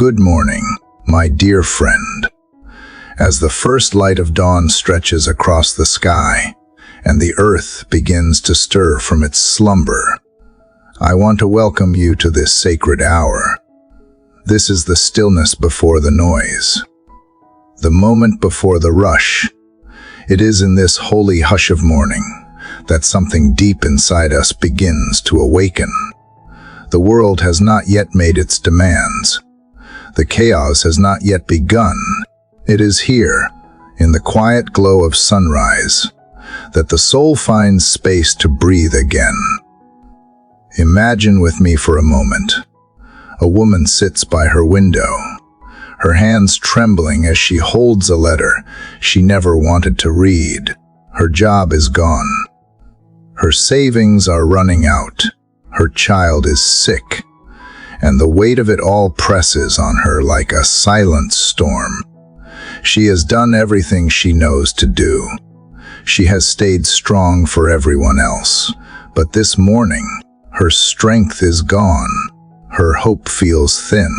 Good morning, my dear friend. As the first light of dawn stretches across the sky and the earth begins to stir from its slumber, I want to welcome you to this sacred hour. This is the stillness before the noise, the moment before the rush. It is in this holy hush of morning that something deep inside us begins to awaken. The world has not yet made its demands. The chaos has not yet begun. It is here, in the quiet glow of sunrise, that the soul finds space to breathe again. Imagine with me for a moment. A woman sits by her window, her hands trembling as she holds a letter she never wanted to read. Her job is gone. Her savings are running out. Her child is sick, and the weight of it all presses on her like a silent storm. She has done everything she knows to do. She has stayed strong for everyone else, but this morning, her strength is gone. Her hope feels thin.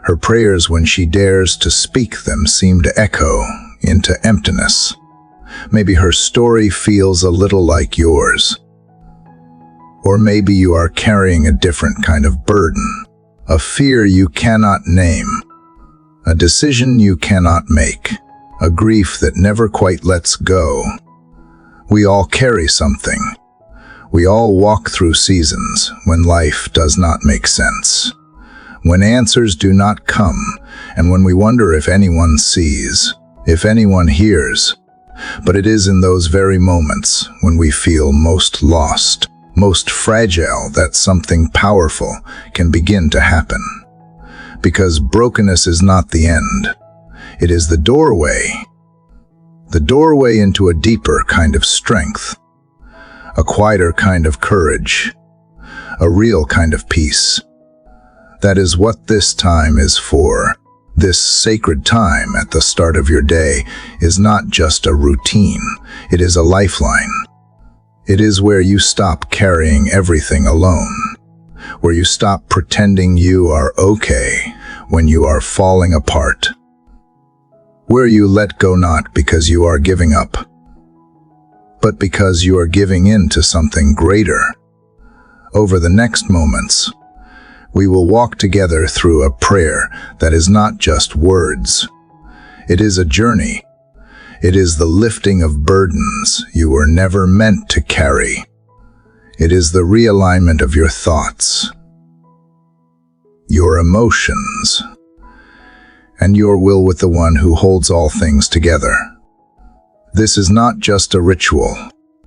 Her prayers, when she dares to speak them, seem to echo into emptiness. Maybe her story feels a little like yours. Or maybe you are carrying a different kind of burden, a fear you cannot name, a decision you cannot make, a grief that never quite lets go. We all carry something. We all walk through seasons when life does not make sense, when answers do not come, and when we wonder if anyone sees, if anyone hears. But it is in those very moments when we feel most lost, most fragile, that something powerful can begin to happen. Because brokenness is not the end. It is the doorway into a deeper kind of strength, a quieter kind of courage, a real kind of peace. That is what this time is for. This sacred time at the start of your day is not just a routine, it is a lifeline. It is where you stop carrying everything alone, where you stop pretending you are okay when you are falling apart, where you let go not because you are giving up, but because you are giving in to something greater. Over the next moments, we will walk together through a prayer that is not just words. It is a journey. It is the lifting of burdens you were never meant to carry. It is the realignment of your thoughts, your emotions, and your will with the one who holds all things together. This is not just a ritual.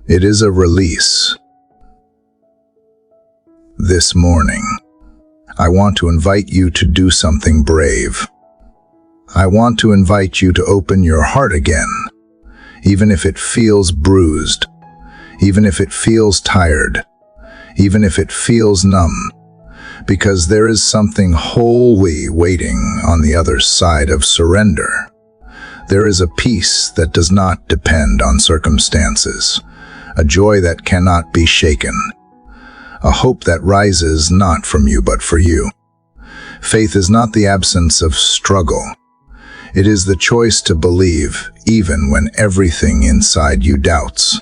It is a release. This morning, I want to invite you to do something brave. I want to invite you to open your heart again, even if it feels bruised, even if it feels tired, even if it feels numb, because there is something holy waiting on the other side of surrender. There is a peace that does not depend on circumstances, a joy that cannot be shaken, a hope that rises not from you but for you. Faith is not the absence of struggle. It is the choice to believe even when everything inside you doubts.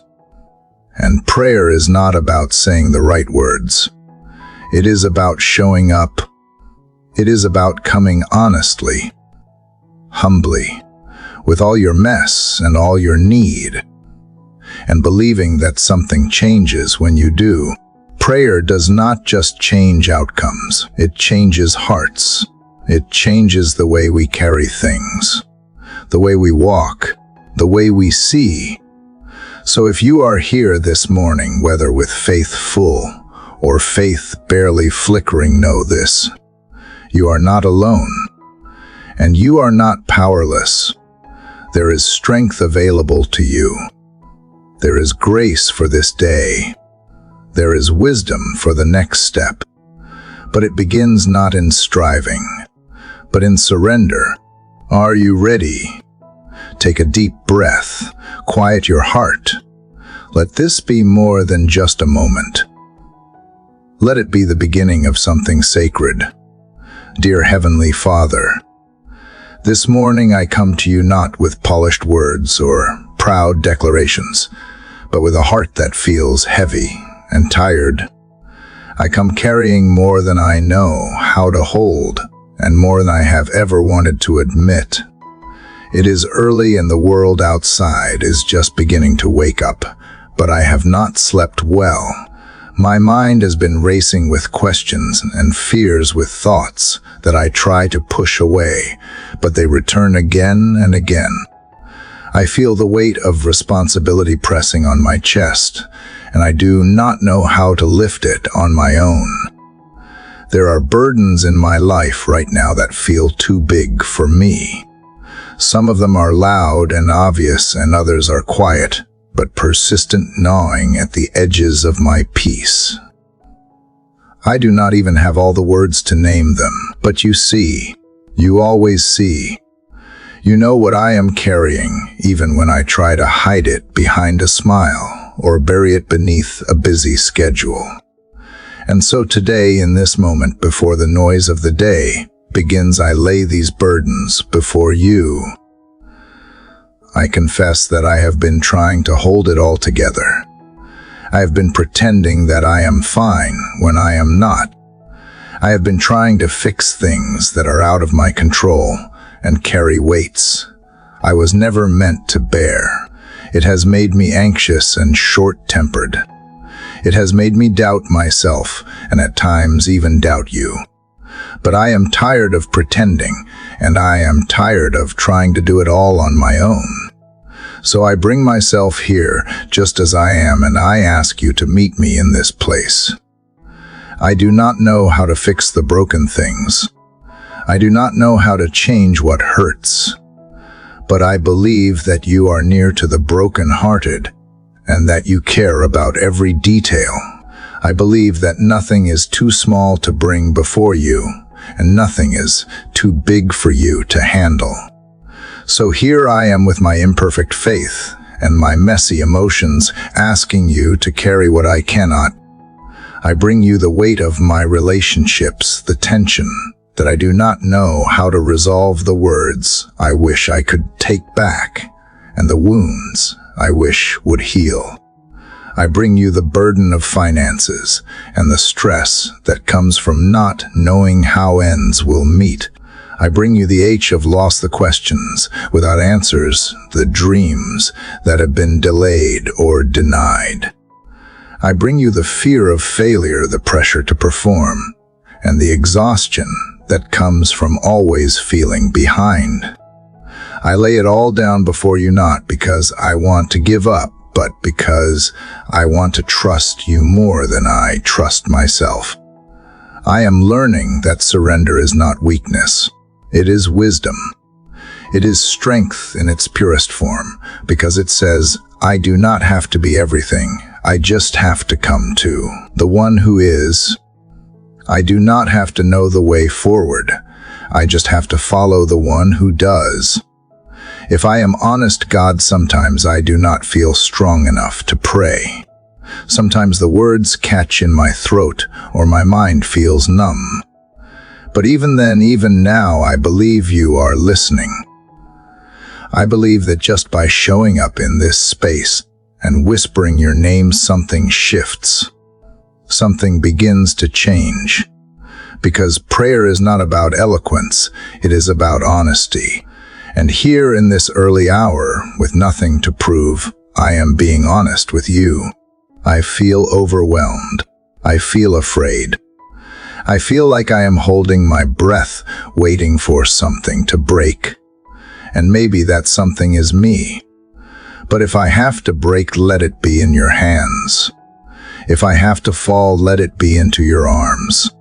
And prayer is not about saying the right words. It is about showing up. It is about coming honestly, humbly, with all your mess and all your need, and believing that something changes when you do. Prayer does not just change outcomes. It changes hearts. It changes the way we carry things, the way we walk, the way we see. So if you are here this morning, whether with faith full or faith barely flickering, know this: you are not alone, and you are not powerless. There is strength available to you. There is grace for this day. There is wisdom for the next step. But it begins not in striving, but in surrender. Are you ready? Take a deep breath. Quiet your heart. Let this be more than just a moment. Let it be the beginning of something sacred. Dear Heavenly Father, this morning I come to you not with polished words or proud declarations, but with a heart that feels heavy and tired. I come carrying more than I know how to hold, and more than I have ever wanted to admit. It is early and the world outside is just beginning to wake up, but I have not slept well. My mind has been racing with questions and fears with thoughts that I try to push away, but they return again and again. I feel the weight of responsibility pressing on my chest, and I do not know how to lift it on my own. There are burdens in my life right now that feel too big for me. Some of them are loud and obvious, and others are quiet, but persistent gnawing at the edges of my peace. I do not even have all the words to name them, but you see, you always see. You know what I am carrying, even when I try to hide it behind a smile or bury it beneath a busy schedule. And so today, in this moment before the noise of the day begins, I lay these burdens before you. I confess that I have been trying to hold it all together. I have been pretending that I am fine when I am not. I have been trying to fix things that are out of my control and carry weights I was never meant to bear. It has made me anxious and short-tempered. It has made me doubt myself and at times even doubt you. But I am tired of pretending, and I am tired of trying to do it all on my own. So I bring myself here just as I am, and I ask you to meet me in this place. I do not know how to fix the broken things. I do not know how to change what hurts. But I believe that you are near to the broken-hearted, and that you care about every detail. I believe that nothing is too small to bring before you, and nothing is too big for you to handle. So here I am with my imperfect faith and my messy emotions, asking you to carry what I cannot. I bring you the weight of my relationships, the tension that I do not know how to resolve, the words I wish I could take back, and the wounds I wish would heal. I bring you the burden of finances and the stress that comes from not knowing how ends will meet. I bring you the ache of lost, the questions without answers, the dreams that have been delayed or denied. I bring you the fear of failure, the pressure to perform, and the exhaustion that comes from always feeling behind. I lay it all down before you, not because I want to give up, but because I want to trust you more than I trust myself. I am learning that surrender is not weakness. It is wisdom. It is strength in its purest form, because it says, I do not have to be everything. I just have to come to the one who is. I do not have to know the way forward. I just have to follow the one who does. If I am honest, God, sometimes I do not feel strong enough to pray. Sometimes the words catch in my throat or my mind feels numb. But even then, even now, I believe you are listening. I believe that just by showing up in this space and whispering your name, something shifts. Something begins to change. Because prayer is not about eloquence, it is about honesty. And here in this early hour, with nothing to prove, I am being honest with you. I feel overwhelmed. I feel afraid. I feel like I am holding my breath, waiting for something to break. And maybe that something is me. But if I have to break, let it be in your hands. If I have to fall, let it be into your arms.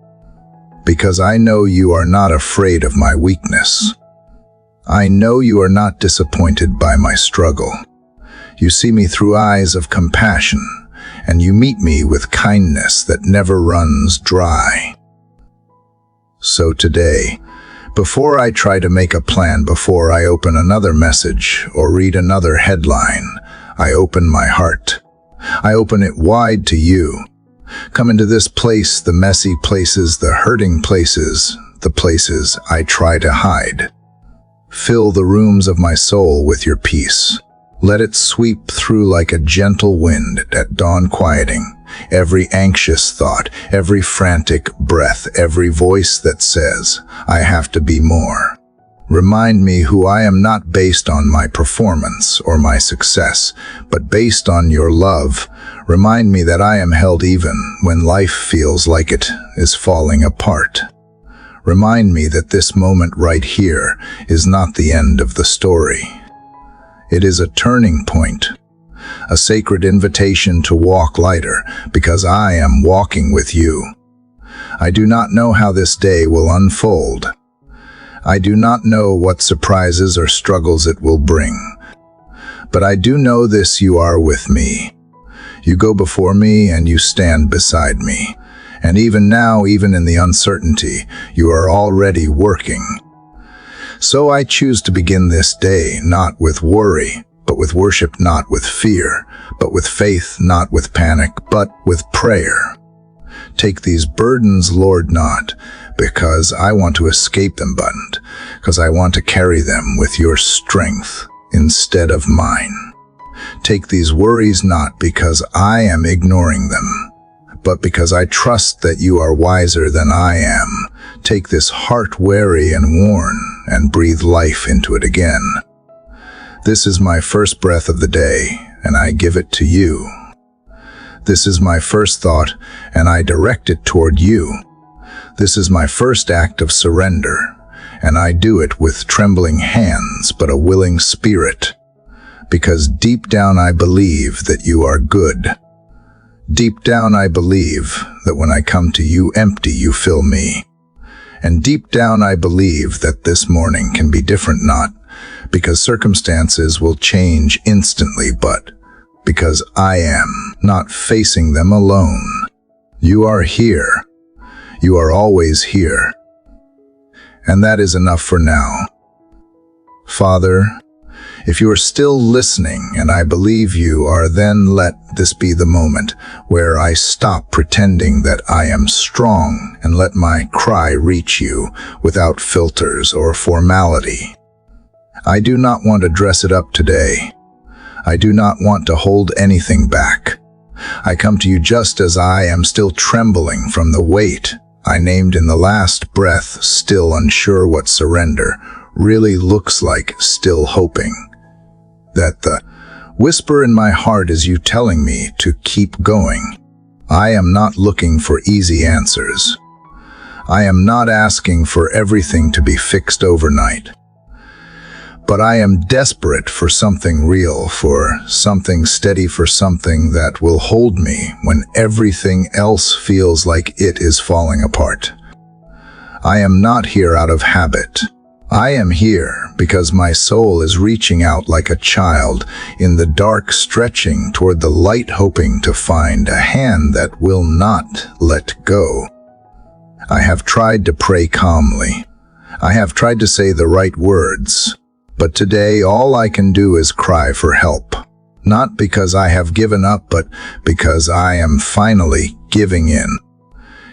Because I know you are not afraid of my weakness. I know you are not disappointed by my struggle. You see me through eyes of compassion, and you meet me with kindness that never runs dry. So today, before I try to make a plan, before I open another message or read another headline, I open my heart. I open it wide to you. Come into this place, the messy places, the hurting places, the places I try to hide. Fill the rooms of my soul with your peace. Let it sweep through like a gentle wind at dawn, quieting every anxious thought, every frantic breath, every voice that says, I have to be more. Remind me who I am, not based on my performance or my success, but based on your love. Remind me that I am held even when life feels like it is falling apart. Remind me that this moment right here is not the end of the story. It is a turning point, a sacred invitation to walk lighter, because I am walking with you. I do not know how this day will unfold. I do not know what surprises or struggles it will bring. But I do know this: you are with me. You go before me and you stand beside me. And even now, even in the uncertainty, you are already working. So I choose to begin this day not with worry, but with worship, not with fear, but with faith, not with panic, but with prayer. Take these burdens, Lord, not because I want to escape them, but because I want to carry them with your strength instead of mine. Take these worries not because I am ignoring them, but because I trust that you are wiser than I am. Take this heart weary and worn and breathe life into it again. This is my first breath of the day, and I give it to you. This is my first thought, and I direct it toward you. This is my first act of surrender, and I do it with trembling hands but a willing spirit, because deep down I believe that you are good. Deep down I believe that when I come to you empty, you fill me. And deep down I believe that this morning can be different, not because circumstances will change instantly, but because I am not facing them alone. You are here. You are always here. And that is enough for now. Father, if you are still listening, and I believe you are, then let this be the moment where I stop pretending that I am strong and let my cry reach you without filters or formality. I do not want to dress it up today. I do not want to hold anything back. I come to you just as I am, still trembling from the weight I named in the last breath, still unsure what surrender really looks like, still hoping that the whisper in my heart is you telling me to keep going. I am not looking for easy answers. I am not asking for everything to be fixed overnight. But I am desperate for something real, for something steady, for something that will hold me when everything else feels like it is falling apart. I am not here out of habit. I am here because my soul is reaching out like a child in the dark, stretching toward the light, hoping to find a hand that will not let go. I have tried to pray calmly. I have tried to say the right words. But today all I can do is cry for help. Not because I have given up, but because I am finally giving in.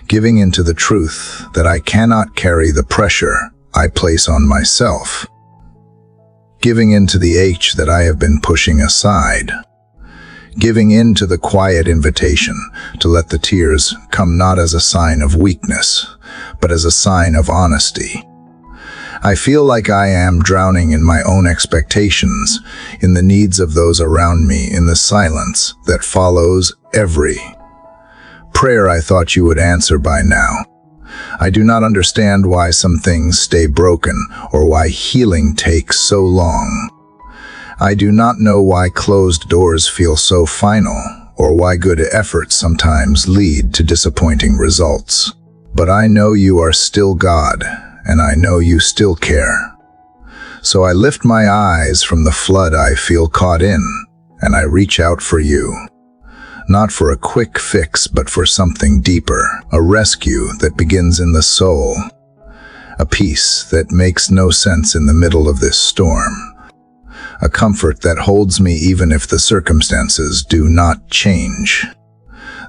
Giving into the truth that I cannot carry the pressure I place on myself. Giving into the H that I have been pushing aside. Giving in to the quiet invitation to let the tears come not as a sign of weakness, but as a sign of honesty. I feel like I am drowning in my own expectations, in the needs of those around me, in the silence that follows every prayer I thought you would answer by now. I do not understand why some things stay broken or why healing takes so long. I do not know why closed doors feel so final or why good efforts sometimes lead to disappointing results. But I know you are still God, and I know you still care. So I lift my eyes from the flood I feel caught in, and I reach out for you. Not for a quick fix, but for something deeper, a rescue that begins in the soul, a peace that makes no sense in the middle of this storm, a comfort that holds me even if the circumstances do not change.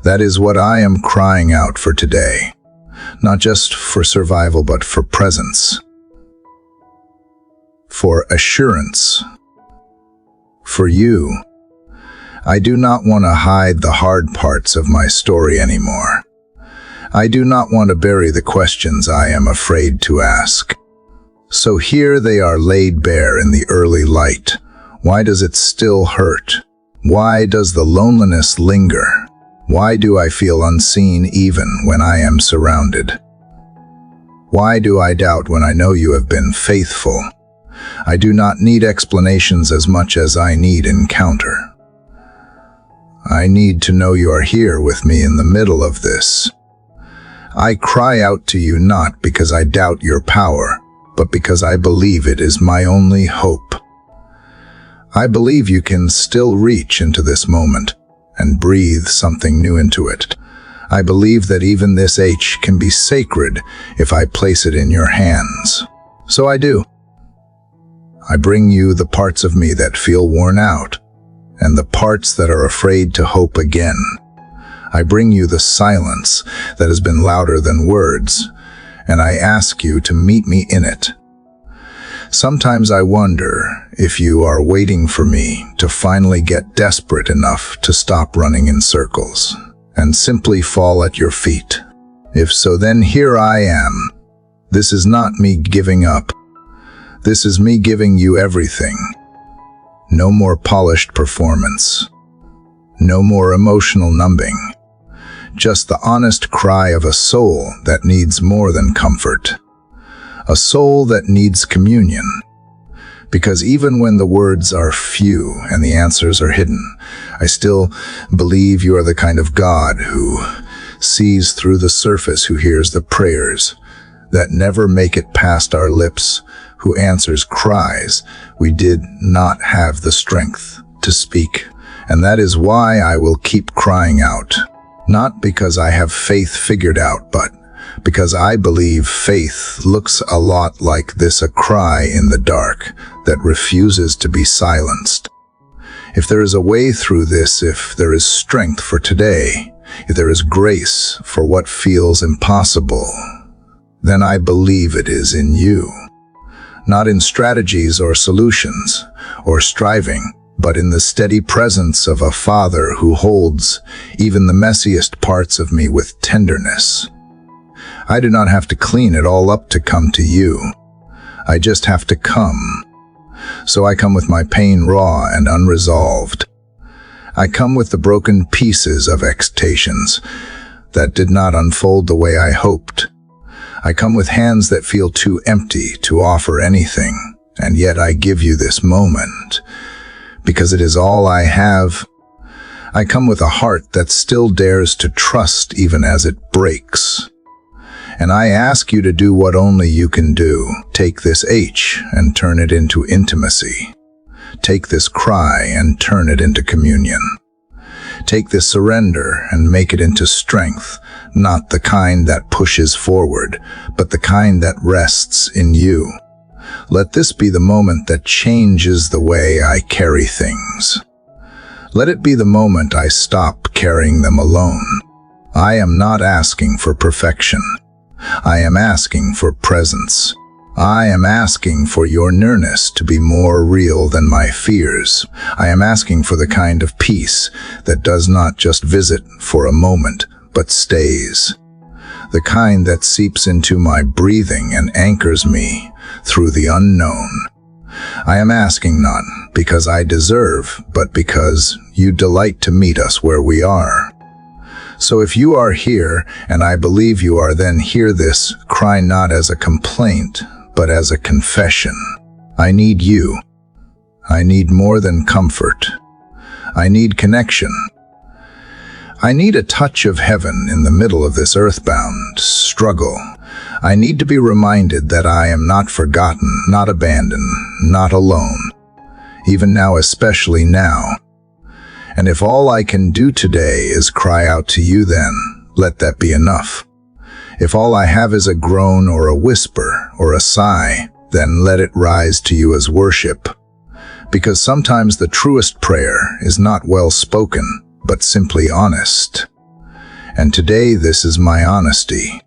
That is what I am crying out for today. not just for survival but for presence, for assurance, for you. I do not want to hide the hard parts of my story anymore. I do not want to bury the questions I am afraid to ask. So here they are laid bare in the early light. Why does it still hurt? Why does the loneliness linger? Why do I feel unseen even when I am surrounded? Why do I doubt when I know you have been faithful? I do not need explanations as much as I need encounter. I need to know you are here with me in the middle of this. I cry out to you not because I doubt your power, but because I believe it is my only hope. I believe you can still reach into this moment and breathe something new into it. I believe that even this H can be sacred if I place it in your hands. So I do. I bring you the parts of me that feel worn out, and the parts that are afraid to hope again. I bring you the silence that has been louder than words, and I ask you to meet me in it. Sometimes I wonder if you are waiting for me to finally get desperate enough to stop running in circles and simply fall at your feet. If so, then here I am. This is not me giving up. This is me giving you everything. No more polished performance. No more emotional numbing. Just the honest cry of a soul that needs more than comfort. A soul that needs communion. Because even when the words are few and the answers are hidden, I still believe you are the kind of God who sees through the surface, who hears the prayers that never make it past our lips, who answers cries we did not have the strength to speak. And that is why I will keep crying out. Not because I have faith figured out, but because I believe faith looks a lot like this, a cry in the dark that refuses to be silenced. If there is a way through this, if there is strength for today, if there is grace for what feels impossible, then I believe it is in you. Not in strategies or solutions or striving, but in the steady presence of a Father who holds even the messiest parts of me with tenderness. I do not have to clean it all up to come to you. I just have to come. So I come with my pain raw and unresolved. I come with the broken pieces of expectations that did not unfold the way I hoped. I come with hands that feel too empty to offer anything, and yet I give you this moment, because it is all I have. I come with a heart that still dares to trust even as it breaks. And I ask you to do what only you can do. Take this H and turn it into intimacy. Take this cry and turn it into communion. Take this surrender and make it into strength, not the kind that pushes forward, but the kind that rests in you. Let this be the moment that changes the way I carry things. Let it be the moment I stop carrying them alone. I am not asking for perfection. I am asking for presence. I am asking for your nearness to be more real than my fears. I am asking for the kind of peace that does not just visit for a moment, but stays. The kind that seeps into my breathing and anchors me through the unknown. I am asking not because I deserve, but because you delight to meet us where we are. So if you are here, and I believe you are, then hear this cry not as a complaint, but as a confession. I need you. I need more than comfort. I need connection. I need a touch of heaven in the middle of this earthbound struggle. I need to be reminded that I am not forgotten, not abandoned, not alone. Even now, especially now. And if all I can do today is cry out to you, then let that be enough. If all I have is a groan or a whisper or a sigh, then let it rise to you as worship. Because sometimes the truest prayer is not well spoken, but simply honest. And today this is my honesty.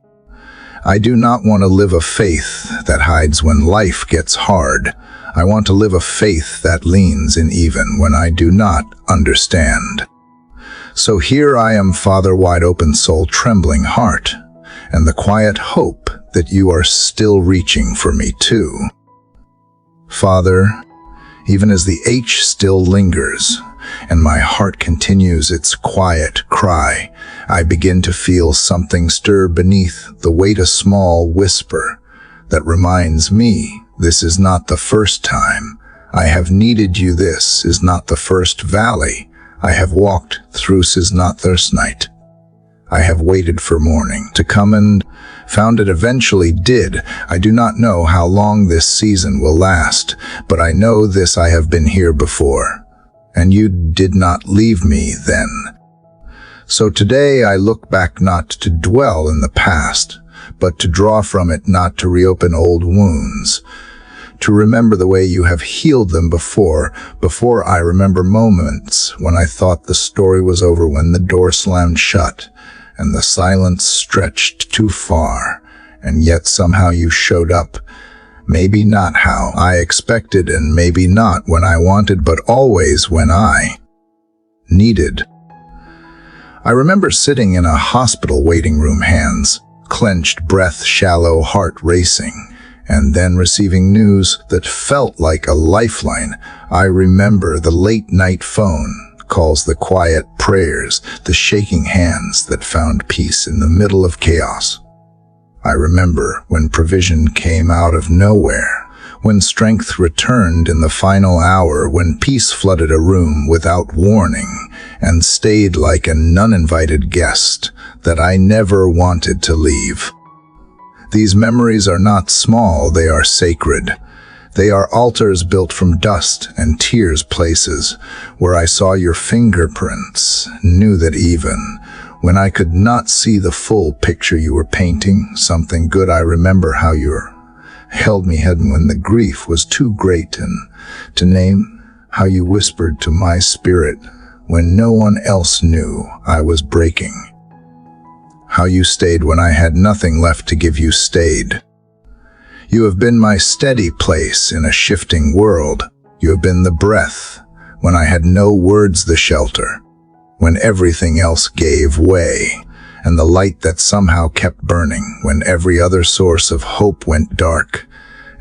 I do not want to live a faith that hides when life gets hard. I want to live a faith that leans in even when I do not understand. So here I am, Father, wide open soul, trembling heart, and the quiet hope that you are still reaching for me too. Father, even as the H still lingers, and my heart continues its quiet cry, I begin to feel something stir beneath the weight, a small whisper that reminds me this is not the first time I have needed you. This is not the first valley I have walked through. This is not this night I have waited for morning to come, and found it eventually did. I do not know how long this season will last, but I know this: I have been here before, and you did not leave me then. So today I look back, not to dwell in the past, but to draw from it, not to reopen old wounds, to remember the way you have healed them before. I remember moments when I thought the story was over, when the door slammed shut and the silence stretched too far, and yet somehow you showed up. Maybe not how I expected, and maybe not when I wanted, but always when I needed. I remember sitting in a hospital waiting room, hands clenched, breath shallow, heart racing, and then receiving news that felt like a lifeline. I remember the late night phone calls, the quiet prayers, the shaking hands that found peace in the middle of chaos. I remember when provision came out of nowhere, when strength returned in the final hour, when peace flooded a room without warning and stayed like an uninvited guest that I never wanted to leave. These memories are not small, they are sacred. They are altars built from dust and tears, places where I saw your fingerprints, knew that even when I could not see the full picture you were painting, something good. I remember how you held me when the grief was too great and to name, how you whispered to my spirit when no one else knew I was breaking. How you stayed when I had nothing left to give. You stayed. You have been my steady place in a shifting world. You have been the breath when I had no words, the shelter when everything else gave way, and the light that somehow kept burning when every other source of hope went dark.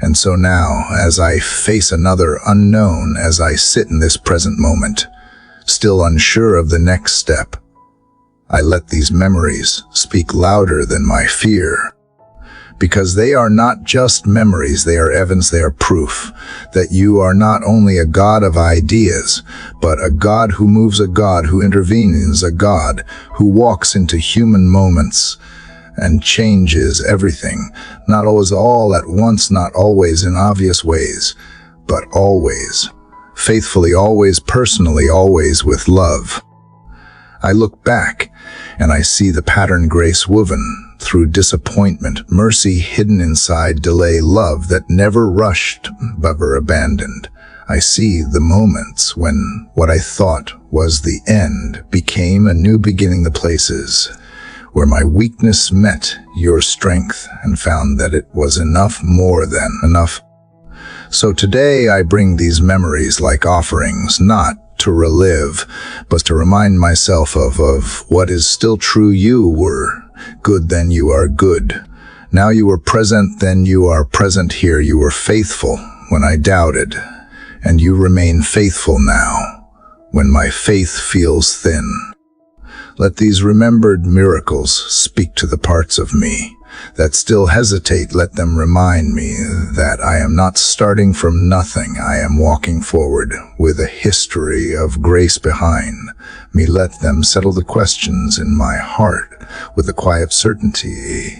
And so now, as I face another unknown, as I sit in this present moment, still unsure of the next step, I let these memories speak louder than my fear. Because they are not just memories, they are evidence, they are proof that you are not only a God of ideas, but a God who moves, a God who intervenes, a God who walks into human moments and changes everything. Not always all at once, not always in obvious ways, but always, faithfully, always personally, always with love. I look back and I see the pattern, grace woven through disappointment, mercy hidden inside delay, love that never rushed but never abandoned. I see the moments when what I thought was the end became a new beginning, the places where my weakness met your strength and found that it was enough, more than enough. So today I bring these memories like offerings, not to relive, but to remind myself of what is still true. You were good, then you are good. Now you are present, then you are present here. You were faithful when I doubted, and you remain faithful now when my faith feels thin. Let these remembered miracles speak to the parts of me that still hesitate. Let them remind me that I am not starting from nothing. I am walking forward with a history of grace behind me. Let them settle the questions in my heart with a quiet certainty.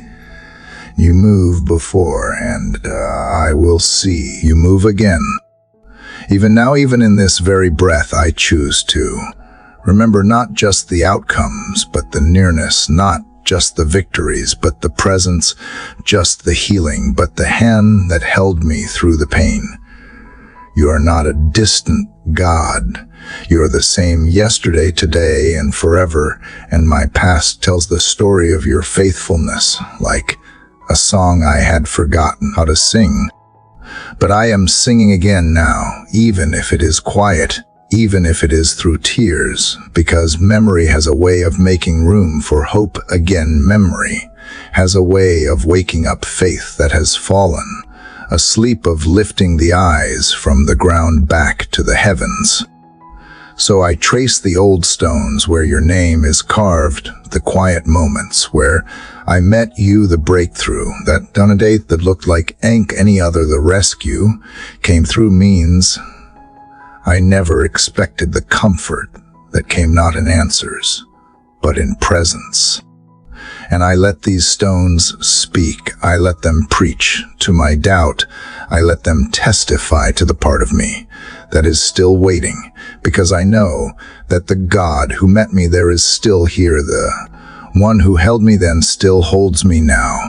You moved before, and I will see you move again. Even now, even in this very breath, I choose to remember not just the outcomes, but the nearness, not just the victories, but the presence, just the healing, but the hand that held me through the pain. You are not a distant God. You are the same yesterday, today, and forever, and my past tells the story of your faithfulness like a song I had forgotten how to sing. But I am singing again now, even if it is quiet, even if it is through tears, because memory has a way of making room for hope again. Memory has a way of waking up faith that has fallen, a sleep of lifting the eyes from the ground back to the heavens. So I trace the old stones where your name is carved, the quiet moments where I met you, the breakthrough, that on a date that looked like any other. The rescue came through means I never expected, the comfort that came not in answers, but in presence. And I let these stones speak. I let them preach to my doubt. I let them testify to the part of me that is still waiting, because I know that the God who met me there is still here. The one who held me then still holds me now.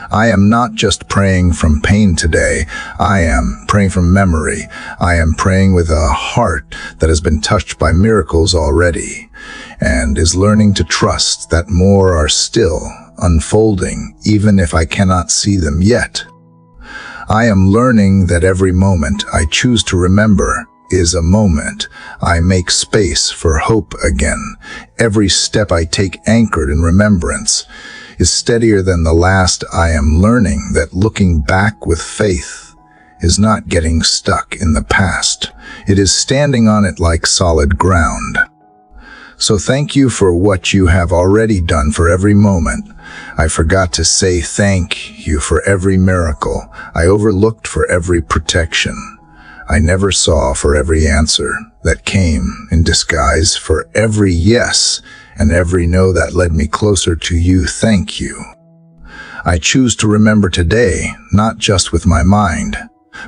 I am not just praying from pain today. I am praying from memory. I am praying with a heart that has been touched by miracles already and is learning to trust that more are still unfolding, even if I cannot see them yet. I am learning that every moment I choose to remember is a moment I make space for hope again. Every step I take anchored in remembrance is steadier than the last. I am learning that looking back with faith is not getting stuck in the past. It is standing on it like solid ground. So thank you for what you have already done for every moment. I forgot to say thank you for every miracle I overlooked, for every protection I never saw, for every answer that came in disguise, for every yes and every no that led me closer to you. Thank you. I choose to remember today, not just with my mind,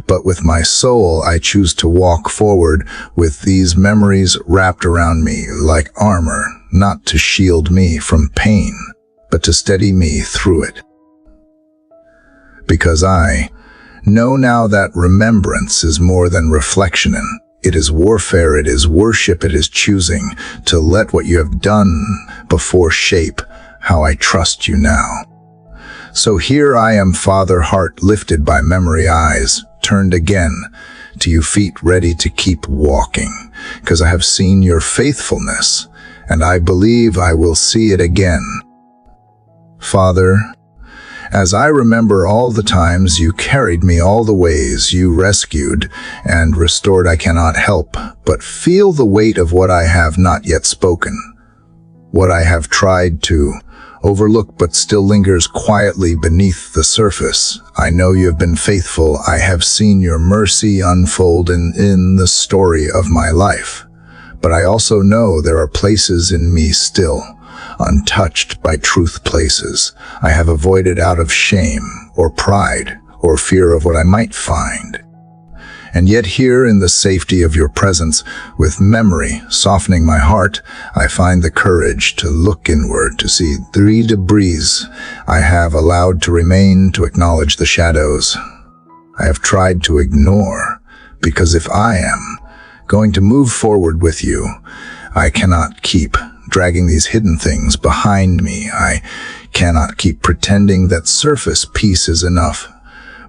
but with my soul. I choose to walk forward with these memories wrapped around me like armor, not to shield me from pain, but to steady me through it. Because I know now that remembrance is more than reflection. It is warfare, it is worship, it is choosing to let what you have done before shape how I trust you now. So here I am, Father, heart lifted by memory, eyes turned again to you, feet ready to keep walking, because I have seen your faithfulness, and I believe I will see it again. Father, as I remember all the times you carried me, all the ways you rescued and restored, I cannot help but feel the weight of what I have not yet spoken, what I have tried to overlook but still lingers quietly beneath the surface. I know you have been faithful. I have seen your mercy unfold in the story of my life. But I also know there are places in me still untouched by truth, places I have avoided out of shame or pride or fear of what I might find. And yet here in the safety of your presence, with memory softening my heart, I find the courage to look inward, to see the debris I have allowed to remain, to acknowledge the shadows I have tried to ignore. Because if I am going to move forward with you, I cannot keep dragging these hidden things behind me. I cannot keep pretending that surface peace is enough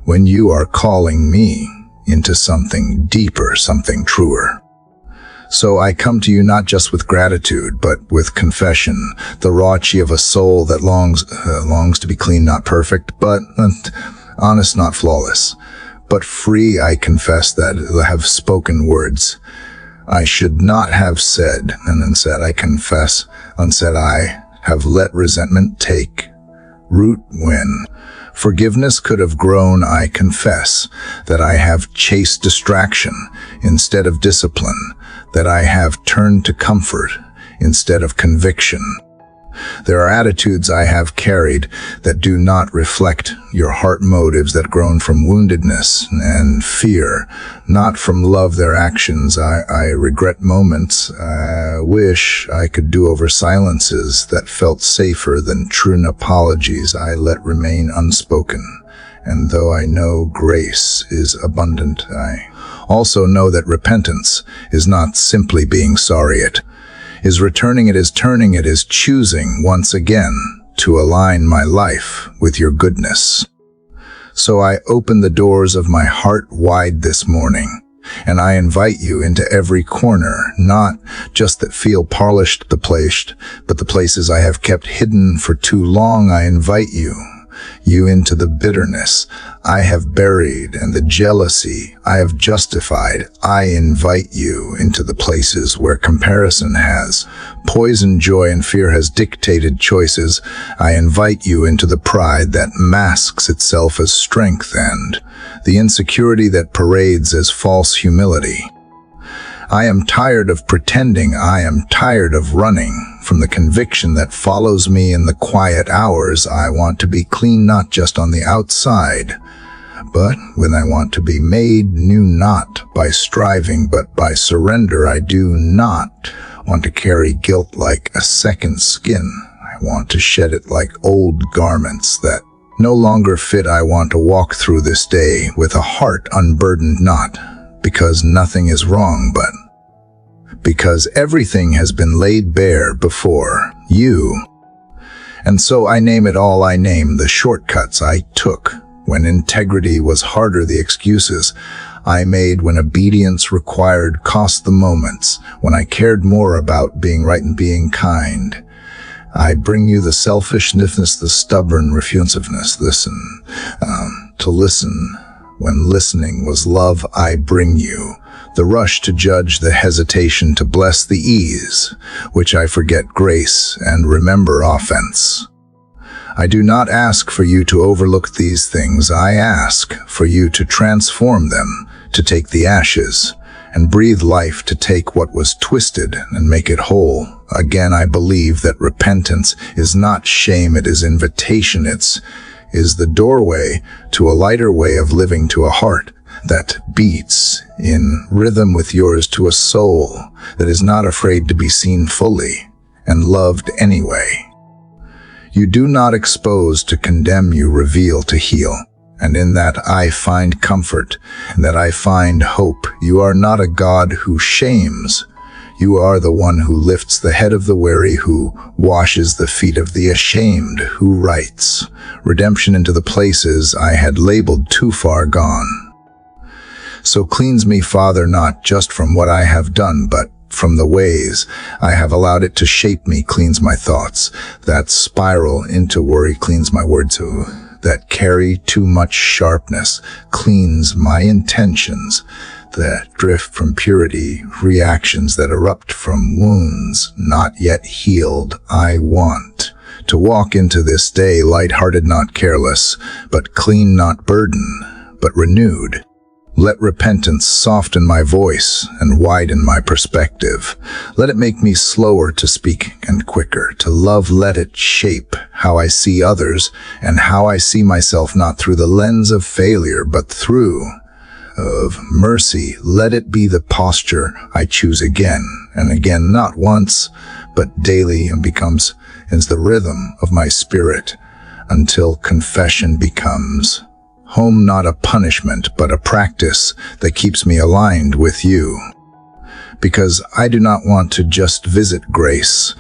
when you are calling me into something deeper, something truer. So I come to you not just with gratitude, but with confession, the raw chi of a soul that longs to be clean, not perfect, but honest, not flawless, but free. I confess that I have spoken words I should not have said, and instead I confess, unsaid I have let resentment take root when forgiveness could have grown. I confess that I have chased distraction instead of discipline, that I have turned to comfort instead of conviction. There are attitudes I have carried that do not reflect your heart, motives that grown from woundedness and fear, not from love. Their actions I regret, moments I wish I could do over, silences that felt safer than true apologies I let remain unspoken. And though I know grace is abundant, I also know that repentance is not simply being sorry. It is returning, it is turning, it is choosing once again to align my life with your goodness. So I open the doors of my heart wide this morning, and I invite you into every corner, not just that feel polished, but the places I have kept hidden for too long. I invite you into the bitterness I have buried and the jealousy I have justified. I invite you into the places where comparison has poisoned joy and fear has dictated choices. I invite you into the pride that masks itself as strength and the insecurity that parades as false humility. I am tired of pretending. I am tired of running from the conviction that follows me in the quiet hours. I want to be clean, not just on the outside, but when I want to be made new, not by striving, but by surrender. I do not want to carry guilt like a second skin. I want to shed it like old garments that no longer fit. I want to walk through this day with a heart unburdened, not because nothing is wrong, but because everything has been laid bare before you. And so I name it all. I name the shortcuts I took when integrity was harder, the excuses I made when obedience required cost, the moments when I cared more about being right and being kind. I bring you the selfishness, the stubborn refusiveness. To listen when listening was love. I bring you the rush to judge, the hesitation to bless, the ease which I forget grace and remember offense. I do not ask for you to overlook these things. I ask for you to transform them, to take the ashes and breathe life, to take what was twisted and make it whole. Again, I believe that repentance is not shame, it is invitation. It is the doorway to a lighter way of living, to a heart that beats in rhythm with yours, to a soul that is not afraid to be seen fully and loved anyway. You do not expose to condemn, you reveal to heal. And in that I find comfort, and that I find hope. You are not a God who shames. You are the one who lifts the head of the weary, who washes the feet of the ashamed, who writes redemption into the places I had labeled too far gone. So cleanse me, Father, not just from what I have done, but from the ways I have allowed it to shape me. Cleanse my thoughts that spiral into worry. Cleanse my words that carry too much sharpness. Cleanse my intentions that drift from purity, reactions that erupt from wounds not yet healed. I want to walk into this day light-hearted, not careless, but clean, not burdened, but renewed. Let repentance soften my voice and widen my perspective. Let it make me slower to speak and quicker to love. Let it shape how I see others and how I see myself, not through the lens of failure, but through of mercy. Let it be the posture I choose again and again, not once, but daily, and becomes the rhythm of my spirit until confession becomes home, not a punishment, but a practice that keeps me aligned with you. Because I do not want to just visit grace.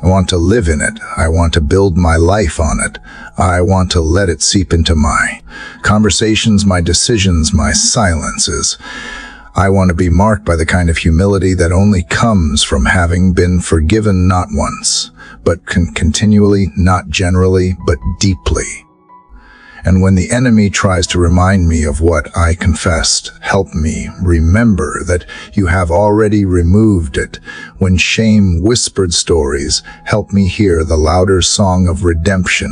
I want to live in it. I want to build my life on it. I want to let it seep into my conversations, my decisions, my silences. I want to be marked by the kind of humility that only comes from having been forgiven, not once, but continually, not generally, but deeply. And when the enemy tries to remind me of what I confessed, help me remember that you have already removed it. When shame whispered stories, help me hear the louder song of redemption.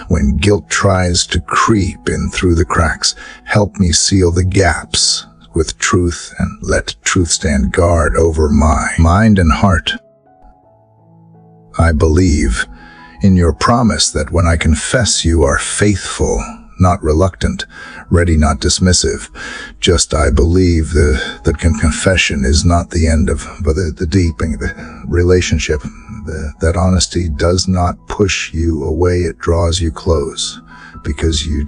When guilt tries to creep in through the cracks, help me seal the gaps with truth, and let truth stand guard over my mind and heart. I believe in your promise that when I confess, you are faithful, not reluctant, ready, not dismissive. Just I believe that confession is not the end of the deepening the relationship. That honesty does not push you away, it draws you close. Because you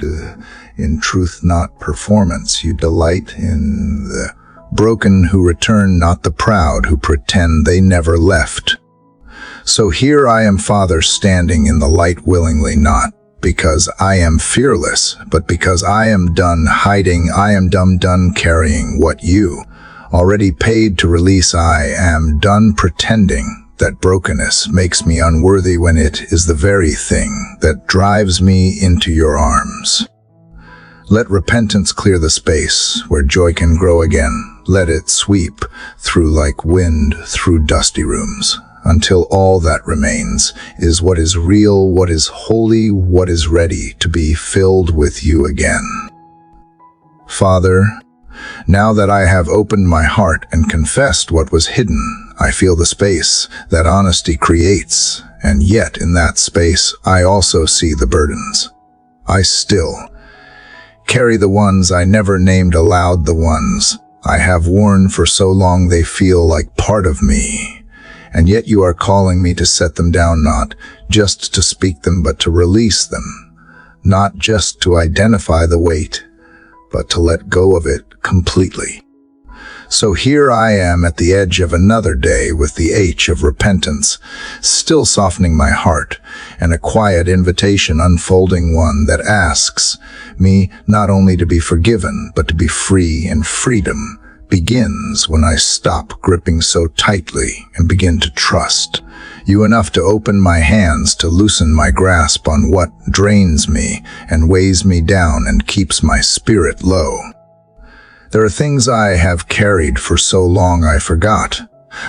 in truth, not performance. You delight in the broken who return, not the proud who pretend they never left. So here I am, Father, standing in the light willingly, not because I am fearless, but because I am done hiding, I am done carrying what you already paid to release. I am done pretending that brokenness makes me unworthy when it is the very thing that drives me into your arms. Let repentance clear the space where joy can grow again. Let it sweep through like wind through dusty rooms, until all that remains is what is real, what is holy, what is ready to be filled with you again. Father, now that I have opened my heart and confessed what was hidden, I feel the space that honesty creates, and yet in that space I also see the burdens. I still carry the ones I never named aloud, the ones I have worn for so long they feel like part of me. And yet you are calling me to set them down, not just to speak them, but to release them. Not just to identify the weight, but to let go of it completely. So here I am at the edge of another day with the H of repentance, still softening my heart, and a quiet invitation unfolding, one that asks me not only to be forgiven, but to be free, and freedom begins when I stop gripping so tightly and begin to trust you enough to open my hands, to loosen my grasp on what drains me and weighs me down and keeps my spirit low. There are things I have carried for so long I forgot.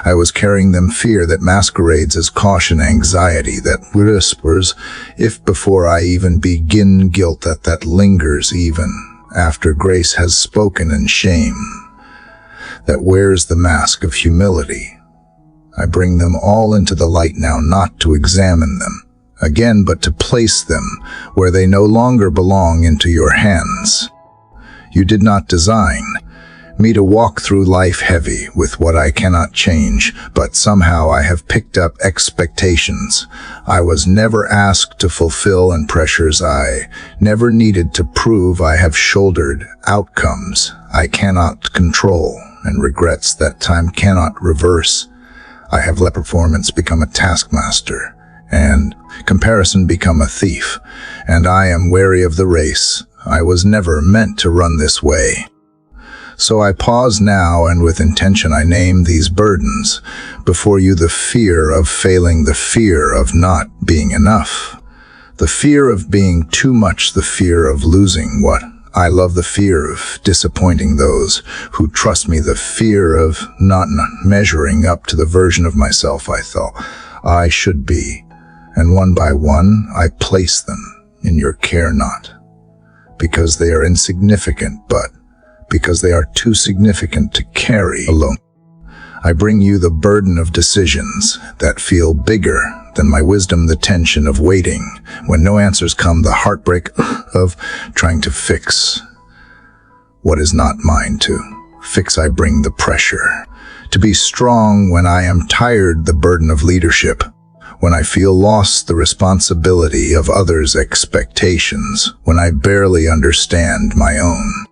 I was carrying them, fear that masquerades as caution, anxiety that whispers if before I even begin, guilt that lingers even after grace has spoken, and shame that wears the mask of humility. I bring them all into the light now, not to examine them again, but to place them where they no longer belong, into your hands. You did not design me to walk through life heavy with what I cannot change, but somehow I have picked up expectations I was never asked to fulfill, and pressures I never needed to prove. I have shouldered outcomes I cannot control, and regrets that time cannot reverse. I have let performance become a taskmaster, and comparison become a thief, and I am wary of the race. I was never meant to run this way. So I pause now, and with intention I name these burdens before you: the fear of failing, the fear of not being enough, the fear of being too much, the fear of losing what I love, the fear of disappointing those who trust me, the fear of not measuring up to the version of myself I thought I should be. And one by one, I place them in your care, not because they are insignificant, but because they are too significant to carry alone. I bring you the burden of decisions that feel bigger than my wisdom, the tension of waiting when no answers come, the heartbreak of trying to fix what is not mine to fix. I bring the pressure to be strong when I am tired, the burden of leadership when I feel lost, the responsibility of others' expectations when I barely understand my own.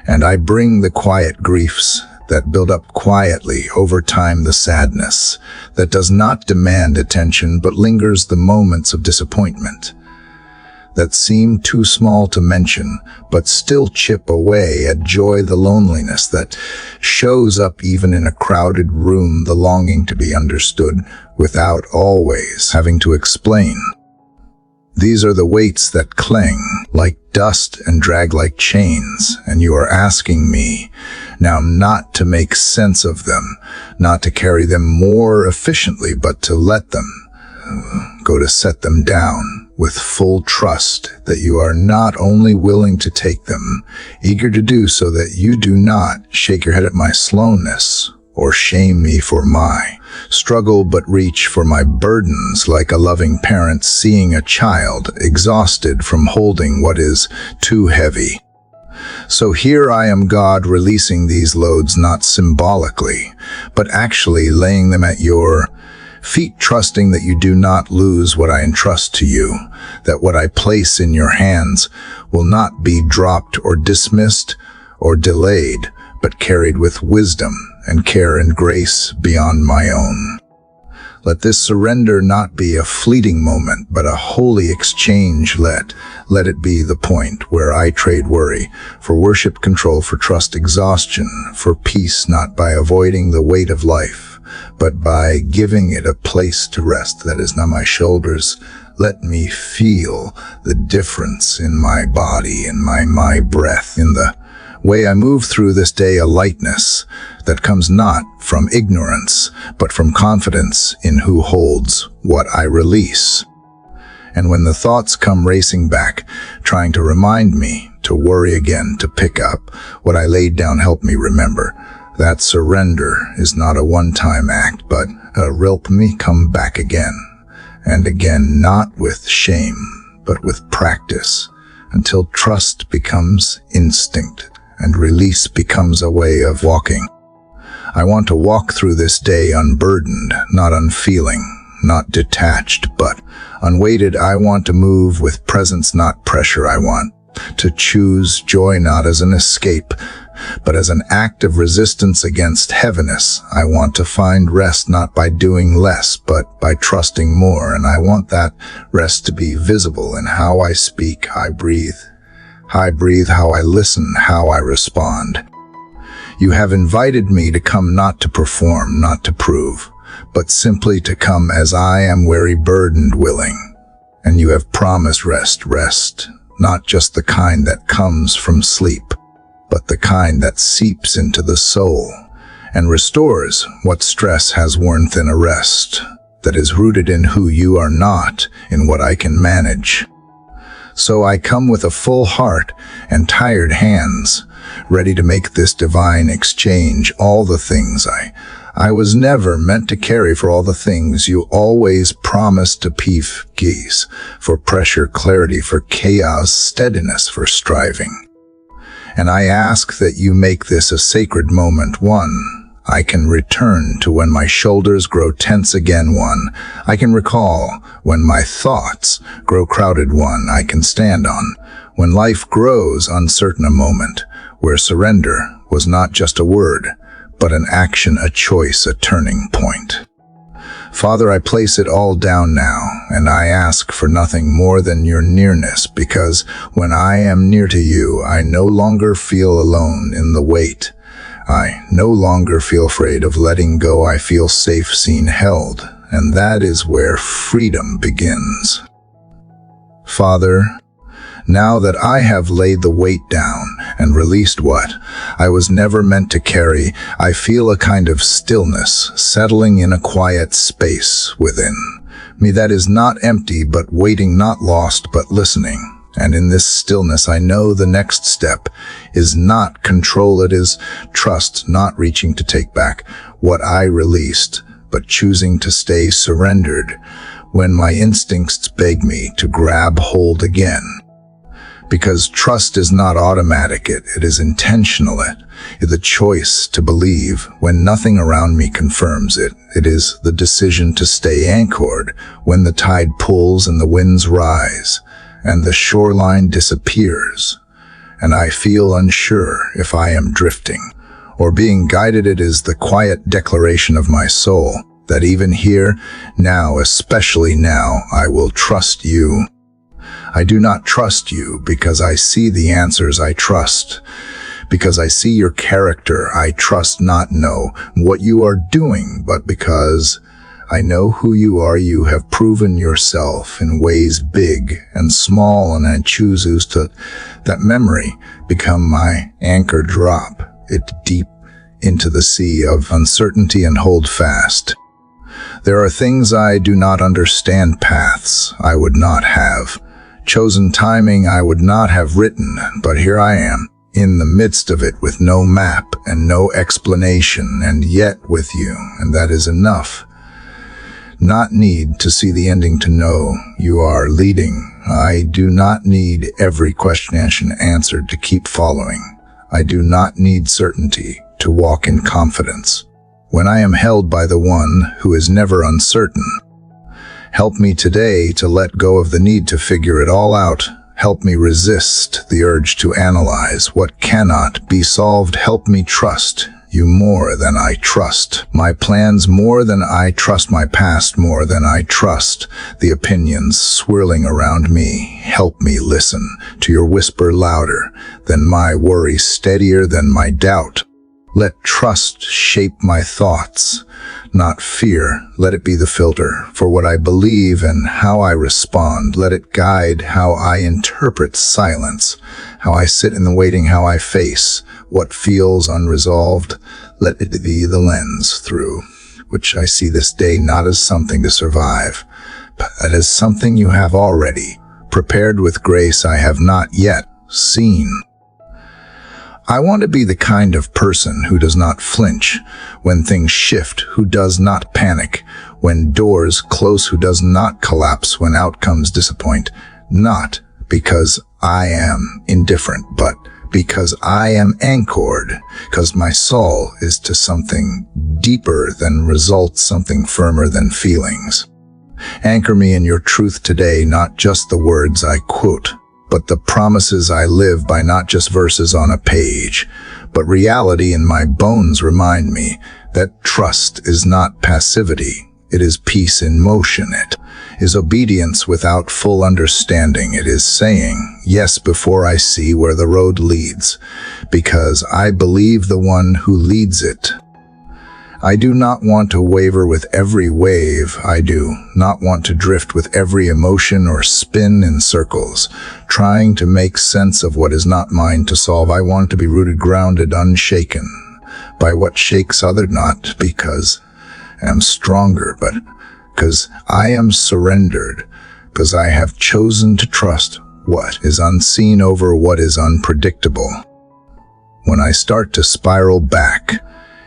And I bring the quiet griefs that build up quietly over time, the sadness that does not demand attention but lingers, the moments of disappointment that seem too small to mention but still chip away at joy, the loneliness that shows up even in a crowded room, the longing to be understood without always having to explain. These are the weights that cling like dust and drag like chains, and you are asking me now not to make sense of them, not to carry them more efficiently, but to let them go, to set them down with full trust that you are not only willing to take them, eager to do so, that you do not shake your head at my slowness or shame me for my struggle, but reach for my burdens like a loving parent seeing a child exhausted from holding what is too heavy. So here I am, God, releasing these loads, not symbolically, but actually laying them at your feet, trusting that you do not lose what I entrust to you, that what I place in your hands will not be dropped or dismissed or delayed, but carried with wisdom and care and grace beyond my own. Let this surrender not be a fleeting moment, but a holy exchange. Let it be the point where I trade worry for worship, control for trust, exhaustion for peace, not by avoiding the weight of life, but by giving it a place to rest. That is not my shoulders. Let me feel the difference in my body, in my breath, in the way I move through this day, a lightness that comes not from ignorance, but from confidence in who holds what I release. And when the thoughts come racing back, trying to remind me to worry again, to pick up what I laid down, help me remember that surrender is not a one-time act, but help me come back again and again, not with shame, but with practice, until trust becomes instinct and release becomes a way of walking. I want to walk through this day unburdened, not unfeeling, not detached, but unweighted. I want to move with presence, not pressure. I want to choose joy not as an escape, but as an act of resistance against heaviness. I want to find rest not by doing less, but by trusting more. And I want that rest to be visible in how I speak, how I breathe, how I listen, how I respond. You have invited me to come not to perform, not to prove, but simply to come as I am, weary, burdened, willing. And you have promised rest, not just the kind that comes from sleep, but the kind that seeps into the soul and restores what stress has worn thin, a rest that is rooted in who you are, not in what I can manage. So I come with a full heart and tired hands, ready to make this divine exchange. All the things I was never meant to carry, for all the things you always promised to peace, for pressure, clarity, for chaos, steadiness, for striving. And I ask that you make this a sacred moment, one I can return to when my shoulders grow tense again, one I can recall when my thoughts grow crowded, one I can stand on when life grows uncertain, a moment where surrender was not just a word, but an action, a choice, a turning point. Father, I place it all down now, and I ask for nothing more than your nearness, because when I am near to you, I no longer feel alone in the weight. I no longer feel afraid of letting go. I feel safe, seen, held, and that is where freedom begins. Father, now that I have laid the weight down and released what I was never meant to carry, I feel a kind of stillness settling in, a quiet space within me that is not empty but waiting, not lost but listening. And in this stillness, I know the next step is not control, it is trust, not reaching to take back what I released, but choosing to stay surrendered when my instincts beg me to grab hold again. Because trust is not automatic, it is intentional. It is the choice to believe when nothing around me confirms it. It is the decision to stay anchored when the tide pulls and the winds rise and the shoreline disappears, and I feel unsure if I am drifting or being guided. It is the quiet declaration of my soul that even here, now, especially now, I will trust you. I do not trust you because I see the answers. I trust because I see your character. I trust not know what you are doing, but because I know who you are. You have proven yourself in ways big and small, and I choose to that memory become my anchor, drop it deep into the sea of uncertainty and hold fast. There are things I do not understand, paths I would not have chosen, timing I would not have written, but here I am in the midst of it with no map and no explanation, and yet with you, and that is enough. Not need to see the ending to know you are leading. I do not need every question answered to keep following. I do not need certainty to walk in confidence when I am held by the one who is never uncertain. Help me today to let go of the need to figure it all out. Help me resist the urge to analyze what cannot be solved. Help me trust you more than I trust my plans, more than I trust my past, more than I trust the opinions swirling around me. Help me listen to your whisper louder than my worry, steadier than my doubt. Let trust shape my thoughts, not fear. Let it be the filter for what I believe and how I respond. Let it guide how I interpret silence, how I sit in the waiting, how I face what feels unresolved. Let it be the lens through which I see this day, not as something to survive, but as something you have already prepared with grace I have not yet seen. I want to be the kind of person who does not flinch when things shift, who does not panic when doors close, who does not collapse when outcomes disappoint, not because I am indifferent, but because I am anchored, because my soul is to something deeper than results, something firmer than feelings. Anchor me in your truth today, not just the words I quote, but the promises I live by, not just verses on a page, but reality in my bones. Remind me that trust is not passivity. It is peace in motion. It is obedience without full understanding. It is saying yes before I see where the road leads, because I believe the one who leads it. I do not want to waver with every wave. I do not want to drift with every emotion or spin in circles, trying to make sense of what is not mine to solve. I want to be rooted, grounded, unshaken by what shakes others, not because I am stronger, but because I am surrendered, because I have chosen to trust what is unseen over what is unpredictable. When I start to spiral back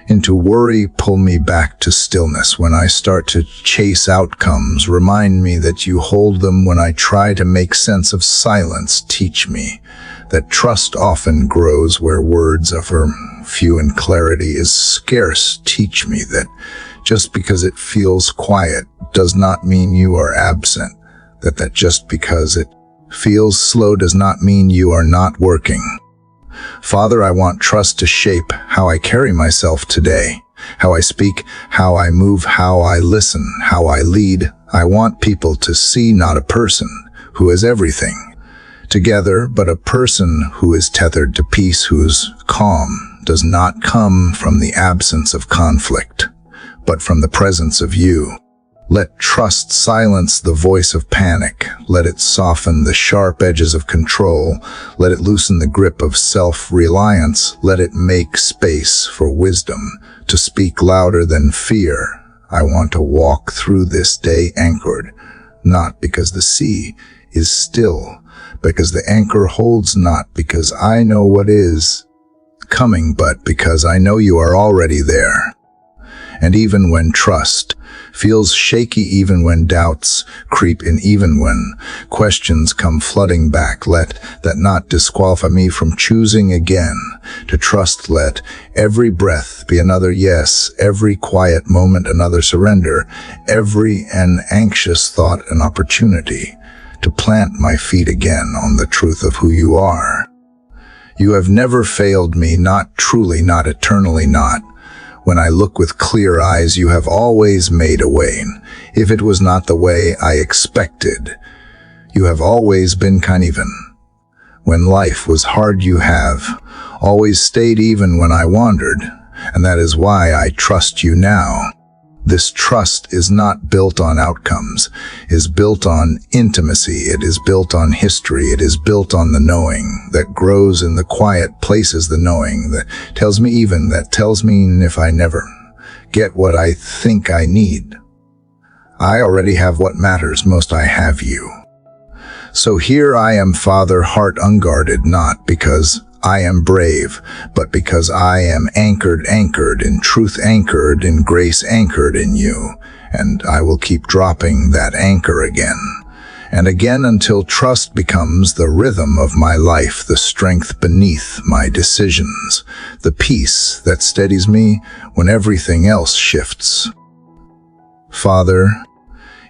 into worry, pull me back to stillness. When I start to chase outcomes, remind me that you hold them. When I try to make sense of silence, teach me that trust often grows where words are few and clarity is scarce. Teach me that just because it feels quiet does not mean you are absent, that just because it feels slow does not mean you are not working. Father, I want trust to shape how I carry myself today, how I speak, how I move, how I listen, how I lead. I want people to see not a person who is everything together, but a person who is tethered to peace, whose calm does not come from the absence of conflict, but from the presence of you. Let trust silence the voice of panic. Let it soften the sharp edges of control. Let it loosen the grip of self-reliance. Let it make space for wisdom to speak louder than fear. I want to walk through this day anchored, not because the sea is still, because the anchor holds, not because I know what is coming, but because I know you are already there. And even when trust feels shaky, even when doubts creep in, even when questions come flooding back, let that not disqualify me from choosing again to trust. Let every breath be another yes, every quiet moment another surrender, every an anxious thought an opportunity to plant my feet again on the truth of who you are. You have never failed me, not truly, not eternally, not. When I look with clear eyes, you have always made a way. If it was not the way I expected, you have always been kind. Even when life was hard, you have always stayed, even when I wandered. And that is why I trust you now. This trust is not built on outcomes, it is built on intimacy, it is built on history, it is built on the knowing that grows in the quiet places, the knowing that tells me, even that tells me if I never get what I think I need, I already have what matters most. I have you. So here I am, Father, heart unguarded, not because I am brave, but because I am anchored in truth, anchored in grace, anchored in you. And I will keep dropping that anchor again and again until trust becomes the rhythm of my life, the strength beneath my decisions, the peace that steadies me when everything else shifts. Father,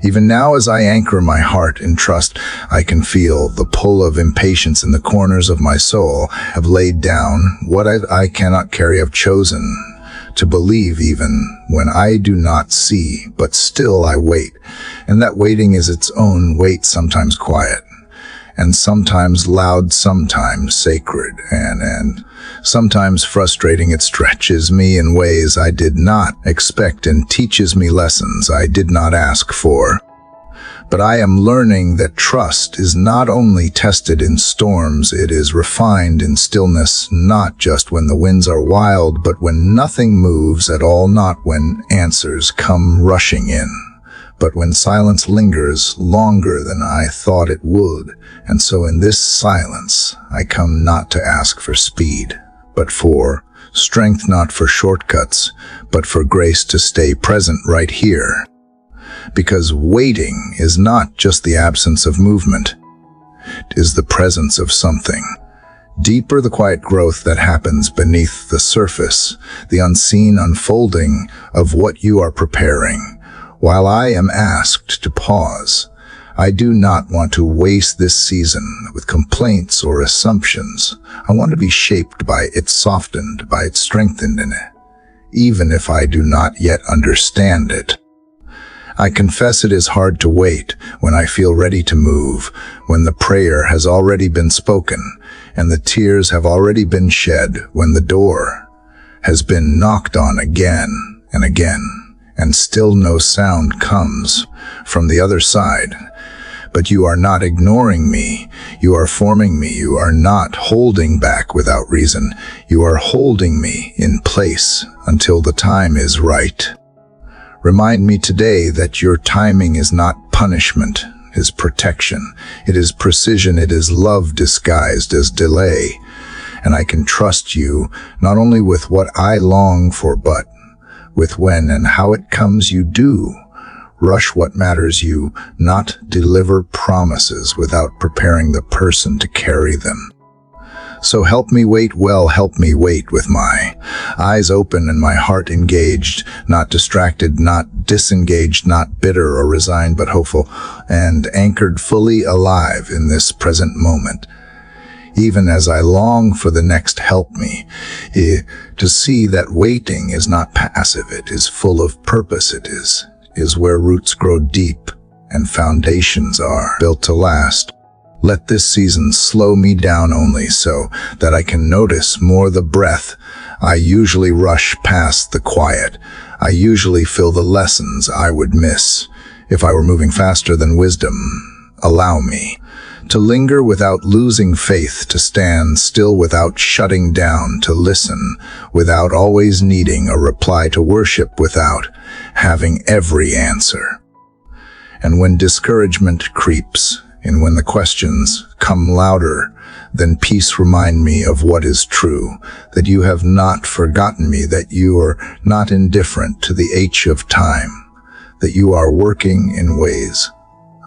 even now as I anchor my heart in trust, I can feel the pull of impatience in the corners of my soul. Have laid down what I cannot carry. I've chosen to believe even when I do not see, but still I wait. And that waiting is its own wait, sometimes quiet, and sometimes loud, sometimes sacred, and sometimes frustrating. It stretches me in ways I did not expect and teaches me lessons I did not ask for. But I am learning that trust is not only tested in storms, it is refined in stillness, not just when the winds are wild, but when nothing moves at all, not when answers come rushing in, but when silence lingers longer than I thought it would. And so in this silence, I come not to ask for speed, but for strength, not for shortcuts, but for grace to stay present right here. Because waiting is not just the absence of movement, it is the presence of something deeper, the quiet growth that happens beneath the surface, the unseen unfolding of what you are preparing. While I am asked to pause, I do not want to waste this season with complaints or assumptions. I want to be shaped by it, softened by it, strengthened in it, even if I do not yet understand it. I confess it is hard to wait when I feel ready to move, when the prayer has already been spoken and the tears have already been shed, when the door has been knocked on again and again, and still no sound comes from the other side. But you are not ignoring me. You are forming me. You are not holding back without reason. You are holding me in place until the time is right. Remind me today that your timing is not punishment, it is protection. It is precision. It is love disguised as delay. And I can trust you not only with what I long for, but with when and how it comes. You do rush what matters, you not deliver promises without preparing the person to carry them. So help me wait well, help me wait with my eyes open and my heart engaged, not distracted, not disengaged, not bitter or resigned, but hopeful and anchored, fully alive in this present moment. Even as I long for the next, help me to see that waiting is not passive, it is full of purpose. It is where roots grow deep and foundations are built to last. Let this season slow me down only so that I can notice more the breath. I usually rush past the quiet. I usually feel the lessons I would miss if I were moving faster than wisdom. Allow me to linger without losing faith, to stand still without shutting down, to listen without always needing a reply, to worship without having every answer. And when discouragement creeps, and when the questions come louder, then peace, remind me of what is true, that you have not forgotten me, that you are not indifferent to the H of time, that you are working in ways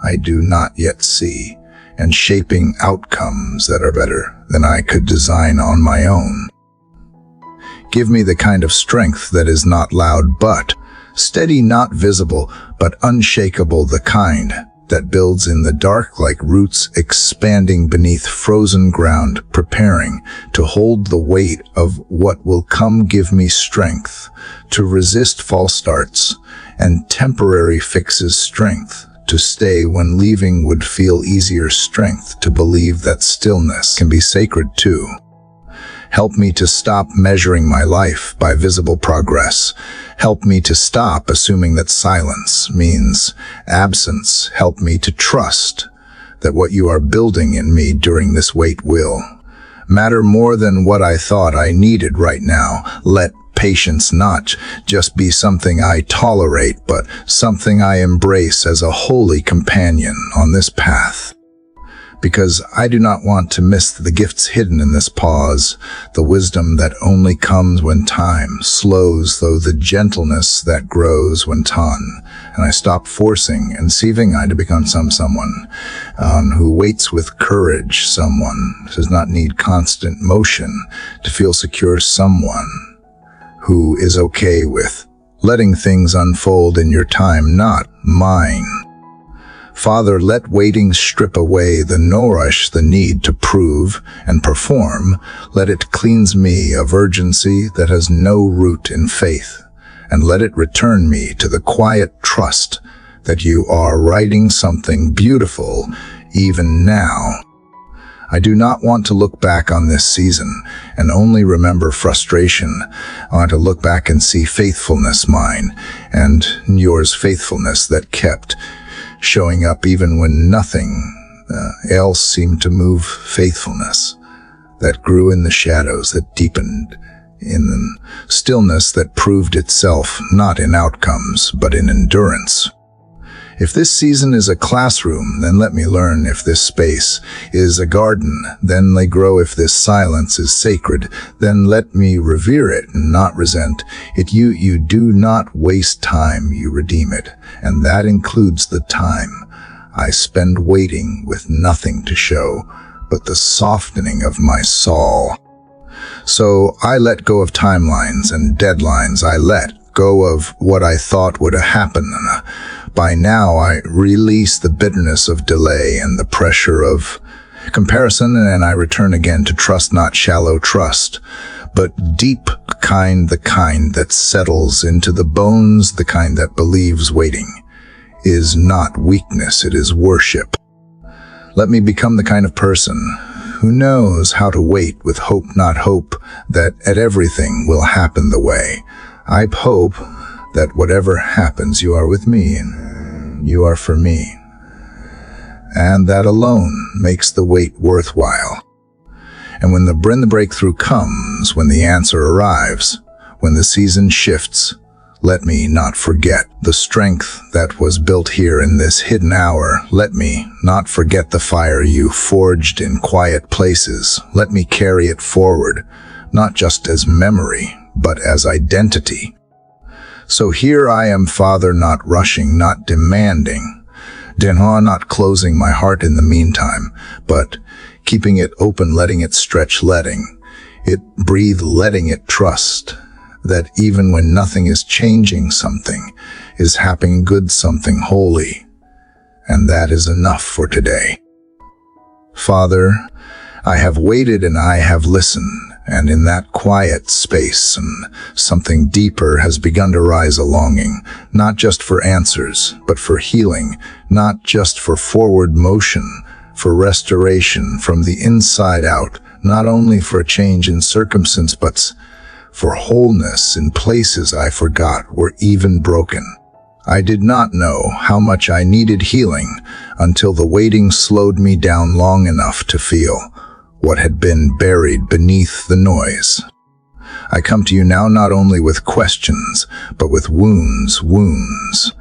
I do not yet see, and shaping outcomes that are better than I could design on my own. Give me the kind of strength that is not loud but steady, not visible but unshakable, the kind that builds in the dark like roots expanding beneath frozen ground, preparing to hold the weight of what will come. Give me strength to resist false starts and temporary fixes, strength to stay when leaving would feel easier, strength to believe that stillness can be sacred too. Help me to stop measuring my life by visible progress. Help me to stop assuming that silence means absence. Help me to trust that what you are building in me during this wait will matter more than what I thought I needed right now. Let patience not just be something I tolerate, but something I embrace as a holy companion on this path. Because I do not want to miss the gifts hidden in this pause, the wisdom that only comes when time slows, though the gentleness that grows when time, and I stop forcing and sieving I to become someone who waits with courage, someone who does not need constant motion to feel secure, someone who is okay with letting things unfold in your time, not mine. Father, let waiting strip away the nourish, the need to prove and perform. Let it cleanse me of urgency that has no root in faith, and let it return me to the quiet trust that you are writing something beautiful even now. I do not want to look back on this season and only remember frustration. I want to look back and see faithfulness, mine and yours, faithfulness that kept showing up even when nothing else seemed to move, faithfulness that grew in the shadows, that deepened in the stillness, that proved itself not in outcomes but in endurance. If this season is a classroom, then let me learn. If this space is a garden, then let grow. If this silence is sacred, then let me revere it and not resent it. You do not waste time, you redeem it. And that includes the time I spend waiting with nothing to show but the softening of my soul. So I let go of timelines and deadlines. I let go of what I thought would happen. By now, I release the bitterness of delay and the pressure of comparison, and I return again to trust, not shallow trust, but deep kind, the kind that settles into the bones, the kind that believes waiting is not weakness, it is worship. Let me become the kind of person who knows how to wait with hope, not hope that everything will happen the way. I hope that whatever happens, you are with me and you are for me. And that alone makes the wait worthwhile. And when the breakthrough comes, when the answer arrives, when the season shifts, let me not forget the strength that was built here in this hidden hour. Let me not forget the fire you forged in quiet places. Let me carry it forward, not just as memory, but as identity. So here I am, Father, not rushing, not demanding, not closing my heart in the meantime, but keeping it open, letting it stretch, letting it breathe, letting it trust that even when nothing is changing, something is happening good, something holy, and that is enough for today. Father, I have waited and I have listened. And in that quiet space, something deeper has begun to rise, a longing, not just for answers, but for healing, not just for forward motion, for restoration from the inside out, not only for a change in circumstance, but for wholeness in places I forgot were even broken. I did not know how much I needed healing until the waiting slowed me down long enough to feel what had been buried beneath the noise. I come to you now not only with questions, but with wounds.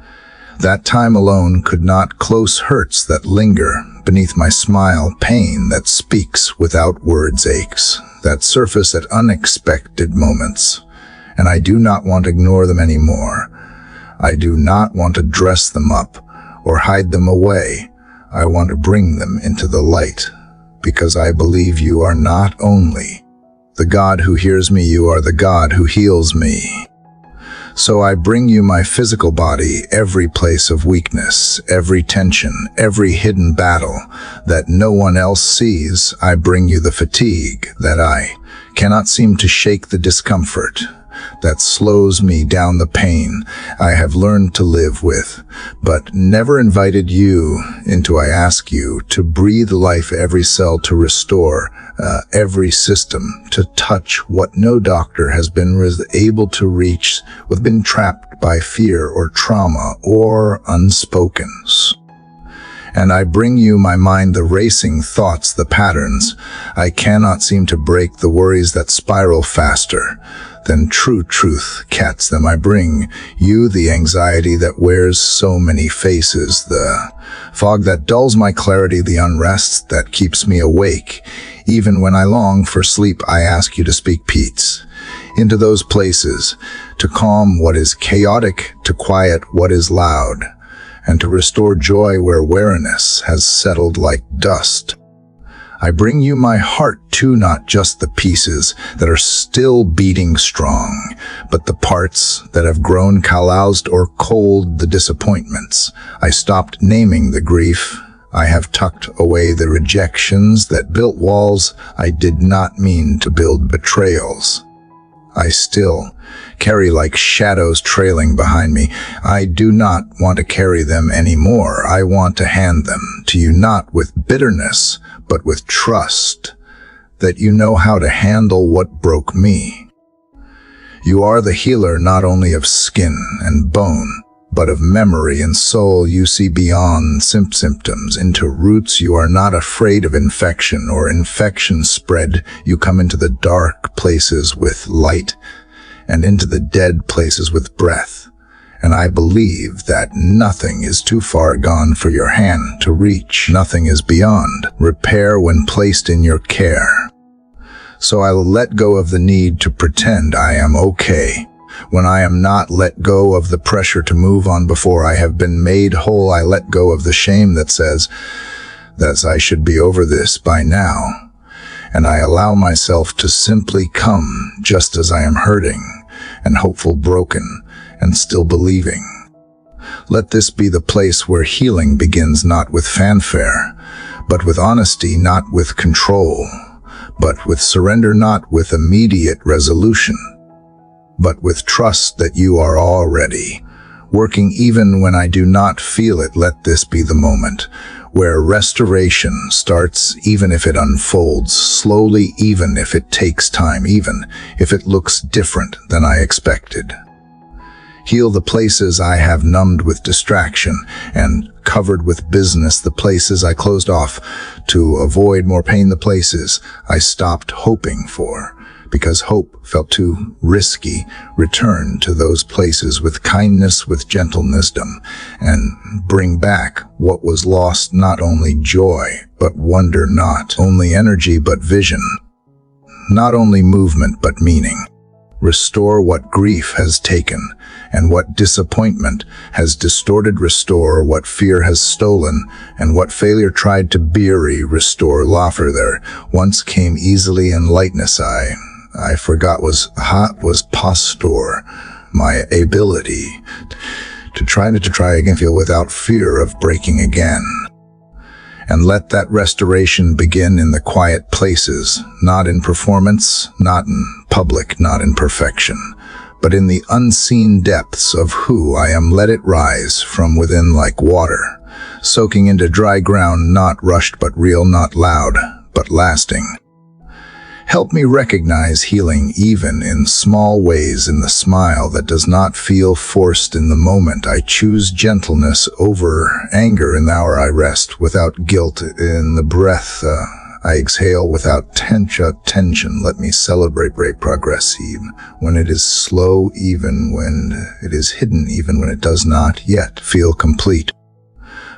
That time alone could not close hurts that linger beneath my smile, pain that speaks without words, aches that surface at unexpected moments. And I do not want to ignore them anymore. I do not want to dress them up or hide them away. I want to bring them into the light. Because I believe you are not only the God who hears me, you are the God who heals me. So I bring you my physical body, every place of weakness, every tension, every hidden battle that no one else sees. I bring you the fatigue that I cannot seem to shake, the discomfort that slows me down, the pain I have learned to live with, but never invited you into. I ask you to breathe life, every cell, to restore every system, to touch what no doctor has been able to reach, who've been trapped by fear or trauma or unspoken. And I bring you my mind, the racing thoughts, the patterns I cannot seem to break, the worries that spiral faster than true truth catch them. I bring you the anxiety that wears so many faces, the fog that dulls my clarity, the unrest that keeps me awake. Even when I long for sleep, I ask you to speak peace into those places, to calm what is chaotic, to quiet what is loud, and to restore joy where weariness has settled like dust. I bring you my heart too, not just the pieces that are still beating strong, but the parts that have grown calloused or cold, the disappointments. I stopped naming the grief. I have tucked away the rejections that built walls I did not mean to build, betrayals I still carry like shadows trailing behind me. I do not want to carry them anymore. I want to hand them to you, not with bitterness, but with trust that you know how to handle what broke me. You are the healer not only of skin and bone, but of memory and soul. You see beyond symptoms into roots. You are not afraid of infection or infection spread. You come into the dark places with light and into the dead places with breath. And I believe that nothing is too far gone for your hand to reach. Nothing is beyond repair when placed in your care. So I will let go of the need to pretend I am okay. When I am not, let go of the pressure to move on before I have been made whole. I let go of the shame that says that I should be over this by now. And I allow myself to simply come just as I am, hurting and hopeful, broken and still believing. Let this be the place where healing begins, not with fanfare, but with honesty, not with control, but with surrender, not with immediate resolution, but with trust that you are already working even when I do not feel it. Let this be the moment where restoration starts, even if it unfolds slowly, even if it takes time, even if it looks different than I expected. Heal the places I have numbed with distraction and covered with business, the places I closed off to avoid more pain, the places I stopped hoping for because hope felt too risky. Return to those places with kindness, with gentleness, and bring back what was lost, not only joy, but wonder, not only energy, but vision, not only movement, but meaning. Restore what grief has taken and what disappointment has distorted. Restore what fear has stolen and what failure tried to bury. Restore laughter there once came easily and lightness I forgot was posture, my ability to try again, feel without fear of breaking again. And let that restoration begin in the quiet places, not in performance, not in public, not in perfection, but in the unseen depths of who I am. Let it rise from within like water, soaking into dry ground, not rushed but real, not loud but lasting. Help me recognize healing even in small ways, in the smile that does not feel forced in the moment. I choose gentleness over anger in the hour I rest without guilt, in the breath I exhale without tension. Let me celebrate progress even when it is slow, even when it is hidden, even when it does not yet feel complete.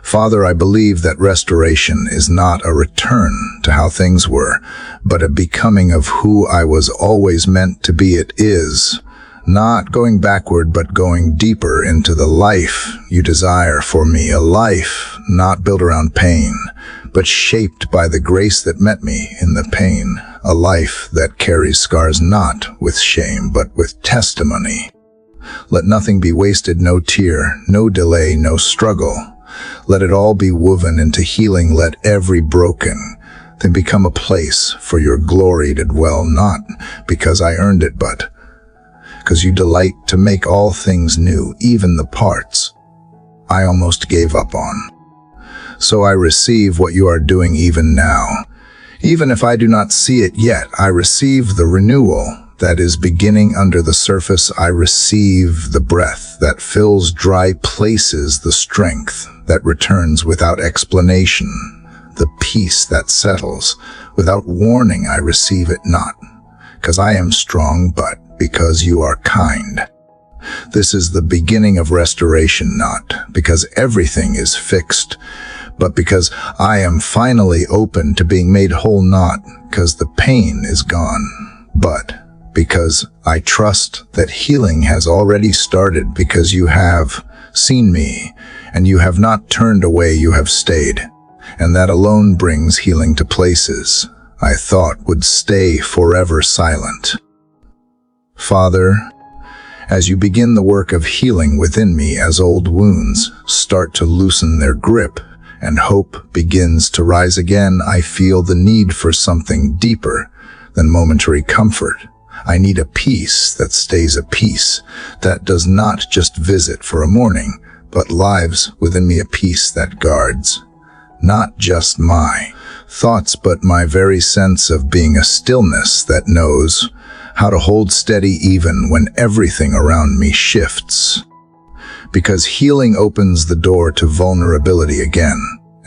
Father, I believe that restoration is not a return to how things were, but a becoming of who I was always meant to be. It is not going backward, but going deeper into the life you desire for me, a life not built around pain, but shaped by the grace that met me in the pain, a life that carries scars not with shame, but with testimony. Let nothing be wasted, no tear, no delay, no struggle. Let it all be woven into healing. Let every broken thing become a place for your glory to dwell, not because I earned it, but because you delight to make all things new, even the parts I almost gave up on. So I receive what you are doing even now. Even if I do not see it yet, I receive the renewal that is beginning under the surface. I receive the breath that fills dry places, the strength that returns without explanation, the peace that settles without warning. I receive it not because I am strong, but because you are kind. This is the beginning of restoration, not because everything is fixed, but because I am finally open to being made whole, not because the pain is gone, but because I trust that healing has already started, because you have seen me and you have not turned away, you have stayed. and that alone brings healing to places I thought would stay forever silent. Father, as you begin the work of healing within me as old wounds start to loosen their grip and hope begins to rise again, I feel the need for something deeper than momentary comfort. I need a peace that stays a peace, that does not just visit for a morning, but lives within me, a peace that guards not just my thoughts, but my very sense of being, a stillness that knows how to hold steady even when everything around me shifts. Because healing opens the door to vulnerability again.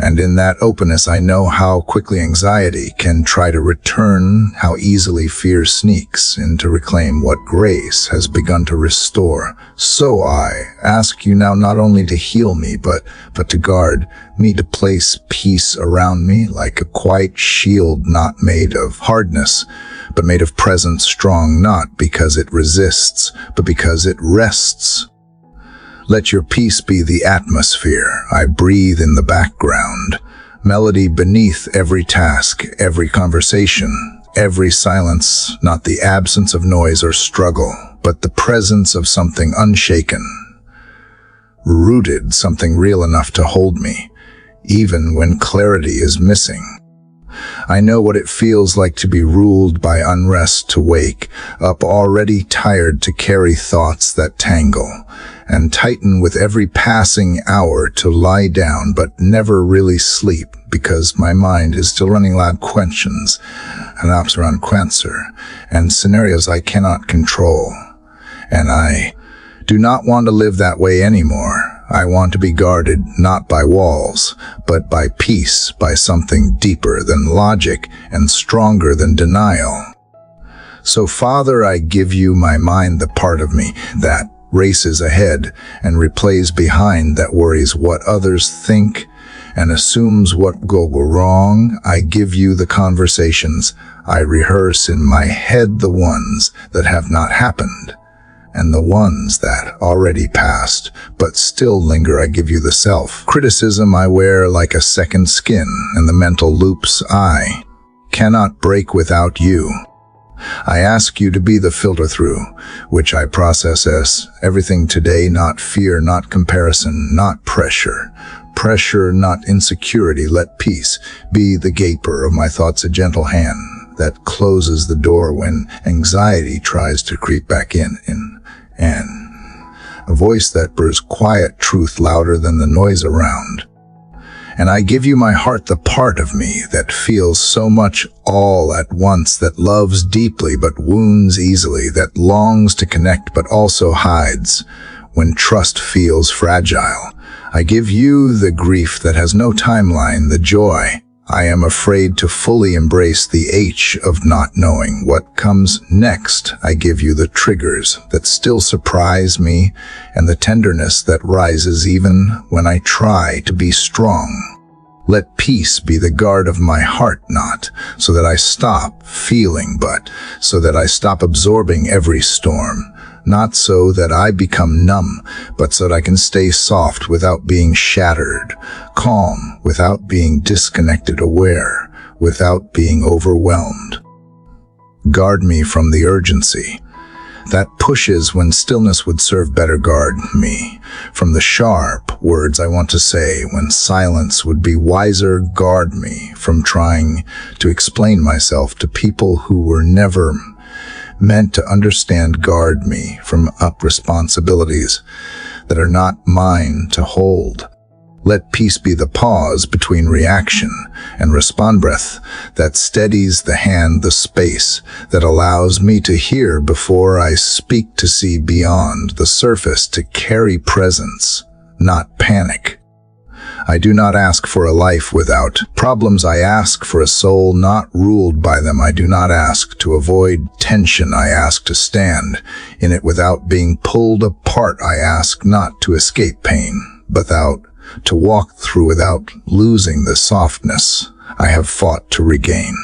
And in that openness, I know how quickly anxiety can try to return, how easily fear sneaks in to reclaim what grace has begun to restore. So I ask you now not only to heal me, but to guard me, to place peace around me like a quiet shield, not made of hardness, but made of presence, strong not because it resists, but because it rests. Let your peace be the atmosphere I breathe in the background, melody beneath every task, every conversation, every silence, not the absence of noise or struggle, but the presence of something unshaken, rooted, something real enough to hold me, even when clarity is missing. I know what it feels like to be ruled by unrest, to wake up already tired, to carry thoughts that tangle and tighten with every passing hour, to lie down but never really sleep because my mind is still running loud questions and ops around cancer and scenarios I cannot control. And I do not want to live that way anymore. I want to be guarded not by walls, but by peace, by something deeper than logic and stronger than denial. So Father, I give you my mind, the part of me that races ahead and replays behind, that worries what others think and assumes what will go wrong. I give you the conversations I rehearse in my head, the ones that have not happened, and the ones that already passed but still linger. I give you the self-criticism I wear like a second skin, and the mental loops I cannot break without you. I ask you to be the filter through which I process as everything today, not fear, not comparison, not pressure, not insecurity. Let peace be the gatekeeper of my thoughts, a gentle hand that closes the door when anxiety tries to creep back in, and a voice that bursts quiet truth louder than the noise around. And I give you my heart, the part of me that feels so much all at once, that loves deeply but wounds easily, that longs to connect but also hides when trust feels fragile. I give you the grief that has no timeline, the joy I am afraid to fully embrace, the H of not knowing what comes next. I give you the triggers that still surprise me and the tenderness that rises even when I try to be strong. Let peace be the guard of my heart, not so that I stop feeling, but so that I stop absorbing every storm. Not so that I become numb, but so that I can stay soft without being shattered, calm without being disconnected, aware without being overwhelmed. Guard me from the urgency that pushes when stillness would serve better. Guard me from the sharp words I want to say when silence would be wiser. Guard me from trying to explain myself to people who were never meant to understand. Guard me from responsibilities that are not mine to hold. Let peace be the pause between reaction and respond, breath that steadies the hand, the space that allows me to hear before I speak, to see beyond the surface, to carry presence, not panic. I do not ask for a life without problems. I ask for a soul not ruled by them. I do not ask to avoid tension. I ask to stand in it without being pulled apart. I ask not to escape pain, but to walk through without losing the softness I have fought to regain.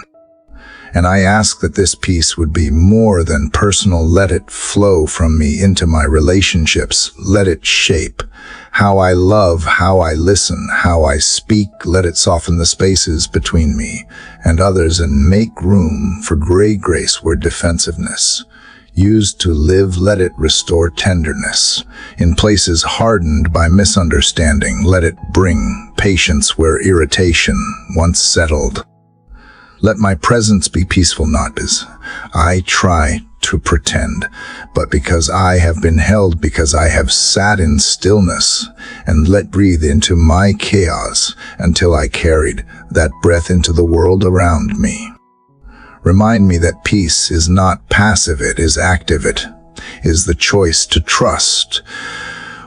And I ask that this peace would be more than personal. Let it flow from me into my relationships. Let it shape How I love, how I listen, how I speak, let it soften the spaces between me and others and make room for gray grace where defensiveness used to live, let it restore tenderness. In places hardened by misunderstanding, let it bring patience where irritation once settled. Let my presence be peaceful, not as I try to pretend, but because I have been held, because I have sat in stillness and let breathe into my chaos until I carried that breath into the world around me. Remind me that peace is not passive, it is active. It is the choice to trust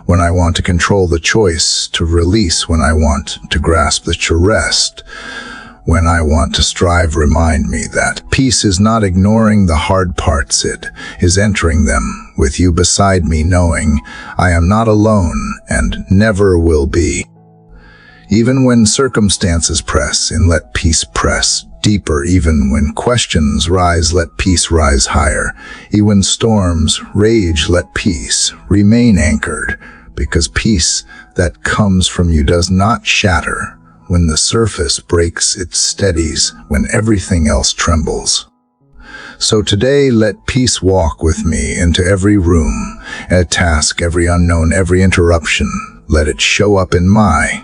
when I want to control, the choice to release when I want to grasp, to rest when I want to strive. Remind me that peace is not ignoring the hard parts, it is entering them with you beside me, knowing I am not alone and never will be. Even when circumstances press in, let peace press deeper. Even when questions rise, let peace rise higher. Even when storms rage, let peace remain anchored, because peace that comes from you does not shatter. When the surface breaks, it steadies when everything else trembles. So today, let peace walk with me into every room, a task, every unknown, every interruption. Let it show up in my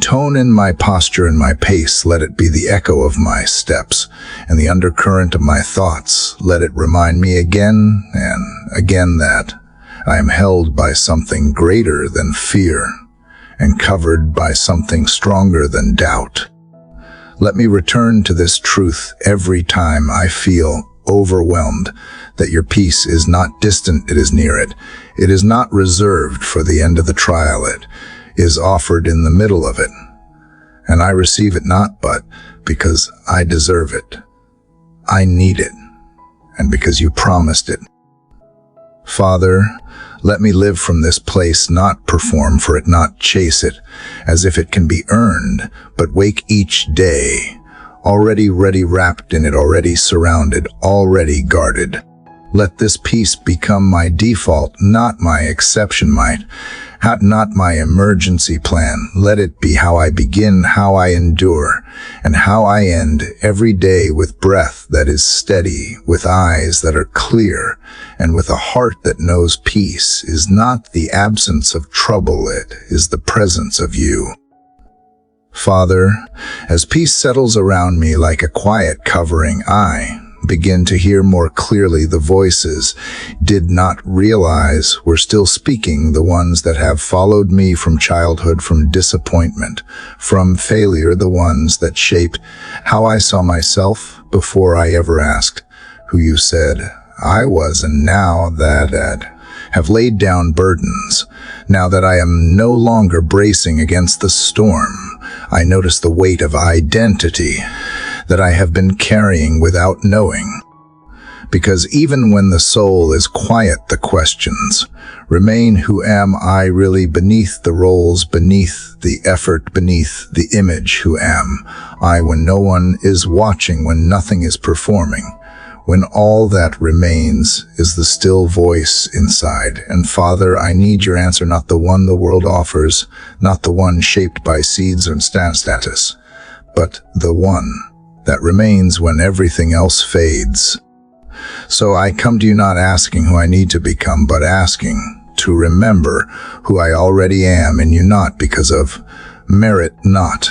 tone, in my posture, in my pace. Let it be the echo of my steps and the undercurrent of my thoughts. Let it remind me again and again that I am held by something greater than fear and covered by something stronger than doubt. Let me return to this truth every time I feel overwhelmed, that your peace is not distant, it is near it. It is not reserved for the end of the trial, it is offered in the middle of it. And I receive it not but because I deserve it, I need it, and because you promised it. Father, let me live from this place, not perform for it, not chase it as if it can be earned, but wake each day already ready, wrapped in it, already surrounded, already guarded. Let this peace become my default, not my exception, not my emergency plan. Let it be how I begin, how I endure, and how I end every day, with breath that is steady, with eyes that are clear, and with a heart that knows peace is not the absence of trouble, it is the presence of you. Father, as peace settles around me like a quiet covering, I begin to hear more clearly the voices did not realize were still speaking, the ones that have followed me from childhood, from disappointment, from failure, the ones that shaped how I saw myself before I ever asked who you said I was. And now that have laid down burdens, now that I am no longer bracing against the storm, I notice the weight of identity that I have been carrying without knowing. Because even when the soul is quiet, the questions remain. Who am I really, beneath the roles, beneath the effort, beneath the image? Who am I when no one is watching, when nothing is performing, when all that remains is the still voice inside? And Father, I need your answer, not the one the world offers, not the one shaped by seeds and status, but the one that remains when everything else fades. So I come to you not asking who I need to become, but asking to remember who I already am in you, not because of merit, not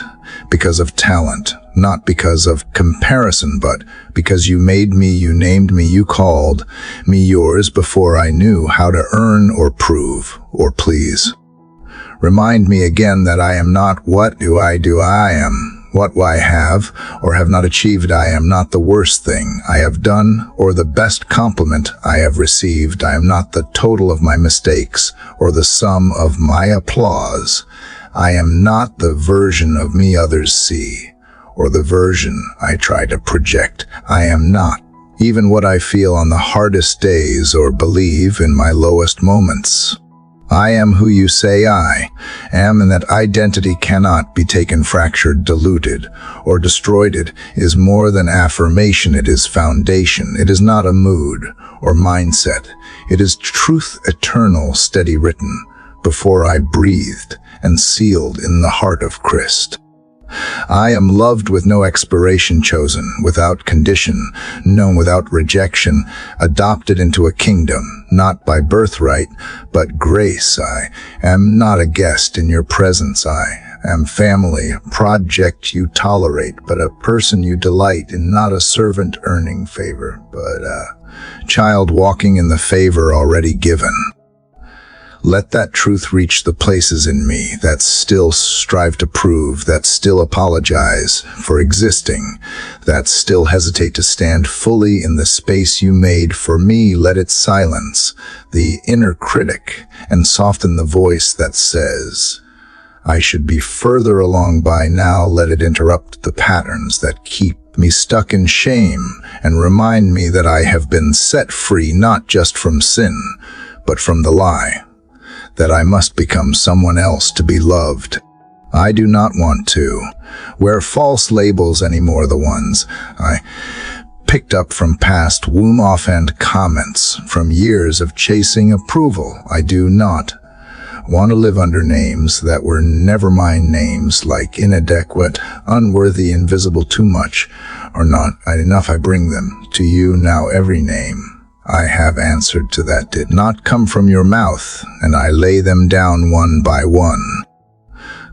because of talent, not because of comparison, but because you made me, you named me, you called me yours before I knew how to earn or prove or please. Remind me again that I am not what do, I am what I have or have not achieved. I am not the worst thing I have done or the best compliment I have received. I am not the total of my mistakes or the sum of my applause. I am not the version of me others see or the version I try to project. I am not even what I feel on the hardest days or believe in my lowest moments. I am who you say I am, and that identity cannot be taken, fractured, diluted, or destroyed. It is more than affirmation, it is foundation. It is not a mood or mindset. It is truth eternal, steady written before I breathed and sealed in the heart of Christ. I am loved with no expiration, chosen without condition, known without rejection, adopted into a kingdom, not by birthright, but grace. I am not a guest in your presence. I am family, a project you tolerate, but a person you delight in, not a servant earning favor, but a child walking in the favor already given. Let that truth reach the places in me that still strive to prove, that still apologize for existing, that still hesitate to stand fully in the space you made for me. Let it silence the inner critic and soften the voice that says, I should be further along by now. Let it interrupt the patterns that keep me stuck in shame and remind me that I have been set free not just from sin, but from the lie that I must become someone else to be loved. I do not want to wear false labels anymore, the ones I picked up from past womb offhand comments, from years of chasing approval. I do not want to live under names that were never my names, like inadequate, unworthy, invisible, too much, or not enough. I bring them to you now. Every name I have answered to that did not come from your mouth, and I lay them down one by one.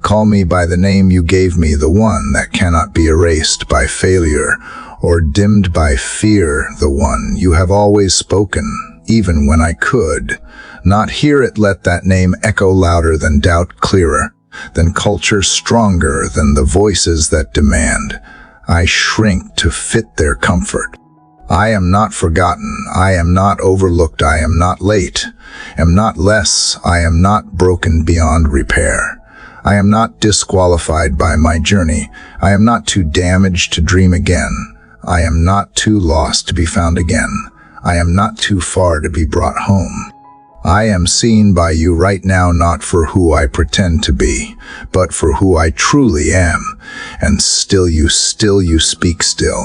Call me by the name you gave me, the one that cannot be erased by failure or dimmed by fear, the one you have always spoken, even when I could not hear it. Let that name echo louder than doubt, clearer than culture, stronger than the voices that demand I shrink to fit their comfort. I am not forgotten. I am not overlooked. I am not late. Am not less. I am not broken beyond repair. I am not disqualified by my journey. I am not too damaged to dream again. I am not too lost to be found again. I am not too far to be brought home. I am seen by you right now, not for who I pretend to be, but for who I truly am. And still you speak still.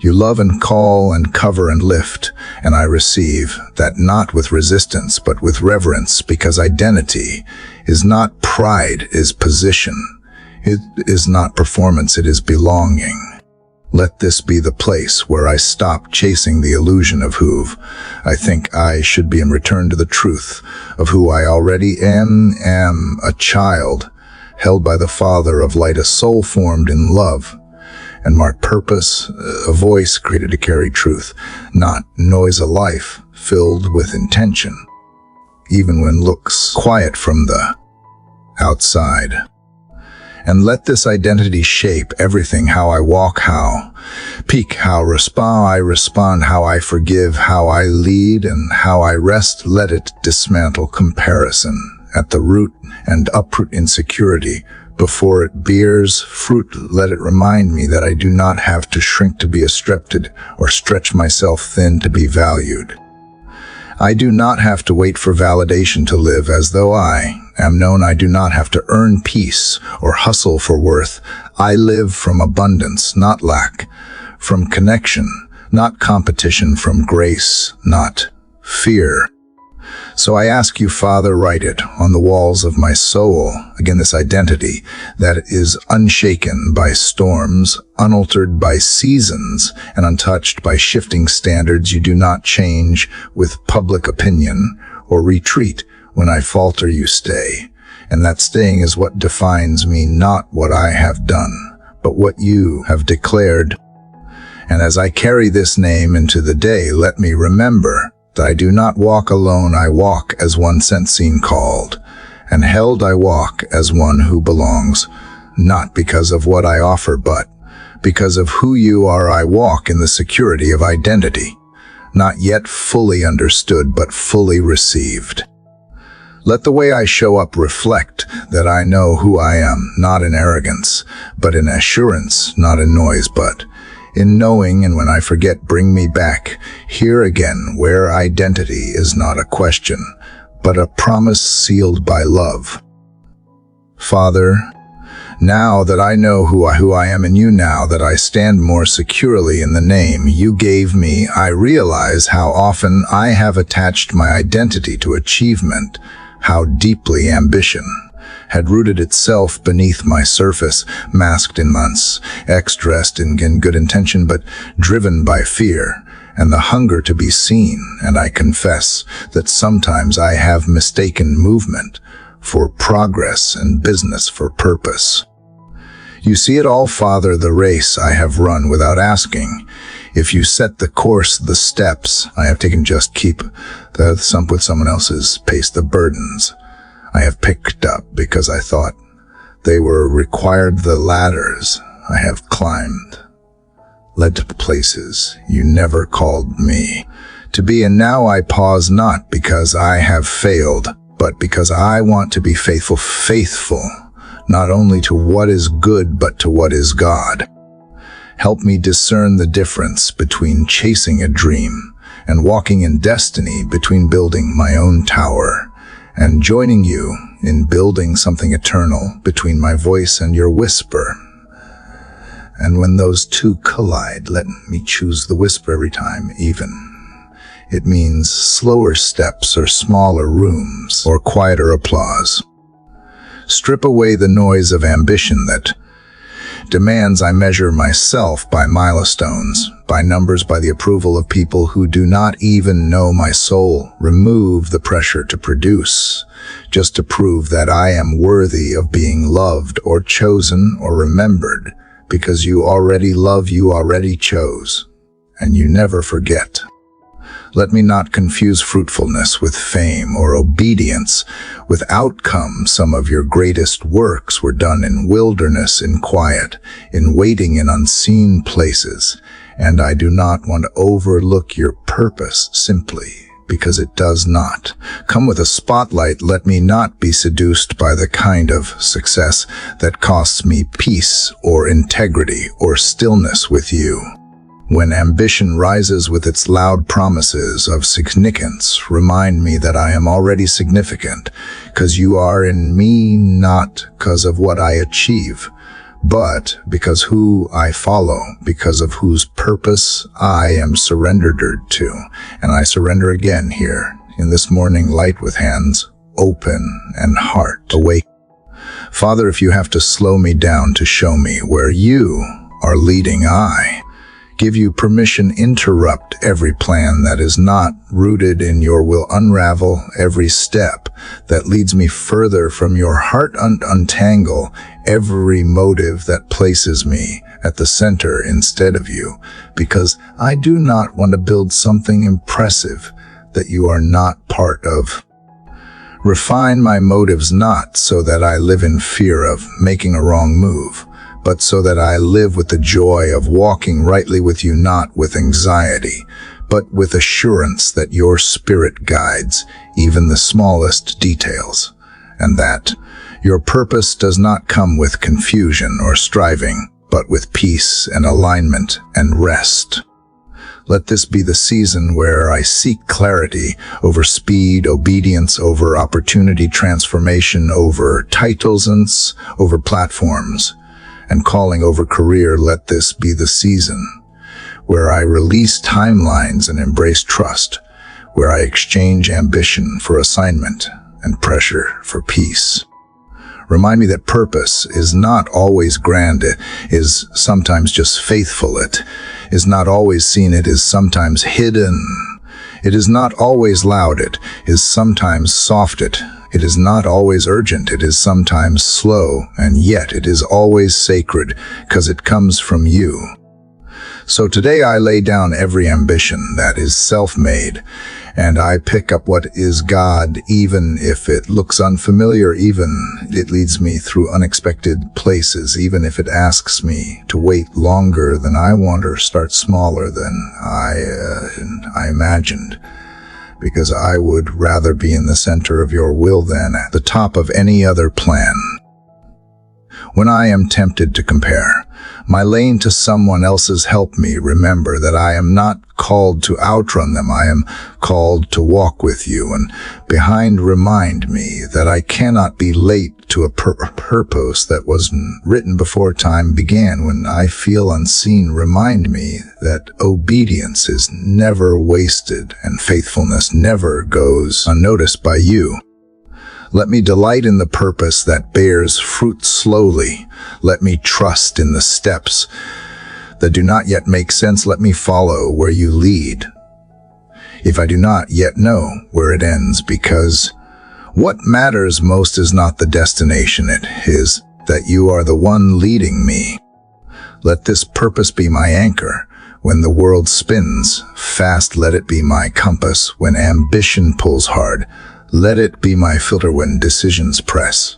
You love and call and cover and lift, and I receive that, not with resistance, but with reverence, because identity is not pride, it is position. It is not performance, it is belonging. Let this be the place where I stop chasing the illusion of who I think I should be and return to the truth of who I already am, a child held by the Father of light, a soul formed in love and marked purpose, a voice created to carry truth, not noise, a life filled with intention, even when looks quiet from the outside. And let this identity shape everything: how I walk, how peak, how I respond, how I forgive, how I lead, and how I rest. Let it dismantle comparison at the root and uproot insecurity before it bears fruit. Let it remind me that I do not have to shrink to be accepted or stretch myself thin to be valued. I do not have to wait for validation to live as though I am known. I do not have to earn peace or hustle for worth. I live from abundance, not lack, from connection, not competition, from grace, not fear. So I ask you, Father, write it on the walls of my soul. Again, this identity that is unshaken by storms, unaltered by seasons, and untouched by shifting standards. You do not change with public opinion or retreat. When I falter, you stay. And that staying is what defines me, not what I have done, but what you have declared. And as I carry this name into the day, let me remember that I do not walk alone. I walk as one sent, seen, called, and held. I walk as one who belongs, not because of what I offer, but because of who you are. I walk in the security of identity, not yet fully understood, but fully received. Let the way I show up reflect that I know who I am, not in arrogance, but in assurance, not in noise, but in knowing. And when I forget, bring me back here again, where identity is not a question, but a promise sealed by love. Father, now that I know who I am in you, now that I stand more securely in the name you gave me, I realize how often I have attached my identity to achievement, how deeply ambition had rooted itself beneath my surface, masked in months, dressed in good intention, but driven by fear and the hunger to be seen. And I confess that sometimes I have mistaken movement for progress and business for purpose. You see it all, Father, the race I have run without asking. If you set the course, the steps I have taken, just keep some with someone else's pace. The burdens I have picked up because I thought they were required, the ladders I have climbed led to places you never called me to be. And now I pause, not because I have failed, but because I want to be faithful, not only to what is good, but to what is God. Help me discern the difference between chasing a dream and walking in destiny, between building my own tower and joining you in building something eternal, between my voice and your whisper. And when those two collide, let me choose the whisper every time, even it means slower steps or smaller rooms or quieter applause. Strip away the noise of ambition that demands I measure myself by milestones, by numbers, by the approval of people who do not even know my soul. Remove the pressure to produce, just to prove that I am worthy of being loved or chosen or remembered, because you already love, you already chose, and you never forget. Let me not confuse fruitfulness with fame or obedience with outcome. Some of your greatest works were done in wilderness, in quiet, in waiting in unseen places. And I do not want to overlook your purpose simply because it does not come with a spotlight. Let me not be seduced by the kind of success that costs me peace or integrity or stillness with you. When ambition rises with its loud promises of significance, remind me that I am already significant, because you are in me, not because of what I achieve, but because who I follow, because of whose purpose I am surrendered to. And I surrender again here in this morning light, with hands open and heart awake. Father, if you have to slow me down to show me where you are leading, I give you permission. Interrupt every plan that is not rooted in your will. Unravel every step that leads me further from your heart. Untangle every motive that places me at the center instead of you, because I do not want to build something impressive that you are not part of. Refine my motives, not so that I live in fear of making a wrong move, but so that I live with the joy of walking rightly with you, not with anxiety, but with assurance that your spirit guides even the smallest details, and that your purpose does not come with confusion or striving, but with peace and alignment and rest. Let this be the season where I seek clarity over speed, obedience over opportunity, transformation over titles, and over platforms, and calling over career. Let this be the season where I release timelines and embrace trust, where I exchange ambition for assignment and pressure for peace. Remind me that purpose is not always grand. It is sometimes just faithful. It is not always seen. It is sometimes hidden. It is not always loud. It is sometimes soft. It is not always urgent. It is sometimes slow, and yet it is always sacred, because it comes from you. So today I lay down every ambition that is self-made, and I pick up what is God, even if it looks unfamiliar, even it leads me through unexpected places, even if it asks me to wait longer than I want or start smaller than I imagined, because I would rather be in the center of your will than at the top of any other plan. When I am tempted to compare my lane to someone else's, help me remember that I am not called to outrun them. I am called to walk with you, and behind, remind me that I cannot be late to a purpose that was written before time began. When I feel unseen, remind me that obedience is never wasted and faithfulness never goes unnoticed by you. Let me delight in the purpose that bears fruit slowly. Let me trust in the steps that do not yet make sense. Let me follow where you lead, if I do not yet know where it ends, because what matters most is not the destination, it is that you are the one leading me. Let this purpose be my anchor. When the world spins fast, let it be my compass. When ambition pulls hard, let it be my filter. When decisions press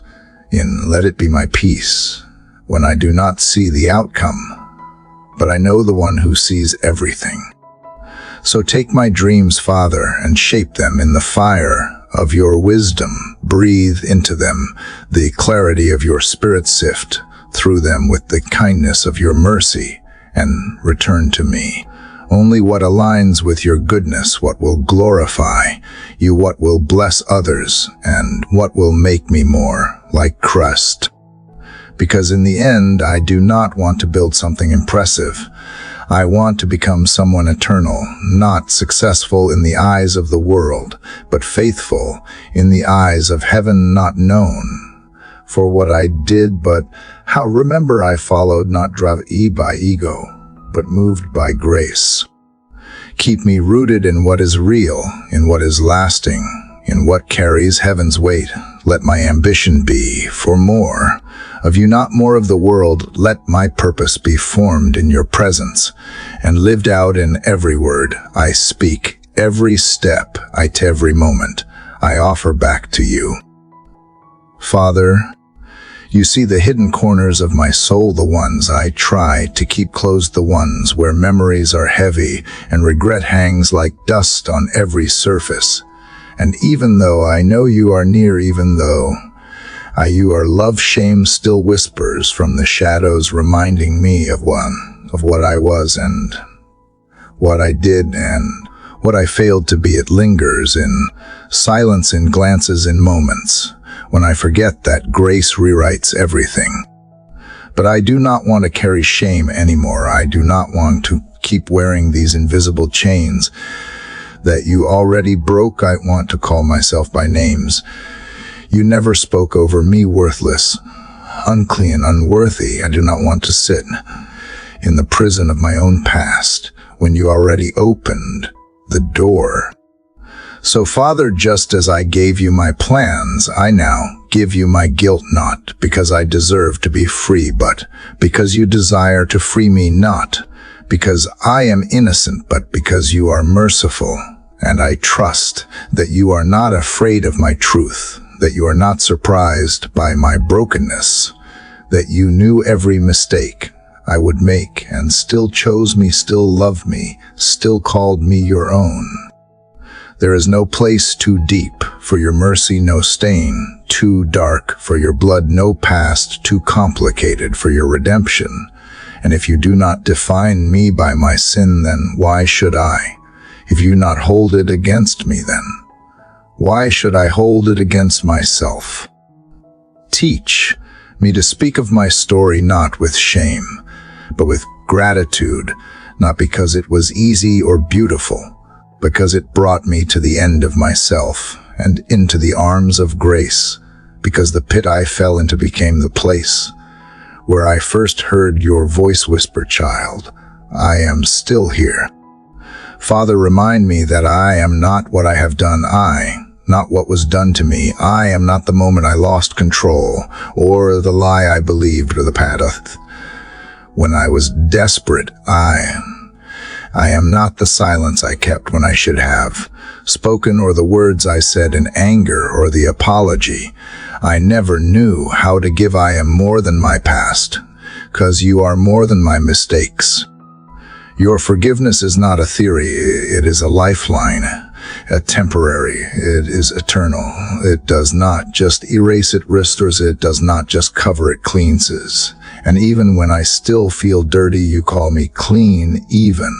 in, let it be my peace. When I do not see the outcome, but I know the one who sees everything. So take my dreams, Father, and shape them in the fire of your wisdom. Breathe into them the clarity of your Spirit. Sift through them with the kindness of your mercy, and return to me only what aligns with your goodness, what will glorify you, what will bless others, and what will make me more like Christ. Because in the end, I do not want to build something impressive. I want to become someone eternal, not successful in the eyes of the world, but faithful in the eyes of heaven, not known for what I did, but how. Remember, I followed, not driven by ego, but moved by grace. Keep me rooted in what is real, in what is lasting, in what carries heaven's weight. Let my ambition be for more of you, not more of the world. Let my purpose be formed in your presence and lived out in every word I speak, every step I take, every moment I offer back to you. Father, you see the hidden corners of my soul, the ones I try to keep closed, the ones where memories are heavy and regret hangs like dust on every surface. And even though I know you are near, even though you are love, shame still whispers from the shadows, reminding me of what I was and what I did and what I failed to be. It lingers in silence, in glances, in moments when I forget that grace rewrites everything. But I do not want to carry shame anymore. I do not want to keep wearing these invisible chains that you already broke. I want to call myself by names you never spoke over me: worthless, unclean, unworthy. I do not want to sit in the prison of my own past when you already opened the door. So Father, just as I gave you my plans, I now give you my guilt, not because I deserve to be free, but because you desire to free me, not because I am innocent, but because you are merciful. And I trust that you are not afraid of my truth, that you are not surprised by my brokenness, that you knew every mistake I would make and still chose me, still loved me, still called me your own. There is no place too deep for your mercy, no stain too dark for your blood, no past too complicated for your redemption. And if you do not define me by my sin, then why should I? If you not hold it against me, then why should I hold it against myself? Teach me to speak of my story not with shame, but with gratitude, not because it was easy or beautiful, because it brought me to the end of myself and into the arms of grace, because the pit I fell into became the place where I first heard your voice whisper, "Child, I am still here." Father, remind me that I am not what I have done, not what was done to me. I am not the moment I lost control, or the lie I believed, or the path when I was desperate. I am not the silence I kept when I should have spoken, or the words I said in anger, or the apology I never knew how to give. I am more than my past, 'cause you are more than my mistakes. Your forgiveness is not a theory, it is a lifeline, a temporary, it is eternal. It does not just erase, it restores, it does not just cover, it cleanses. And even when I still feel dirty, you call me clean. Even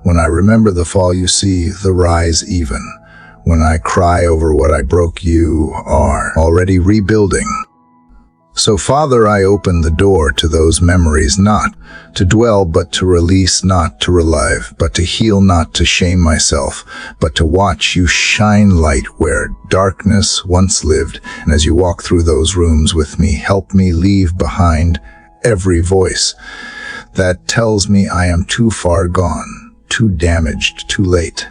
when I remember the fall, you see the rise. Even when I cry over what I broke, you are already rebuilding. So, Father, I open the door to those memories, not to dwell, but to release, not to relive, but to heal, not to shame myself, but to watch you shine light where darkness once lived. And as you walk through those rooms with me, help me leave behind every voice that tells me I am too far gone, too damaged, too late.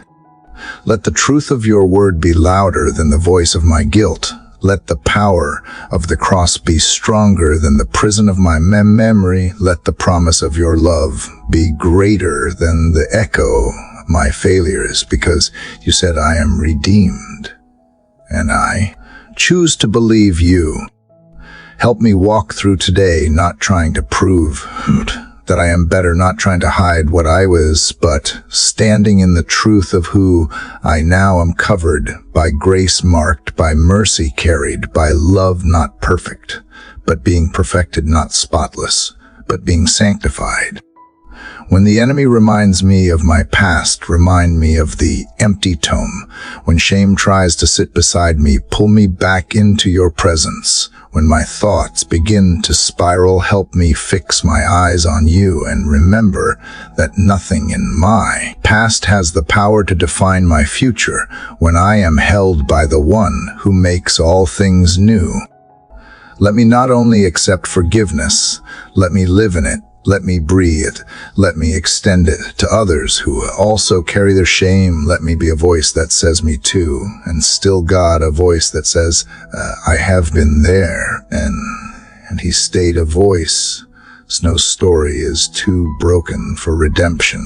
Let the truth of your word be louder than the voice of my guilt. Let the power of the cross be stronger than the prison of my memory. Let the promise of your love be greater than the echo of my failures, because you said I am redeemed, and I choose to believe you. Help me walk through today, not trying to prove that I am better, not trying to hide what I was, but standing in the truth of who I now am, covered by grace, marked by mercy, carried by love, not perfect, but being perfected, not spotless, but being sanctified. When the enemy reminds me of my past, remind me of the empty tomb. When shame tries to sit beside me, pull me back into your presence. When my thoughts begin to spiral, help me fix my eyes on you and remember that nothing in my past has the power to define my future when I am held by the one who makes all things new. Let me not only accept forgiveness, let me live in it. Let me breathe it. Let me extend it to others who also carry their shame. Let me be a voice that says me too. And still, God, a voice that says, I have been there. And he stayed a voice. No story is too broken for redemption.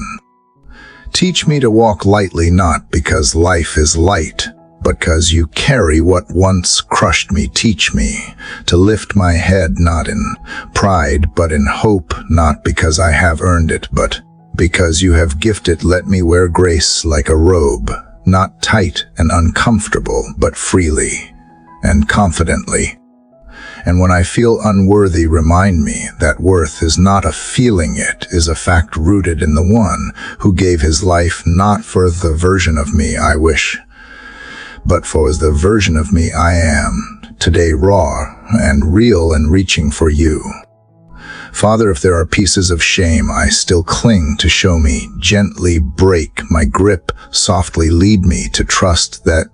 Teach me to walk lightly, not because life is light, but because you carry what once crushed me. Teach me to lift my head, not in pride, but in hope, not because I have earned it, but because you have gifted. Let me wear grace like a robe, not tight and uncomfortable, but freely and confidently. And when I feel unworthy, remind me that worth is not a feeling, it is a fact rooted in the one who gave his life, not for the version of me I wish, but for the version of me I am today, raw and real and reaching for you. Father, if there are pieces of shame I still cling to, show me, gently break my grip, softly lead me to trust that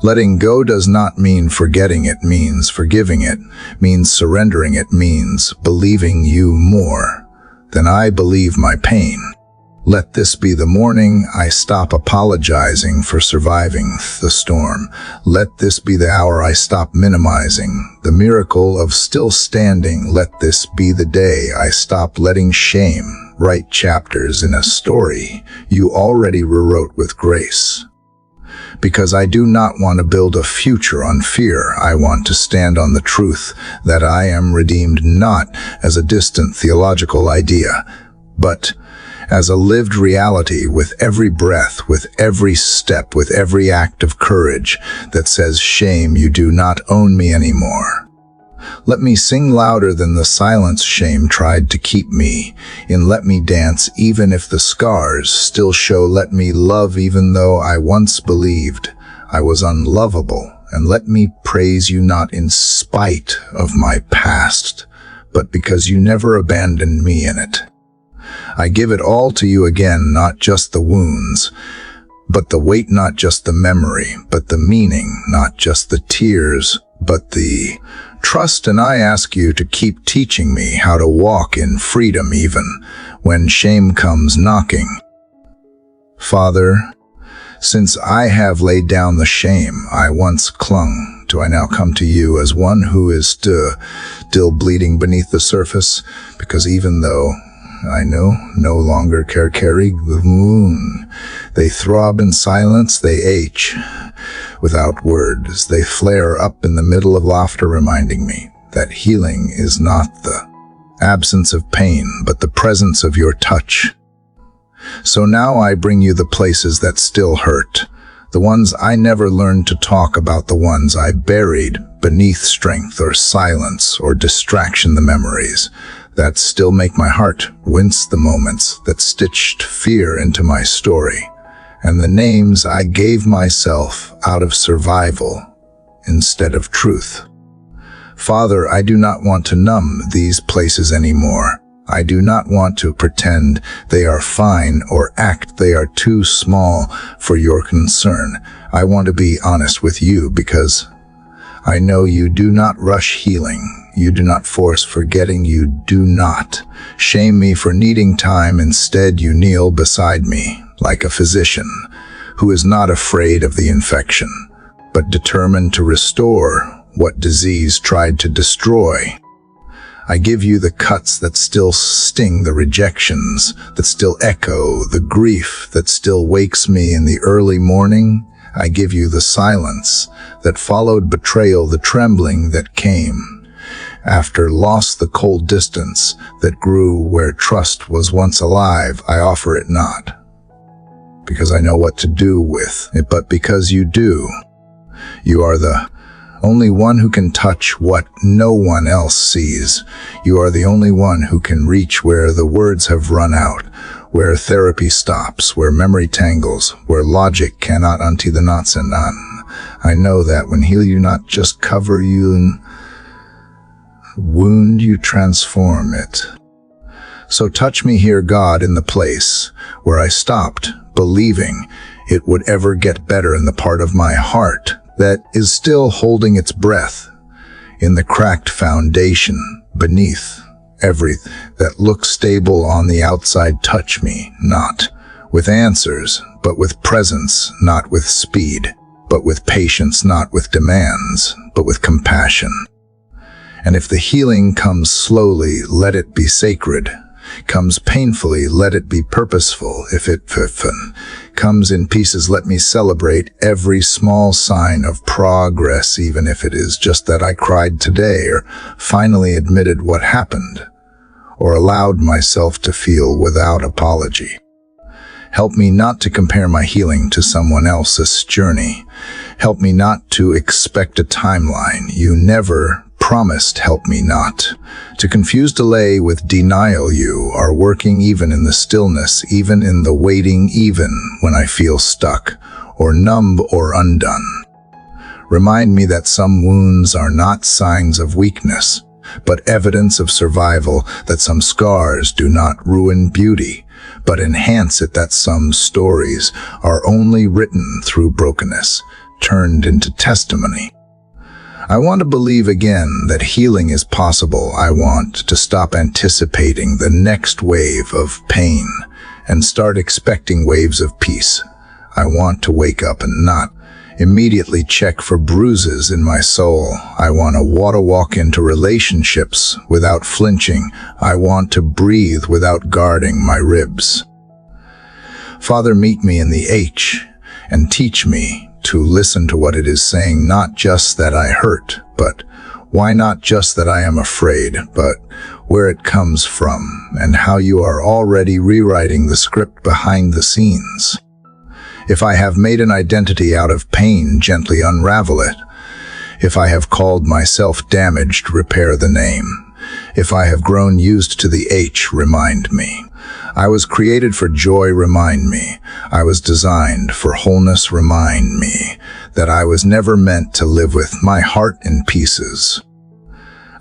letting go does not mean forgetting, it means forgiving, it means surrendering, it means believing you more than I believe my pain. Let this be the morning I stop apologizing for surviving the storm. Let this be the hour I stop minimizing the miracle of still standing. Let this be the day I stop letting shame write chapters in a story you already rewrote with grace. Because I do not want to build a future on fear. I want to stand on the truth that I am redeemed, not as a distant theological idea, but as a lived reality, with every breath, with every step, with every act of courage that says, shame, you do not own me anymore. Let me sing louder than the silence shame tried to keep me in. Let me dance even if the scars still show. Let me love even though I once believed I was unlovable. And let me praise you not in spite of my past, but because you never abandoned me in it. I give it all to you again, not just the wounds, but the weight, not just the memory, but the meaning, not just the tears, but the trust. And I ask you to keep teaching me how to walk in freedom even when shame comes knocking. Father, since I have laid down the shame I once clung to, I now come to you as one who is still bleeding beneath the surface, because even though I no longer carry the wound, they throb in silence, they ache without words, they flare up in the middle of laughter, reminding me that healing is not the absence of pain, but the presence of your touch. So now I bring you the places that still hurt, the ones I never learned to talk about, the ones I buried beneath strength or silence or distraction, the memories that still make my heart wince, the moments that stitched fear into my story, and the names I gave myself out of survival instead of truth. Father, I do not want to numb these places anymore. I do not want to pretend they are fine or act they are too small for your concern. I want to be honest with you because I know you do not rush healing. You do not force forgetting. You do not shame me for needing time. Instead, you kneel beside me like a physician who is not afraid of the infection, but determined to restore what disease tried to destroy. I give you the cuts that still sting, the rejections that still echo, the grief that still wakes me in the early morning. I give you the silence that followed betrayal, the trembling that came after loss, the cold distance that grew where trust was once alive. I offer it not because I know what to do with it, but because you do. You are the only one who can touch what no one else sees. You are the only one who can reach where the words have run out, where therapy stops, where memory tangles, where logic cannot untie the knots and none. I know that when heal you not just cover you and wound, you transform it. So touch me here, God, in the place where I stopped believing it would ever get better, in the part of my heart that is still holding its breath, in the cracked foundation beneath everything that looks stable on the outside. Touch me, not with answers, but with presence, not with speed, but with patience, not with demands, but with compassion. And if the healing comes slowly, let it be sacred. Comes painfully, let it be purposeful. If it comes in pieces, let me celebrate every small sign of progress, even if it is just that I cried today, or finally admitted what happened, or allowed myself to feel without apology. Help me not to compare my healing to someone else's journey. Help me not to expect a timeline you never promised. Help me not to confuse delay with denial. You are working even in the stillness, even in the waiting, even when I feel stuck or numb or undone. Remind me that some wounds are not signs of weakness, but evidence of survival, that some scars do not ruin beauty, but enhance it, that some stories are only written through brokenness, turned into testimony. I want to believe again that healing is possible. I want to stop anticipating the next wave of pain and start expecting waves of peace. I want to wake up and not immediately check for bruises in my soul. I want to walk into relationships without flinching. I want to breathe without guarding my ribs. Father, meet me in the H and teach me to listen to what it is saying, not just that I hurt, but why not just that I am afraid, but where it comes from and how you are already rewriting the script behind the scenes. If I have made an identity out of pain, gently unravel it. If I have called myself damaged, repair the name. If I have grown used to the H, remind me. I was created for joy, remind me. I was designed for wholeness, remind me that I was never meant to live with my heart in pieces.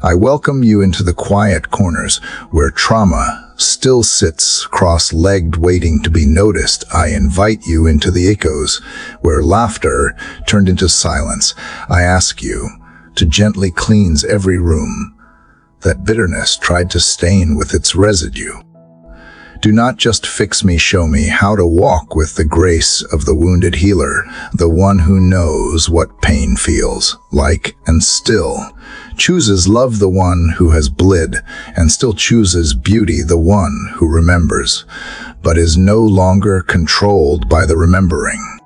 I welcome you into the quiet corners where trauma still sits cross-legged waiting to be noticed. I invite you into the echoes where laughter turned into silence. I ask you to gently cleanse every room that bitterness tried to stain with its residue. Do not just fix me, show me how to walk with the grace of the wounded healer, the one who knows what pain feels like and still chooses love, the one who has bled and still chooses beauty, the one who remembers, but is no longer controlled by the remembering.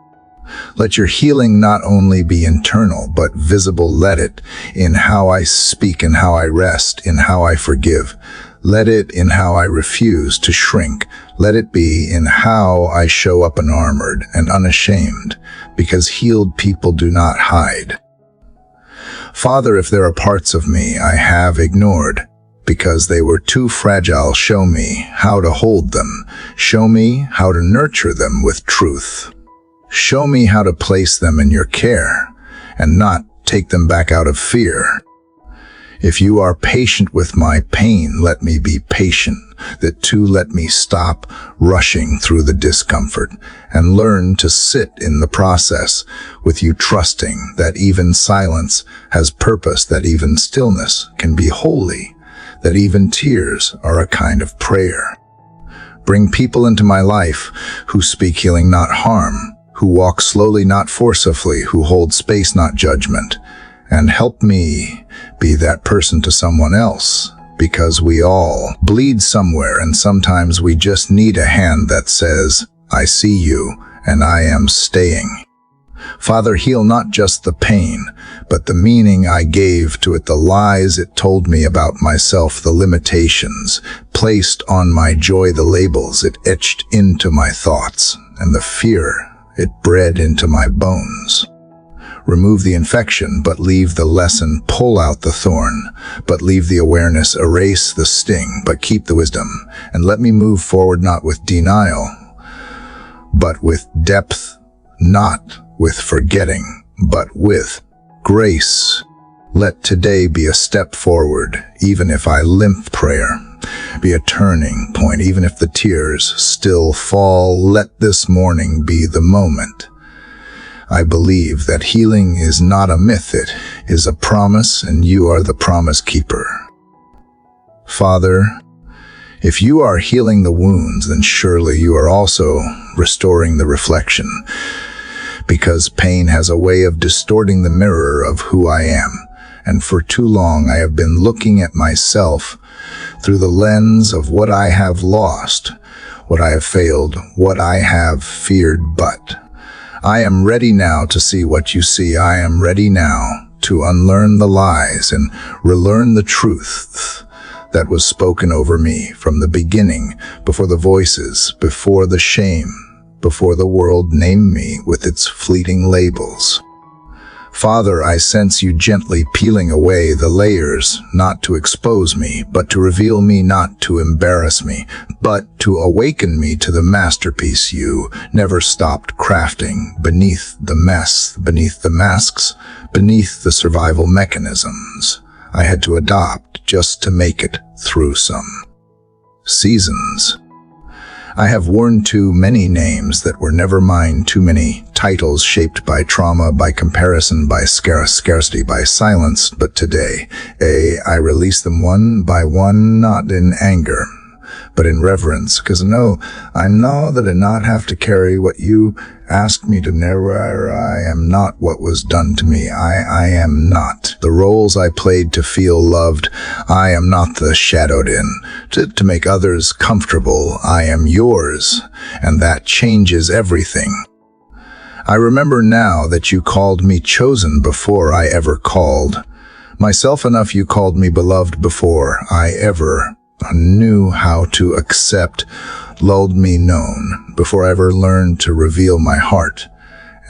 Let your healing not only be internal, but visible. Let it in how I speak, in how I rest, in how I forgive. Let it in how I refuse to shrink. Let it be in how I show up unarmored and unashamed, because healed people do not hide. Father, if there are parts of me I have ignored because they were too fragile, show me how to hold them. Show me how to nurture them with truth. Show me how to place them in your care and not take them back out of fear. If you are patient with my pain, let me be patient. That too, let me stop rushing through the discomfort and learn to sit in the process with you, trusting that even silence has purpose, that even stillness can be holy, that even tears are a kind of prayer. Bring people into my life who speak healing, not harm, who walk slowly, not forcefully, who hold space, not judgment. And help me be that person to someone else, because we all bleed somewhere, and sometimes we just need a hand that says, I see you and I am staying. Father, heal not just the pain, but the meaning I gave to it, the lies it told me about myself, the limitations placed on my joy, the labels it etched into my thoughts, and the fear it bred into my bones. Remove the infection, but leave the lesson. Pull out the thorn, but leave the awareness. Erase the sting, but keep the wisdom. And let me move forward, not with denial, but with depth, not with forgetting, but with grace. Let today be a step forward, even if I limp. Prayer be a turning point, even if the tears still fall. Let this morning be the moment. I believe that healing is not a myth, it is a promise, and you are the promise keeper. Father, if you are healing the wounds, then surely you are also restoring the reflection, because pain has a way of distorting the mirror of who I am, and for too long I have been looking at myself through the lens of what I have lost, what I have failed, what I have feared. But I am ready now to see what you see. I am ready now to unlearn the lies and relearn the truth that was spoken over me from the beginning, before the voices, before the shame, before the world named me with its fleeting labels. Father, I sense you gently peeling away the layers, not to expose me, but to reveal me, not to embarrass me, but to awaken me to the masterpiece you never stopped crafting beneath the mess, beneath the masks, beneath the survival mechanisms I had to adopt just to make it through some seasons. I have worn too many names that were never mine, too many titles shaped by trauma, by comparison, by scarcity, by silence. But today, I release them one by one, not in anger, but in reverence, because I know that I not have to carry what you asked me to narrate. I am not what was done to me. I am not the roles I played to feel loved. I am not the shadowed in to make others comfortable. I am yours, and that changes everything. I remember now that you called me chosen before I ever called myself enough. You called me beloved before I ever knew how to accept, lulled me known, before I ever learned to reveal my heart.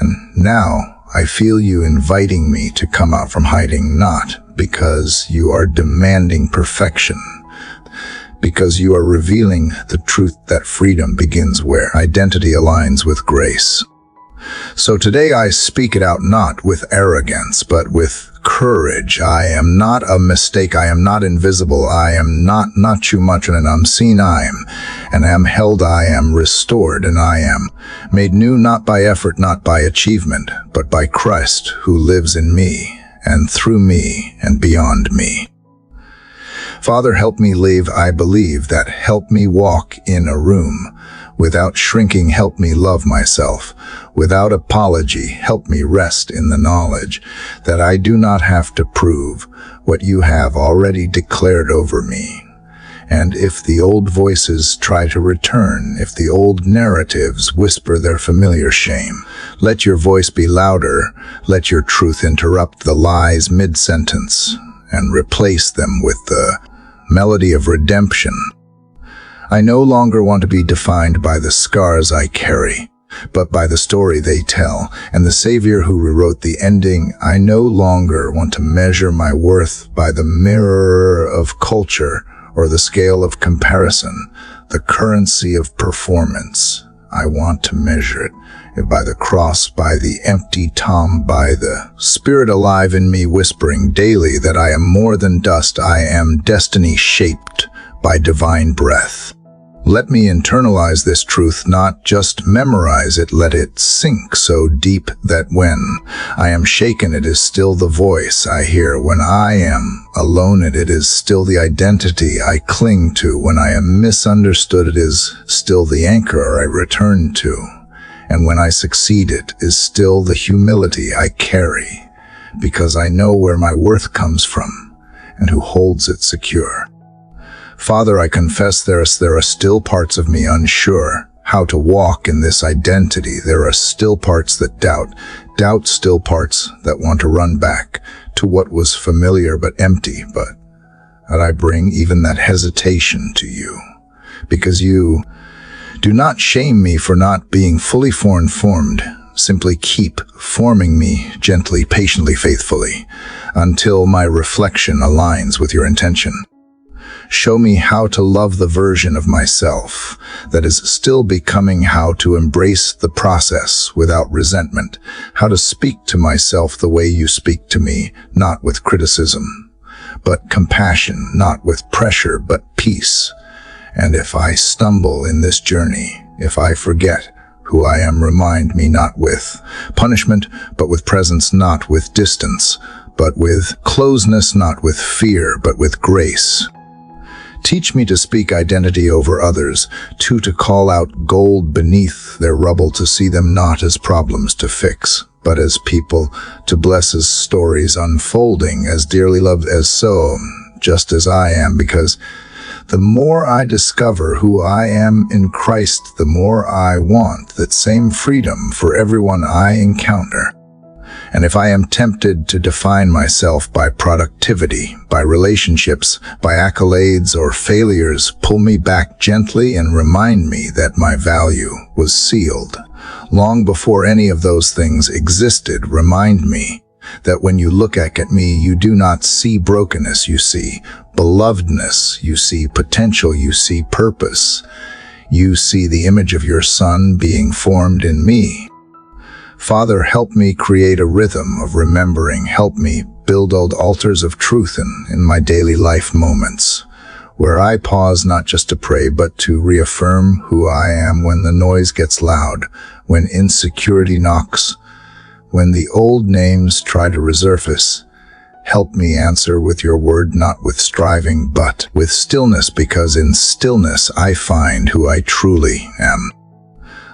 And now I feel you inviting me to come out from hiding, not because you are demanding perfection, because you are revealing the truth that freedom begins where identity aligns with grace. So today I speak it out, not with arrogance, but with courage. I am not a mistake. I am not invisible. I am not too much and unseen. I am held. I am restored, and I am made new, not by effort, not by achievement, but by Christ who lives in me and through me and beyond me. Father, help me live. I believe that. Help me walk in a room without shrinking. Help me love myself without apology. Help me rest in the knowledge that I do not have to prove what you have already declared over me. And if the old voices try to return, if the old narratives whisper their familiar shame, let your voice be louder. Let your truth interrupt the lies mid-sentence and replace them with the melody of redemption. I no longer want to be defined by the scars I carry, but by the story they tell, and the Savior who rewrote the ending. I no longer want to measure my worth by the mirror of culture or the scale of comparison, the currency of performance. I want to measure it by the cross, by the empty tomb, by the Spirit alive in me whispering daily that I am more than dust, I am destiny shaped by divine breath. Let me internalize this truth, not just memorize it. Let it sink so deep that when I am shaken, it is still the voice I hear. When I am alone, it is still the identity I cling to. When I am misunderstood, it is still the anchor I return to. And when I succeed, it is still the humility I carry, because I know where my worth comes from and who holds it secure. Father, I confess there are still parts of me unsure how to walk in this identity. There are still parts that doubt still parts that want to run back to what was familiar but empty. But I bring even that hesitation to you, because you do not shame me for not being fully formed. Simply keep forming me gently, patiently, faithfully, until my reflection aligns with your intention. Show me how to love the version of myself that is still becoming, how to embrace the process without resentment, how to speak to myself the way you speak to me, not with criticism, but compassion, not with pressure, but peace. And if I stumble in this journey, if I forget who I am, remind me, not with punishment, but with presence, not with distance, but with closeness, not with fear, but with grace. Teach me to speak identity over others, to call out gold beneath their rubble, to see them not as problems to fix, but as people to bless, as stories unfolding, as dearly loved, as so, just as I am, because the more I discover who I am in Christ, the more I want that same freedom for everyone I encounter. And if I am tempted to define myself by productivity, by relationships, by accolades or failures, pull me back gently and remind me that my value was sealed long before any of those things existed. Remind me that when you look at me, you do not see brokenness, you see belovedness, you see potential, you see purpose. You see the image of your Son being formed in me. Father, help me create a rhythm of remembering. Help me build old altars of truth in my daily life moments, where I pause not just to pray, but to reaffirm who I am when the noise gets loud, when insecurity knocks, when the old names try to resurface. Help me answer with your word, not with striving, but with stillness, because in stillness I find who I truly am.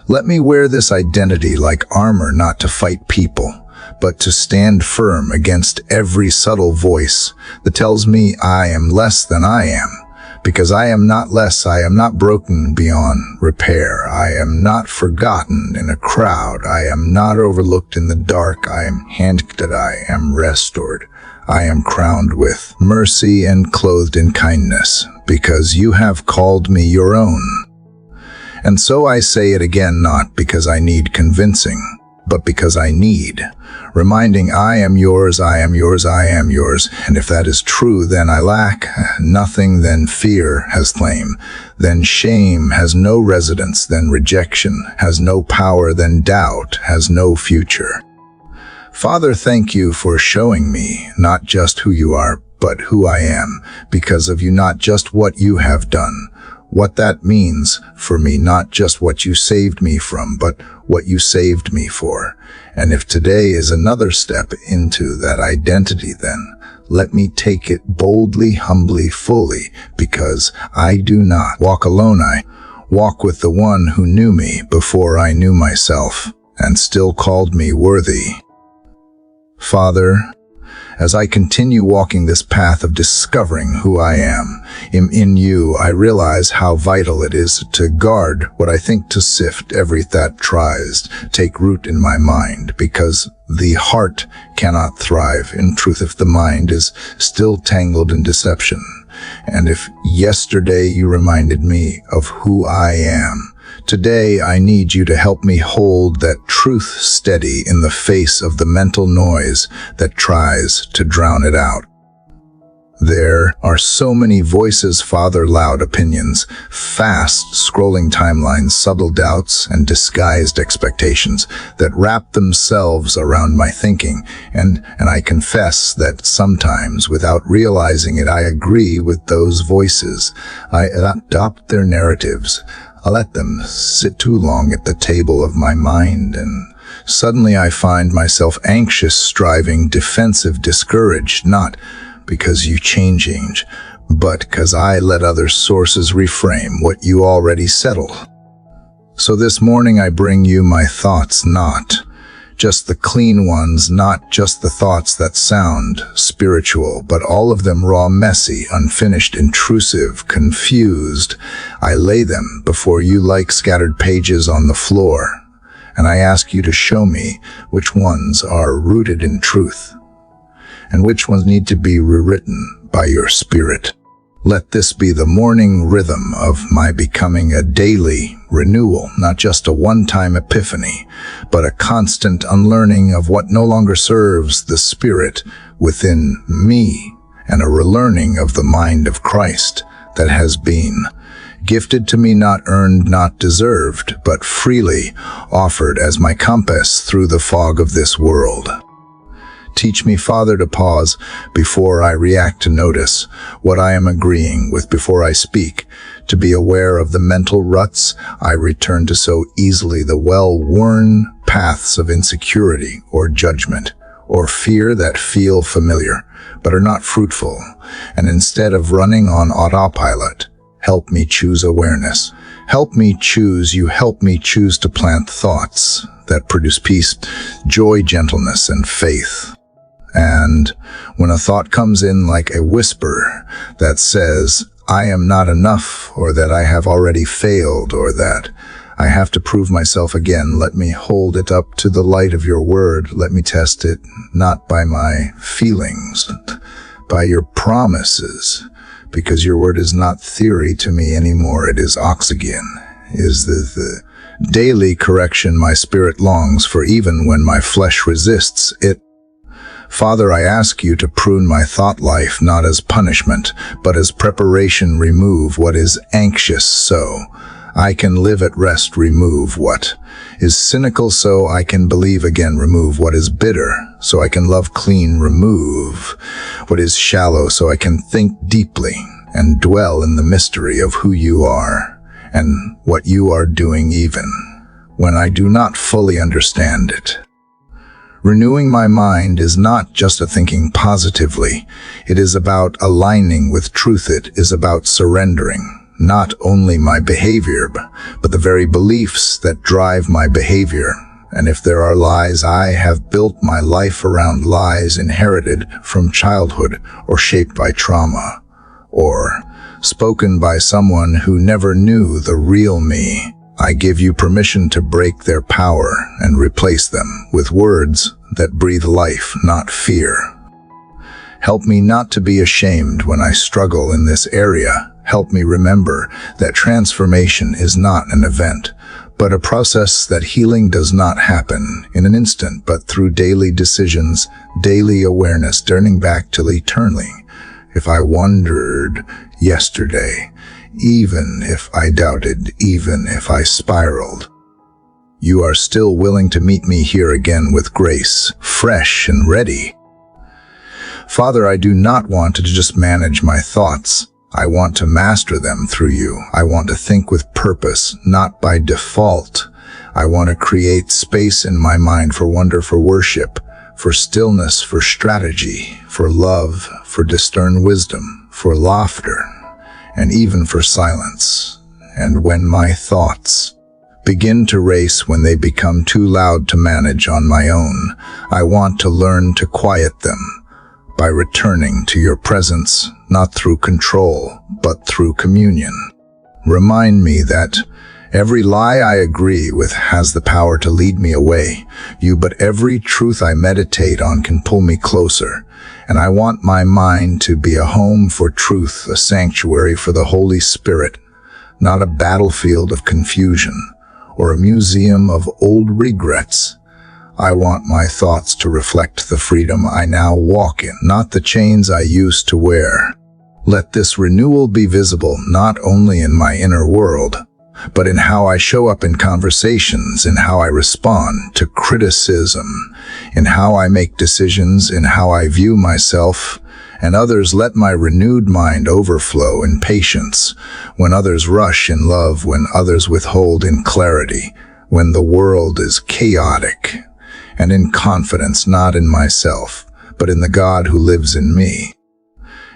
Let me wear this identity like armor, not to fight people, but to stand firm against every subtle voice that tells me I am less than I am. Because I am not less, I am not broken beyond repair. I am not forgotten in a crowd. I am not overlooked in the dark. I am handpicked, I am restored. I am crowned with mercy and clothed in kindness, because you have called me your own. And so I say it again, not because I need convincing, but because I need reminding. I am yours, I am yours, I am yours. And if that is true, then I lack nothing. Then fear has claim, then shame has no residence, then rejection has no power, then doubt has no future. Father, thank you for showing me not just who you are, but who I am, because of you, not just what you have done, what that means for me, not just what you saved me from, but what you saved me for. And if today is another step into that identity, then let me take it boldly, humbly, fully, because I do not walk alone. I walk with the one who knew me before I knew myself and still called me worthy. Father, as I continue walking this path of discovering who I am in you, I realize how vital it is to guard what I think, to sift every thought tries to take root in my mind, because the heart cannot thrive in truth if the mind is still tangled in deception. And if yesterday you reminded me of who I am, today I need you to help me hold that truth steady in the face of the mental noise that tries to drown it out. There are so many voices, Father, loud opinions, fast scrolling timelines, subtle doubts, and disguised expectations that wrap themselves around my thinking. And I confess that sometimes, without realizing it, I agree with those voices. I adopt their narratives. I let them sit too long at the table of my mind, and suddenly I find myself anxious, striving, defensive, discouraged, not because you change, but because I let other sources reframe what you already settled. So this morning I bring you my thoughts, not just the clean ones, not just the thoughts that sound spiritual, but all of them raw, messy, unfinished, intrusive, confused. I lay them before you like scattered pages on the floor, and I ask you to show me which ones are rooted in truth and which ones need to be rewritten by your Spirit. Let this be the morning rhythm of my becoming, a daily renewal, not just a one-time epiphany, but a constant unlearning of what no longer serves the Spirit within me, and a relearning of the mind of Christ that has been gifted to me, not earned, not deserved, but freely offered as my compass through the fog of this world. Teach me, Father, to pause before I react, to notice what I am agreeing with before I speak, to be aware of the mental ruts I return to so easily, the well-worn paths of insecurity or judgment or fear that feel familiar but are not fruitful. And instead of running on autopilot, help me choose awareness. Help me choose, you help me choose to plant thoughts that produce peace, joy, gentleness, and faith. And when a thought comes in like a whisper that says, I am not enough, or that I have already failed, or that I have to prove myself again, let me hold it up to the light of your word. Let me test it, not by my feelings, by your promises, because your word is not theory to me anymore. It is oxygen, is the daily correction my spirit longs for, even when my flesh resists it. Father, I ask you to prune my thought life, not as punishment, but as preparation. Remove what is anxious so I can live at rest. Remove what is cynical so I can believe again. Remove what is bitter so I can love clean. Remove what is shallow so I can think deeply and dwell in the mystery of who you are and what you are doing, even when I do not fully understand it. Renewing my mind is not just a thinking positively. It is about aligning with truth. It is about surrendering not only my behavior, but the very beliefs that drive my behavior. And if there are lies, I have built my life around lies inherited from childhood or shaped by trauma, or spoken by someone who never knew the real me. I give you permission to break their power and replace them with words that breathe life, not fear. Help me not to be ashamed when I struggle in this area. Help me remember that transformation is not an event, but a process, that healing does not happen in an instant, but through daily decisions, daily awareness, turning back to eternally. If I wondered yesterday, even if I doubted, even if I spiraled, you are still willing to meet me here again with grace, fresh and ready. Father, I do not want to just manage my thoughts. I want to master them through you. I want to think with purpose, not by default. I want to create space in my mind for wonder, for worship, for stillness, for strategy, for love, for discerned wisdom, for laughter, and even for silence. And when my thoughts begin to race, when they become too loud to manage on my own, I want to learn to quiet them by returning to your presence, not through control, but through communion. Remind me that every lie I agree with has the power to lead me away, but every truth I meditate on can pull me closer. And I want my mind to be a home for truth, a sanctuary for the Holy Spirit, not a battlefield of confusion or a museum of old regrets. I want my thoughts to reflect the freedom I now walk in, not the chains I used to wear. Let this renewal be visible not only in my inner world, but in how I show up in conversations, in how I respond to criticism, in how I make decisions, in how I view myself and others. Let my renewed mind overflow in patience, when others rush in love, when others withhold in clarity, when the world is chaotic, and in confidence not in myself, but in the God who lives in me.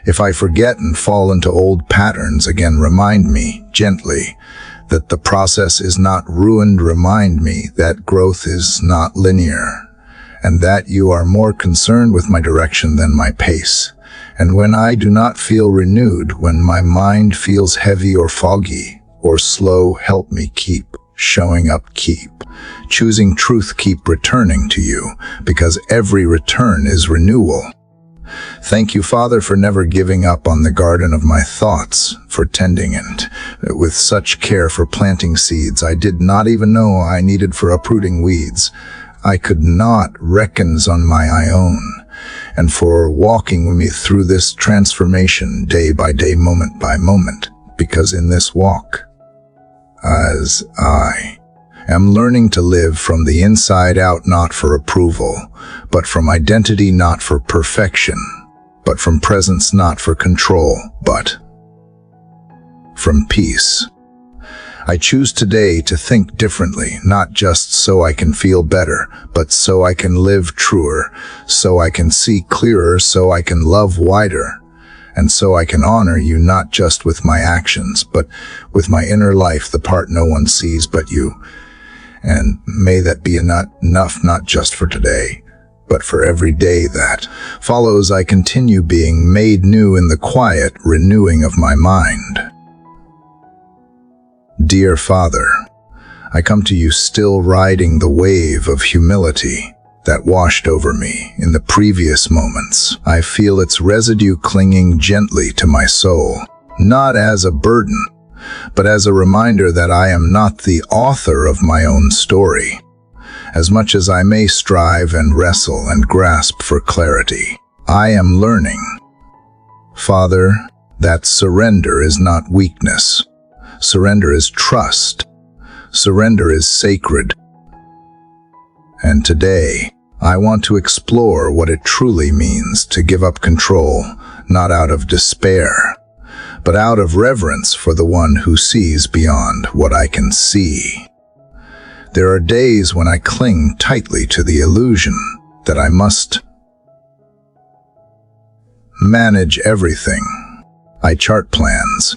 If I forget and fall into old patterns again, remind me gently that the process is not ruined. Remind me that growth is not linear, and that you are more concerned with my direction than my pace. And when I do not feel renewed, when my mind feels heavy or foggy or slow, help me keep showing up, keep choosing truth, keep returning to you, because every return is renewal. Thank you, Father, for never giving up on the garden of my thoughts, for tending it with such care, for planting seeds I did not even know I needed, for uprooting weeds I could not reckon on my own, and for walking with me through this transformation day by day, moment by moment, because in this walk, as I am learning to live from the inside out, not for approval, but from identity, not for perfection, but from presence, not for control, but from peace. I choose today to think differently, not just so I can feel better, but so I can live truer, so I can see clearer, so I can love wider, and so I can honor you not just with my actions, but with my inner life, the part no one sees but you. And may that be enough, not just for today, but for every day that follows. I continue being made new in the quiet renewing of my mind. Dear Father, I come to you still riding the wave of humility that washed over me in the previous moments. I feel its residue clinging gently to my soul, not as a burden, but as a reminder that I am not the author of my own story. As much as I may strive and wrestle and grasp for clarity, I am learning, Father, that surrender is not weakness. Surrender is trust. Surrender is sacred. And today, I want to explore what it truly means to give up control, not out of despair, but out of reverence for the one who sees beyond what I can see. There are days when I cling tightly to the illusion that I must manage everything. I chart plans,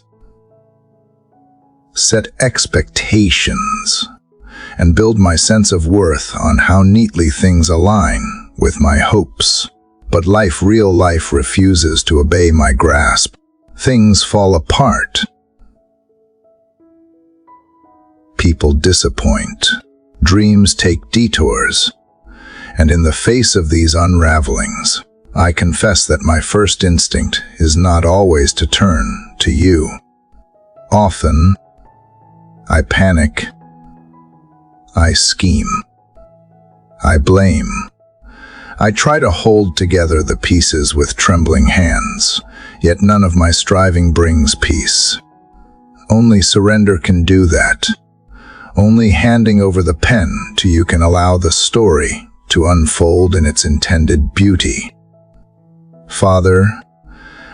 set expectations, and build my sense of worth on how neatly things align with my hopes. But real life refuses to obey my grasp. Things fall apart. People disappoint. Dreams take detours. And in the face of these unravelings, I confess that my first instinct is not always to turn to you. Often, I panic. I scheme. I blame. I try to hold together the pieces with trembling hands, yet none of my striving brings peace. Only surrender can do that. Only handing over the pen to you can allow the story to unfold in its intended beauty. Father,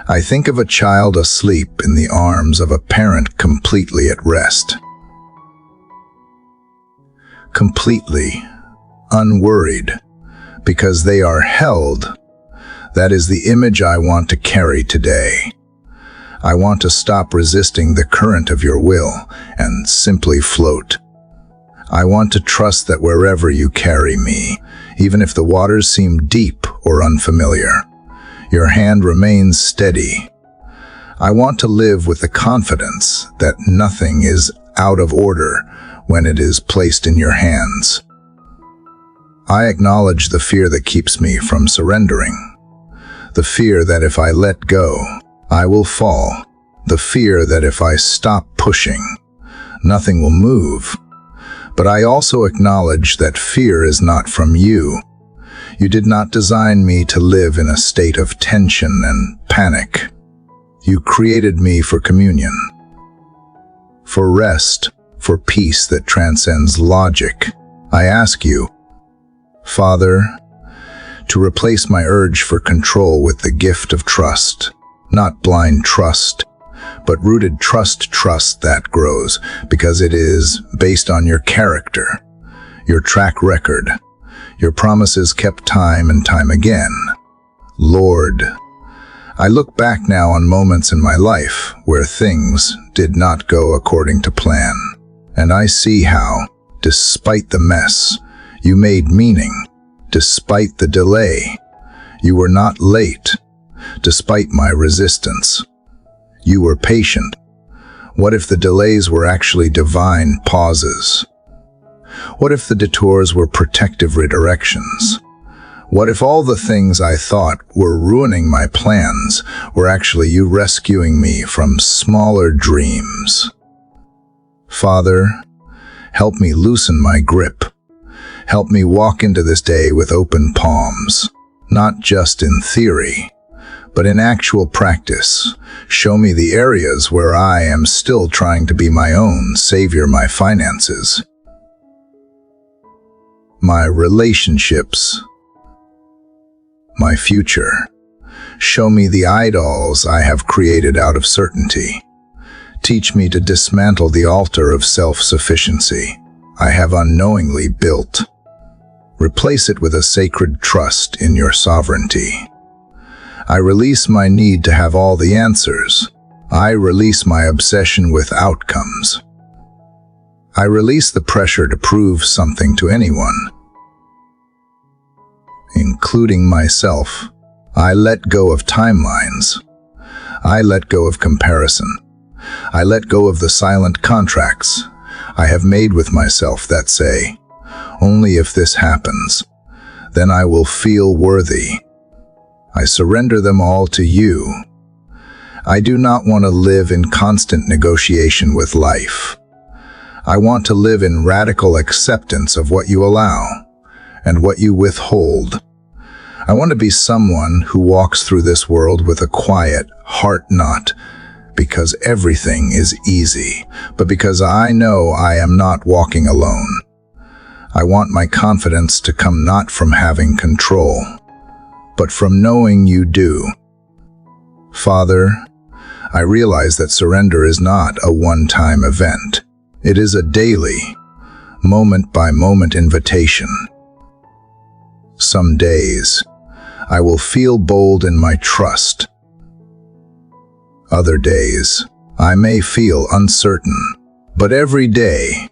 I think of a child asleep in the arms of a parent completely at rest. Completely unworried, because they are held. That is the image I want to carry today. I want to stop resisting the current of your will and simply float. I want to trust that wherever you carry me, even if the waters seem deep or unfamiliar, your hand remains steady. I want to live with the confidence that nothing is out of order when it is placed in your hands. I acknowledge the fear that keeps me from surrendering. The fear that if I let go, I will fall. The fear that if I stop pushing, nothing will move. But I also acknowledge that fear is not from you. You did not design me to live in a state of tension and panic. You created me for communion, for rest, for peace that transcends logic. I ask you, Father, to replace my urge for control with the gift of trust, not blind trust, but rooted trust that grows because it is based on your character, your track record, your promises kept time and time again. Lord, I look back now on moments in my life where things did not go according to plan, and I see how, despite the mess, you made meaning. Despite the delay, you were not late. Despite my resistance, you were patient. What if the delays were actually divine pauses? What if the detours were protective redirections? What if all the things I thought were ruining my plans were actually you rescuing me from smaller dreams? Father, help me loosen my grip. Help me walk into this day with open palms, not just in theory, but in actual practice. Show me the areas where I am still trying to be my own savior, my finances, my relationships, my future. Show me the idols I have created out of certainty. Teach me to dismantle the altar of self-sufficiency I have unknowingly built. Replace it with a sacred trust in your sovereignty. I release my need to have all the answers. I release my obsession with outcomes. I release the pressure to prove something to anyone, including myself. I let go of timelines. I let go of comparison. I let go of the silent contracts I have made with myself that say, only if this happens, then I will feel worthy. I surrender them all to you. I do not want to live in constant negotiation with life. I want to live in radical acceptance of what you allow and what you withhold. I want to be someone who walks through this world with a quiet heart, not because everything is easy, but because I know I am not walking alone. I want my confidence to come not from having control, but from knowing you do. Father, I realize that surrender is not a one-time event. It is a daily, moment-by-moment invitation. Some days, I will feel bold in my trust. Other days, I may feel uncertain, but every day,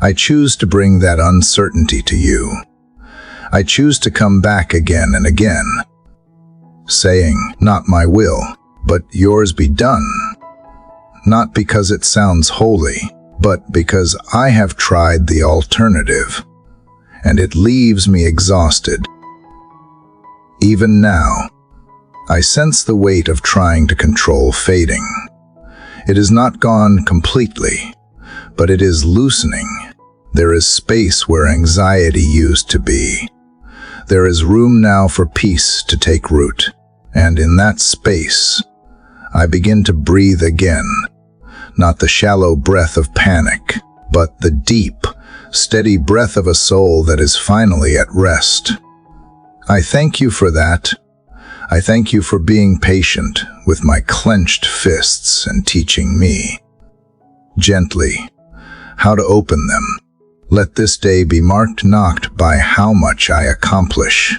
I choose to bring that uncertainty to you. I choose to come back again and again, saying, not my will, but yours be done. Not because it sounds holy, but because I have tried the alternative, and it leaves me exhausted. Even now, I sense the weight of trying to control fading. It is not gone completely, but it is loosening. There is space where anxiety used to be. There is room now for peace to take root, and in that space, I begin to breathe again, not the shallow breath of panic, but the deep, steady breath of a soul that is finally at rest. I thank you for that. I thank you for being patient with my clenched fists and teaching me, gently, how to open them. Let this day be marked not by how much I accomplish,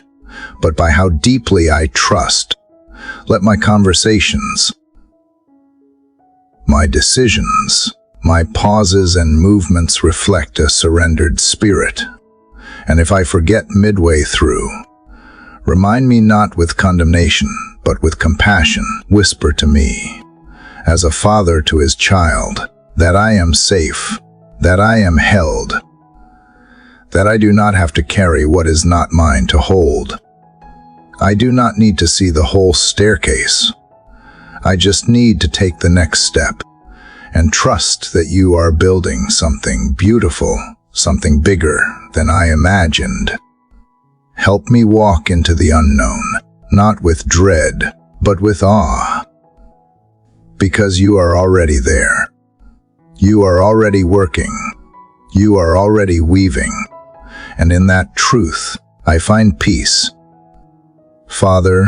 but by how deeply I trust. Let my conversations, my decisions, my pauses and movements reflect a surrendered spirit. And if I forget midway through, remind me not with condemnation, but with compassion. Whisper to me, as a father to his child, that I am safe, that I am held, that I do not have to carry what is not mine to hold. I do not need to see the whole staircase. I just need to take the next step and trust that you are building something beautiful, something bigger than I imagined. Help me walk into the unknown, not with dread, but with awe. Because you are already there. You are already working. You are already weaving. And in that truth, I find peace. Father,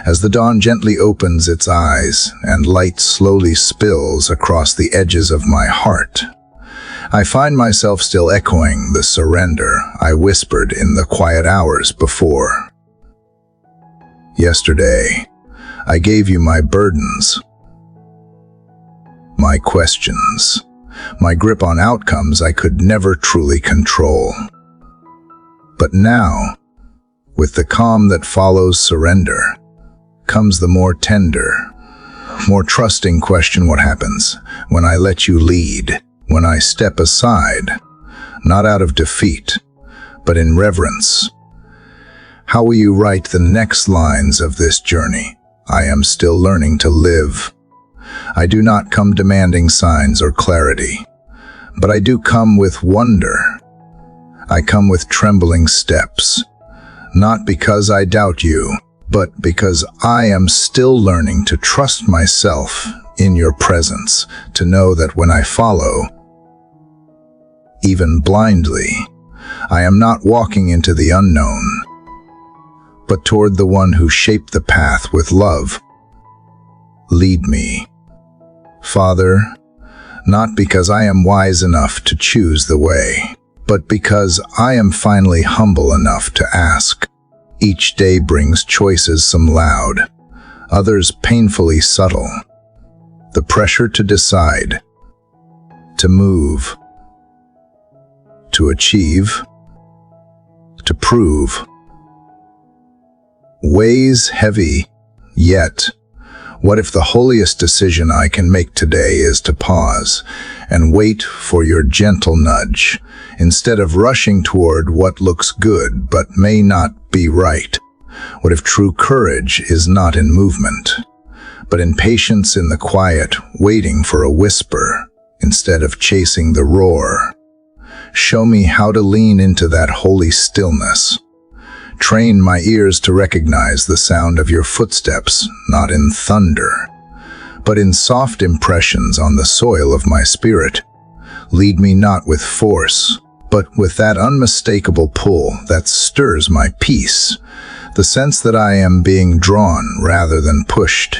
as the dawn gently opens its eyes and light slowly spills across the edges of my heart, I find myself still echoing the surrender I whispered in the quiet hours before. Yesterday, I gave you my burdens, my questions, my grip on outcomes I could never truly control. But now, with the calm that follows surrender, comes the more tender, more trusting question: what happens when I let you lead, when I step aside, not out of defeat, but in reverence? How will you write the next lines of this journey I am still learning to live? I do not come demanding signs or clarity, but I do come with wonder. I come with trembling steps, not because I doubt you, but because I am still learning to trust myself in your presence, to know that when I follow, even blindly, I am not walking into the unknown, but toward the one who shaped the path with love. Lead me, Father, not because I am wise enough to choose the way, but because I am finally humble enough to ask. Each day brings choices, some loud, others painfully subtle. The pressure to decide, to move, to achieve, to prove, weighs heavy. Yet, what if the holiest decision I can make today is to pause and wait for your gentle nudge, instead of rushing toward what looks good but may not be right? What if true courage is not in movement, but in patience, in the quiet, waiting for a whisper instead of chasing the roar? Show me how to lean into that holy stillness. Train my ears to recognize the sound of your footsteps, not in thunder, but in soft impressions on the soil of my spirit. Lead me not with force, but with that unmistakable pull that stirs my peace, the sense that I am being drawn rather than pushed.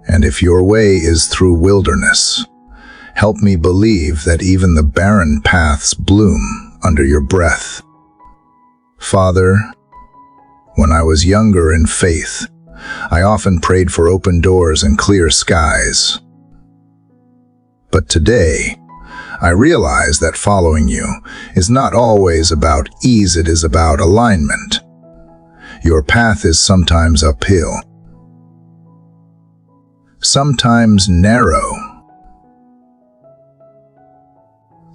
And if your way is through wilderness, help me believe that even the barren paths bloom under your breath. Father, when I was younger in faith, I often prayed for open doors and clear skies. But today, I realize that following you is not always about ease, it is about alignment. Your path is sometimes uphill, sometimes narrow,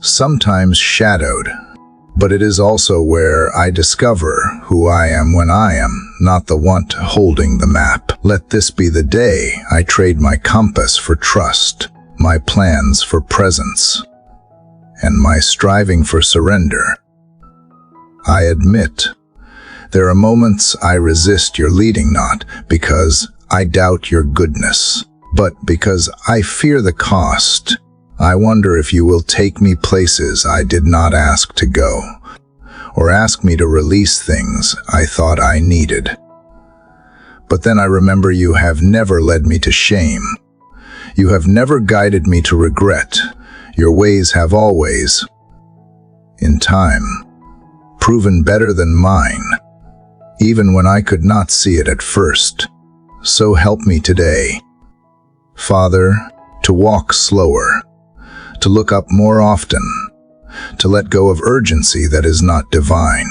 sometimes shadowed, but it is also where I discover who I am when I am not the one holding the map. Let this be the day I trade my compass for trust, my plans for presence, and my striving for surrender. I admit, there are moments I resist your leading, not because I doubt your goodness, but because I fear the cost. I wonder if you will take me places I did not ask to go, or ask me to release things I thought I needed. But then I remember you have never led me to shame. You have never guided me to regret. Your ways have always, in time, proven better than mine, even when I could not see it at first. So help me today, Father, to walk slower, to look up more often, to let go of urgency that is not divine.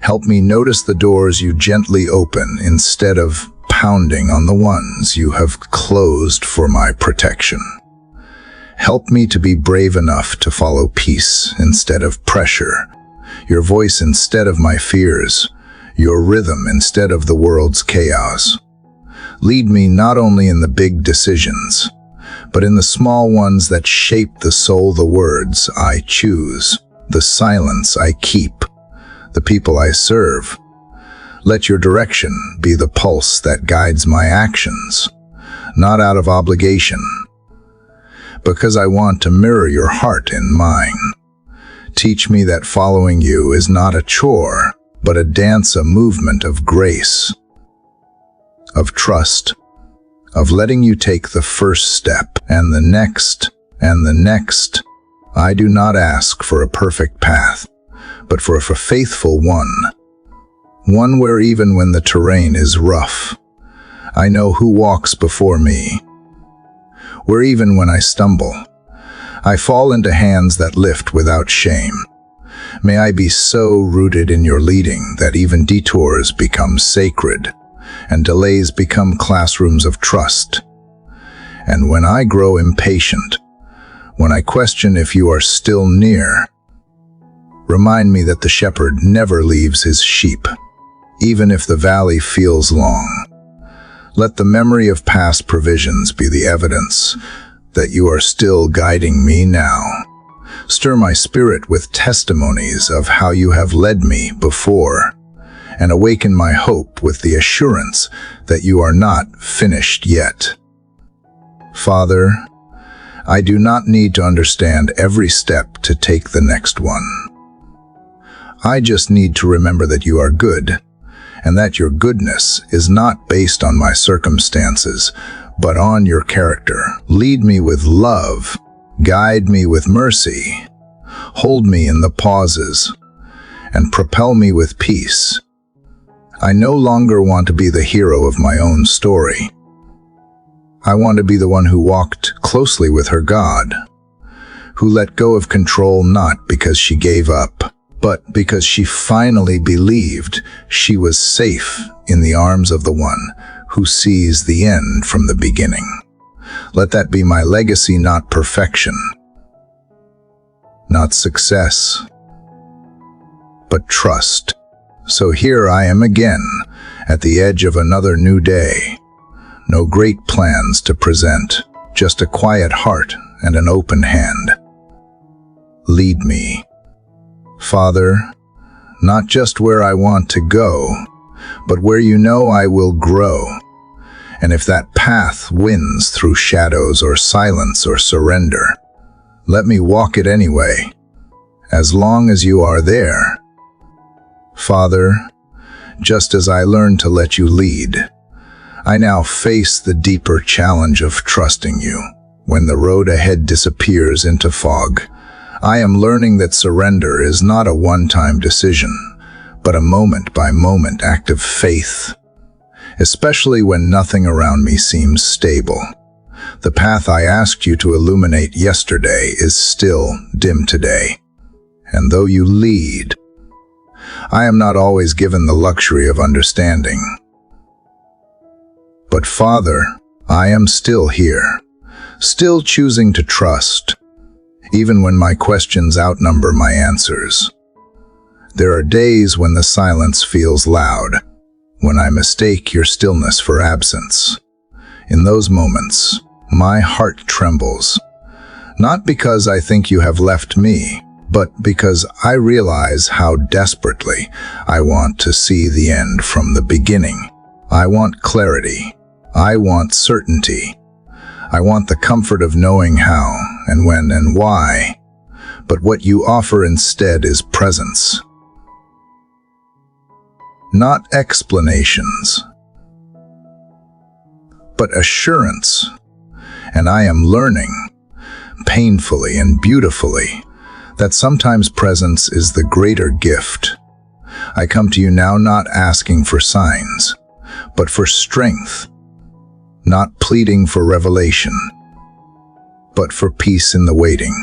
Help me notice the doors you gently open instead of pounding on the ones you have closed for my protection. Help me to be brave enough to follow peace instead of pressure, your voice instead of my fears, your rhythm instead of the world's chaos. Lead me not only in the big decisions, but in the small ones that shape the soul, the words I choose, the silence I keep, the people I serve. Let your direction be the pulse that guides my actions, not out of obligation, because I want to mirror your heart in mine. Teach me that following you is not a chore, but a dance, a movement of grace, of trust, of letting you take the first step and the next and the next. I do not ask for a perfect path, but for a faithful one where even when the terrain is rough, I know who walks before me, where even when I stumble, I fall into hands that lift without shame. May I be so rooted in your leading that even detours become sacred and delays become classrooms of trust. And when I grow impatient, when I question if you are still near, remind me that the shepherd never leaves his sheep, even if the valley feels long. Let the memory of past provisions be the evidence that you are still guiding me now. Stir my spirit with testimonies of how you have led me before, and awaken my hope with the assurance that you are not finished yet. Father, I do not need to understand every step to take the next one. I just need to remember that you are good, and that your goodness is not based on my circumstances, but on your character. Lead me with love, guide me with mercy, hold me in the pauses, and propel me with peace. I no longer want to be the hero of my own story. I want to be the one who walked closely with her God, who let go of control not because she gave up, but because she finally believed she was safe in the arms of the one who sees the end from the beginning. Let that be my legacy, not perfection, not success, but trust. So here I am again, at the edge of another new day. No great plans to present, just a quiet heart and an open hand. Lead me, Father, not just where I want to go, but where you know I will grow. And if that path wins through shadows or silence or surrender, let me walk it anyway, as long as you are there. Father, just as I learned to let you lead, I now face the deeper challenge of trusting you. When the road ahead disappears into fog, I am learning that surrender is not a one-time decision, but a moment-by-moment act of faith, especially when nothing around me seems stable. The path I asked you to illuminate yesterday is still dim today, and though you lead, I am not always given the luxury of understanding. But Father, I am still here, still choosing to trust, even when my questions outnumber my answers. There are days when the silence feels loud, when I mistake your stillness for absence. In those moments, my heart trembles, not because I think you have left me, but because I realize how desperately I want to see the end from the beginning. I want clarity. I want certainty. I want the comfort of knowing how and when and why. But what you offer instead is presence, not explanations, but assurance. And I am learning, painfully and beautifully, that sometimes presence is the greater gift. I come to you now not asking for signs, but for strength, not pleading for revelation, but for peace in the waiting.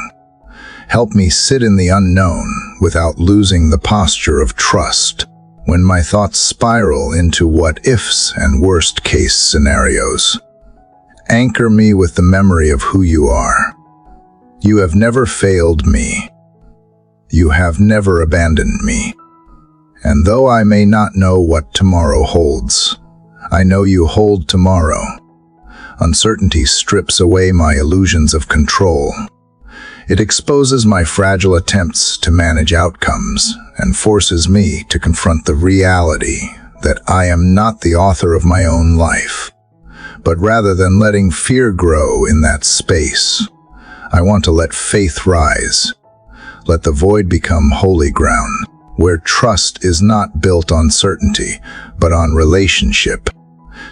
Help me sit in the unknown without losing the posture of trust when my thoughts spiral into what-ifs and worst-case scenarios. Anchor me with the memory of who you are. You have never failed me. You have never abandoned me. And though I may not know what tomorrow holds, I know you hold tomorrow. Uncertainty strips away my illusions of control. It exposes my fragile attempts to manage outcomes and forces me to confront the reality that I am not the author of my own life. But rather than letting fear grow in that space, I want to let faith rise. Let the void become holy ground, where trust is not built on certainty, but on relationship.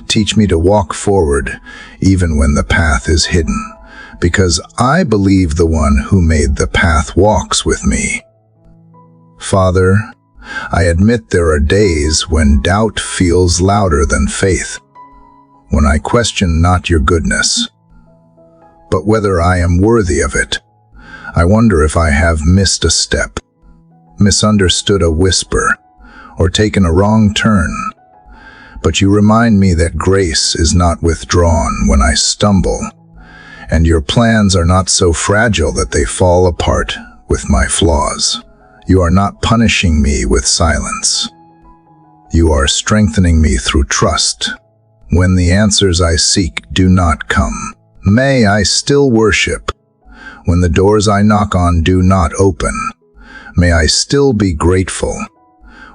Teach me to walk forward even when the path is hidden, because I believe the one who made the path walks with me. Father, I admit there are days when doubt feels louder than faith, when I question not your goodness, but whether I am worthy of it. I wonder if I have missed a step, misunderstood a whisper, or taken a wrong turn. But you remind me that grace is not withdrawn when I stumble, and your plans are not so fragile that they fall apart with my flaws. You are not punishing me with silence. You are strengthening me through trust. When the answers I seek do not come, may I still worship. When the doors I knock on do not open, may I still be grateful.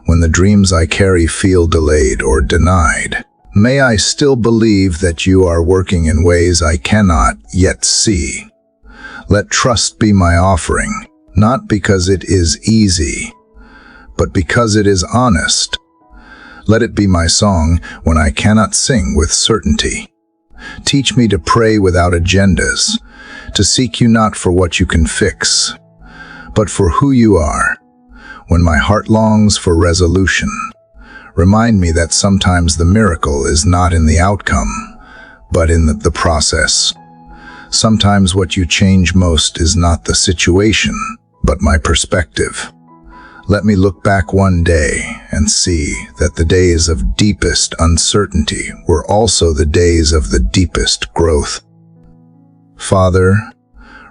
When the dreams I carry feel delayed or denied, may I still believe that you are working in ways I cannot yet see. Let trust be my offering, not because it is easy, but because it is honest. Let it be my song when I cannot sing with certainty. Teach me to pray without agendas, to seek you not for what you can fix, but for who you are. When my heart longs for resolution, remind me that sometimes the miracle is not in the outcome, but in the process. Sometimes what you change most is not the situation, but my perspective. Let me look back one day and see that the days of deepest uncertainty were also the days of the deepest growth. Father,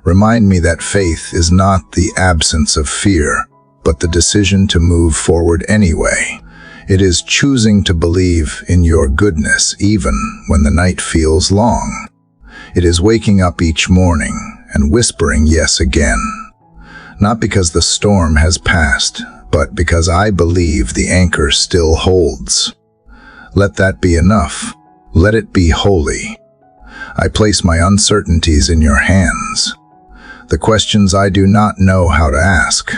remind me that faith is not the absence of fear, but the decision to move forward anyway. It is choosing to believe in your goodness even when the night feels long. It is waking up each morning and whispering yes again. Not because the storm has passed, but because I believe the anchor still holds. Let that be enough. Let it be holy. I place my uncertainties in your hands. The questions I do not know how to ask.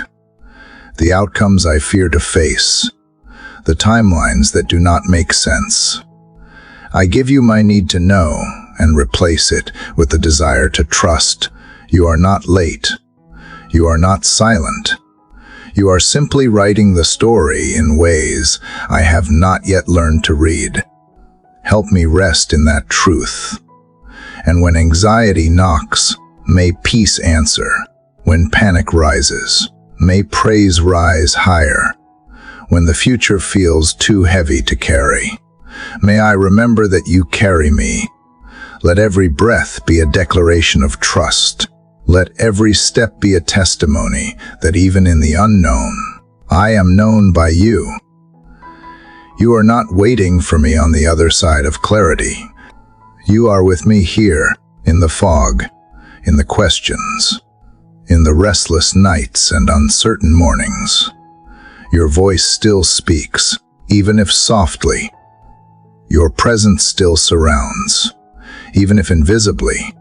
The outcomes I fear to face. The timelines that do not make sense. I give you my need to know and replace it with the desire to trust. You are not late. You are not silent. You are simply writing the story in ways I have not yet learned to read. Help me rest in that truth. And when anxiety knocks, may peace answer. When panic rises, may praise rise higher. When the future feels too heavy to carry, may I remember that you carry me. Let every breath be a declaration of trust. Let every step be a testimony that even in the unknown, I am known by you. You are not waiting for me on the other side of clarity. You are with me here, in the fog, in the questions, in the restless nights and uncertain mornings. Your voice still speaks, even if softly. Your presence still surrounds, even if invisibly.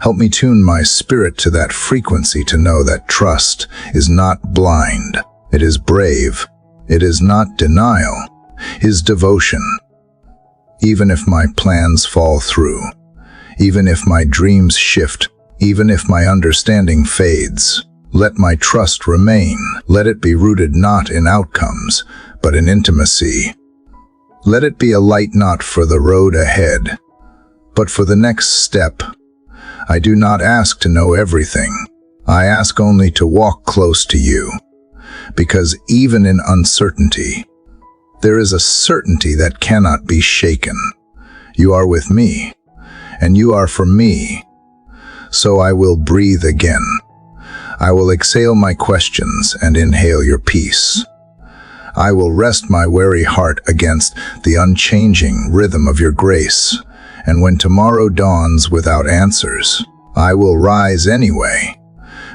Help me tune my spirit to that frequency to know that trust is not blind. It is brave. It is not denial. It is devotion. Even if my plans fall through, even if my dreams shift, even if my understanding fades, let my trust remain. Let it be rooted not in outcomes, but in intimacy. Let it be a light not for the road ahead, but for the next step. I do not ask to know everything. I ask only to walk close to you, because even in uncertainty, there is a certainty that cannot be shaken. You are with me, and you are for me. So I will breathe again. I will exhale my questions and inhale your peace. I will rest my weary heart against the unchanging rhythm of your grace. And when tomorrow dawns without answers, I will rise anyway,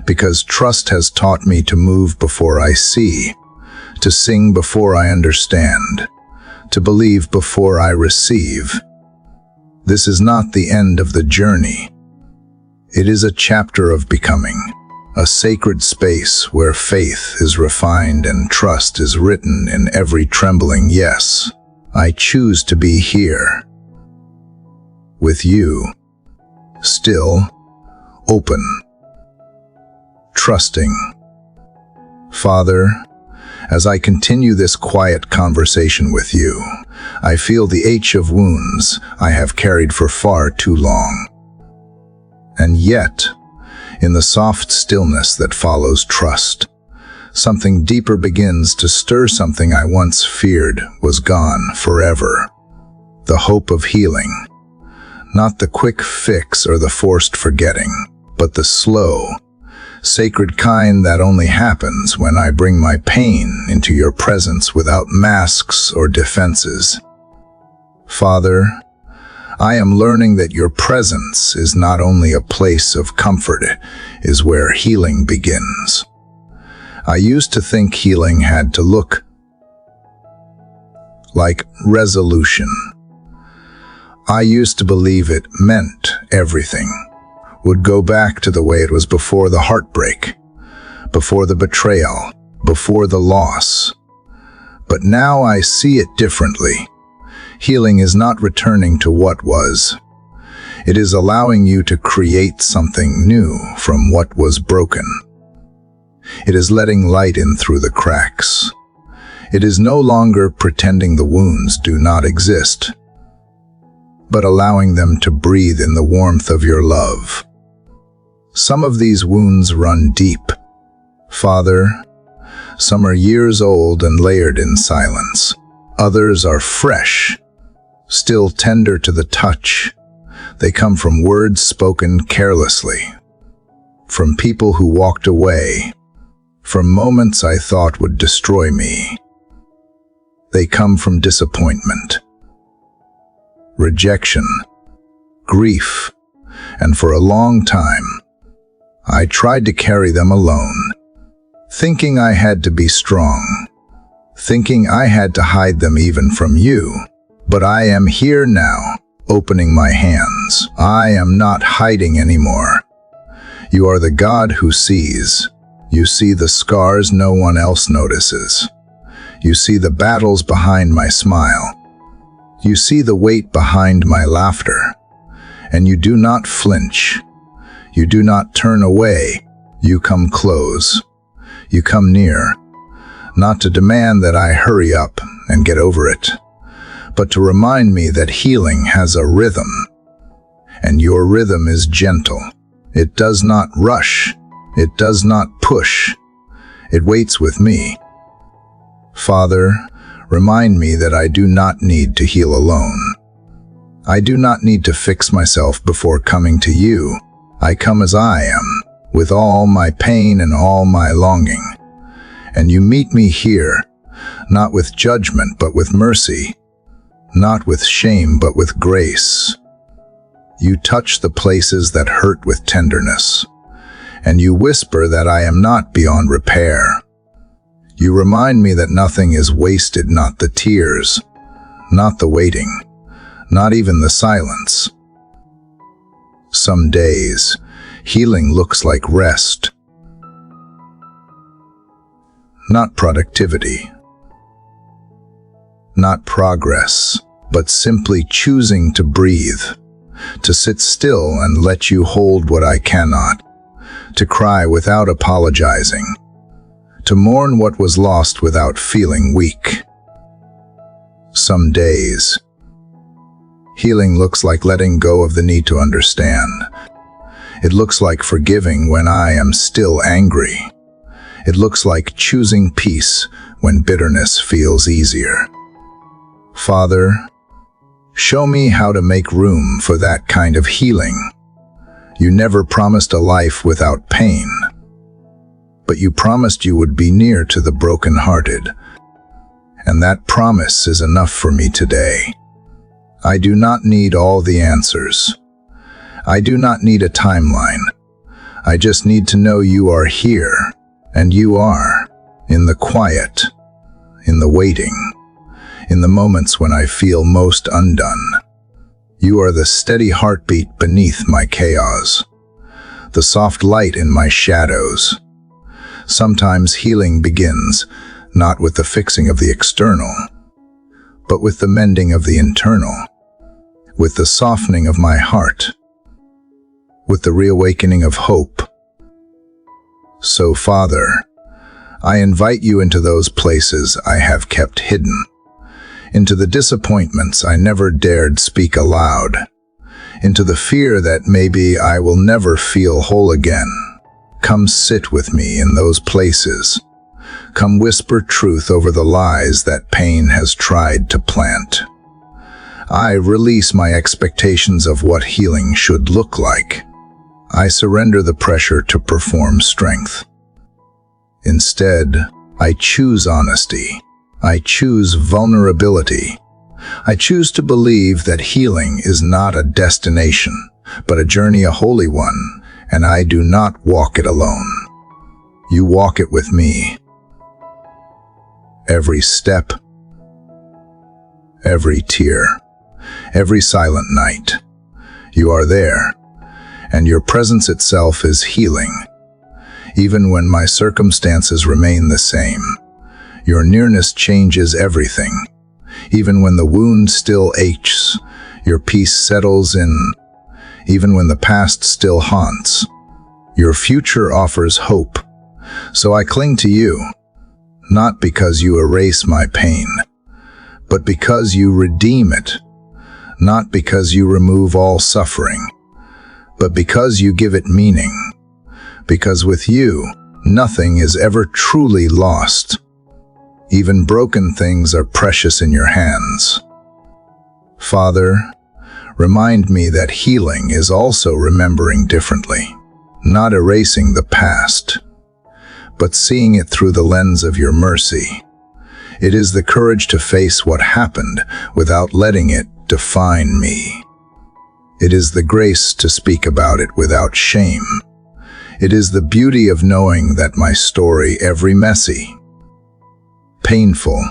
because trust has taught me to move before I see, to sing before I understand, to believe before I receive. This is not the end of the journey. It is a chapter of becoming, a sacred space where faith is refined and trust is written in every trembling yes. I choose to be here, with you, still, open, trusting. Father, as I continue this quiet conversation with you, I feel the ache of wounds I have carried for far too long. And yet, in the soft stillness that follows trust, something deeper begins to stir. Something I once feared was gone forever. The hope of healing. Not the quick fix or the forced forgetting, but the slow, sacred kind that only happens when I bring my pain into your presence without masks or defenses. Father, I am learning that your presence is not only a place of comfort, it is where healing begins. I used to think healing had to look like resolution. I used to believe it meant everything would go back to the way it was before the heartbreak, before the betrayal, before the loss. But now I see it differently. Healing is not returning to what was. It is allowing you to create something new from what was broken. It is letting light in through the cracks. It is no longer pretending the wounds do not exist, but allowing them to breathe in the warmth of your love. Some of these wounds run deep, Father. Some are years old and layered in silence. Others are fresh, still tender to the touch. They come from words spoken carelessly, from people who walked away, from moments I thought would destroy me. They come from disappointment, rejection, grief, and for a long time, I tried to carry them alone, thinking I had to be strong, thinking I had to hide them even from you. But I am here now, opening my hands. I am not hiding anymore. You are the God who sees. You see the scars no one else notices. You see the battles behind my smile. You see the weight behind my laughter. And you do not flinch. You do not turn away. You come close. You come near, not to demand that I hurry up and get over it, but to remind me that healing has a rhythm, and your rhythm is gentle. It does not rush. It does not push. It waits with me. Father, remind me that I do not need to heal alone. I do not need to fix myself before coming to you. I come as I am, with all my pain and all my longing. And you meet me here, not with judgment but with mercy, not with shame but with grace. You touch the places that hurt with tenderness, and you whisper that I am not beyond repair. You remind me that nothing is wasted, not the tears, not the waiting, not even the silence. Some days, healing looks like rest, not productivity, not progress, but simply choosing to breathe, to sit still and let you hold what I cannot, to cry without apologizing, to mourn what was lost without feeling weak. Some days, healing looks like letting go of the need to understand. It looks like forgiving when I am still angry. It looks like choosing peace when bitterness feels easier. Father, show me how to make room for that kind of healing. You never promised a life without pain, but you promised you would be near to the brokenhearted, and that promise is enough for me today. I do not need all the answers. I do not need a timeline. I just need to know you are here, and you are, in the quiet, in the waiting, in the moments when I feel most undone. You are the steady heartbeat beneath my chaos, the soft light in my shadows. Sometimes healing begins not with the fixing of the external, but with the mending of the internal, with the softening of my heart, with the reawakening of hope. So, Father, I invite you into those places I have kept hidden, into the disappointments I never dared speak aloud, into the fear that maybe I will never feel whole again. Come sit with me in those places. Come whisper truth over the lies that pain has tried to plant. I release my expectations of what healing should look like. I surrender the pressure to perform strength. Instead, I choose honesty. I choose vulnerability. I choose to believe that healing is not a destination, but a journey, a holy one, and I do not walk it alone. You walk it with me. Every step, every tear, every silent night, you are there, and your presence itself is healing. Even when my circumstances remain the same, your nearness changes everything. Even when the wound still aches, your peace settles in. Even when the past still haunts, your future offers hope. So I cling to you, not because you erase my pain, but because you redeem it. Not because you remove all suffering, but because you give it meaning. Because with you, nothing is ever truly lost. Even broken things are precious in your hands. Father, remind me that healing is also remembering differently, not erasing the past, but seeing it through the lens of your mercy. It is the courage to face what happened without letting it define me. It is the grace to speak about it without shame. It is the beauty of knowing that my story, every messy, painful,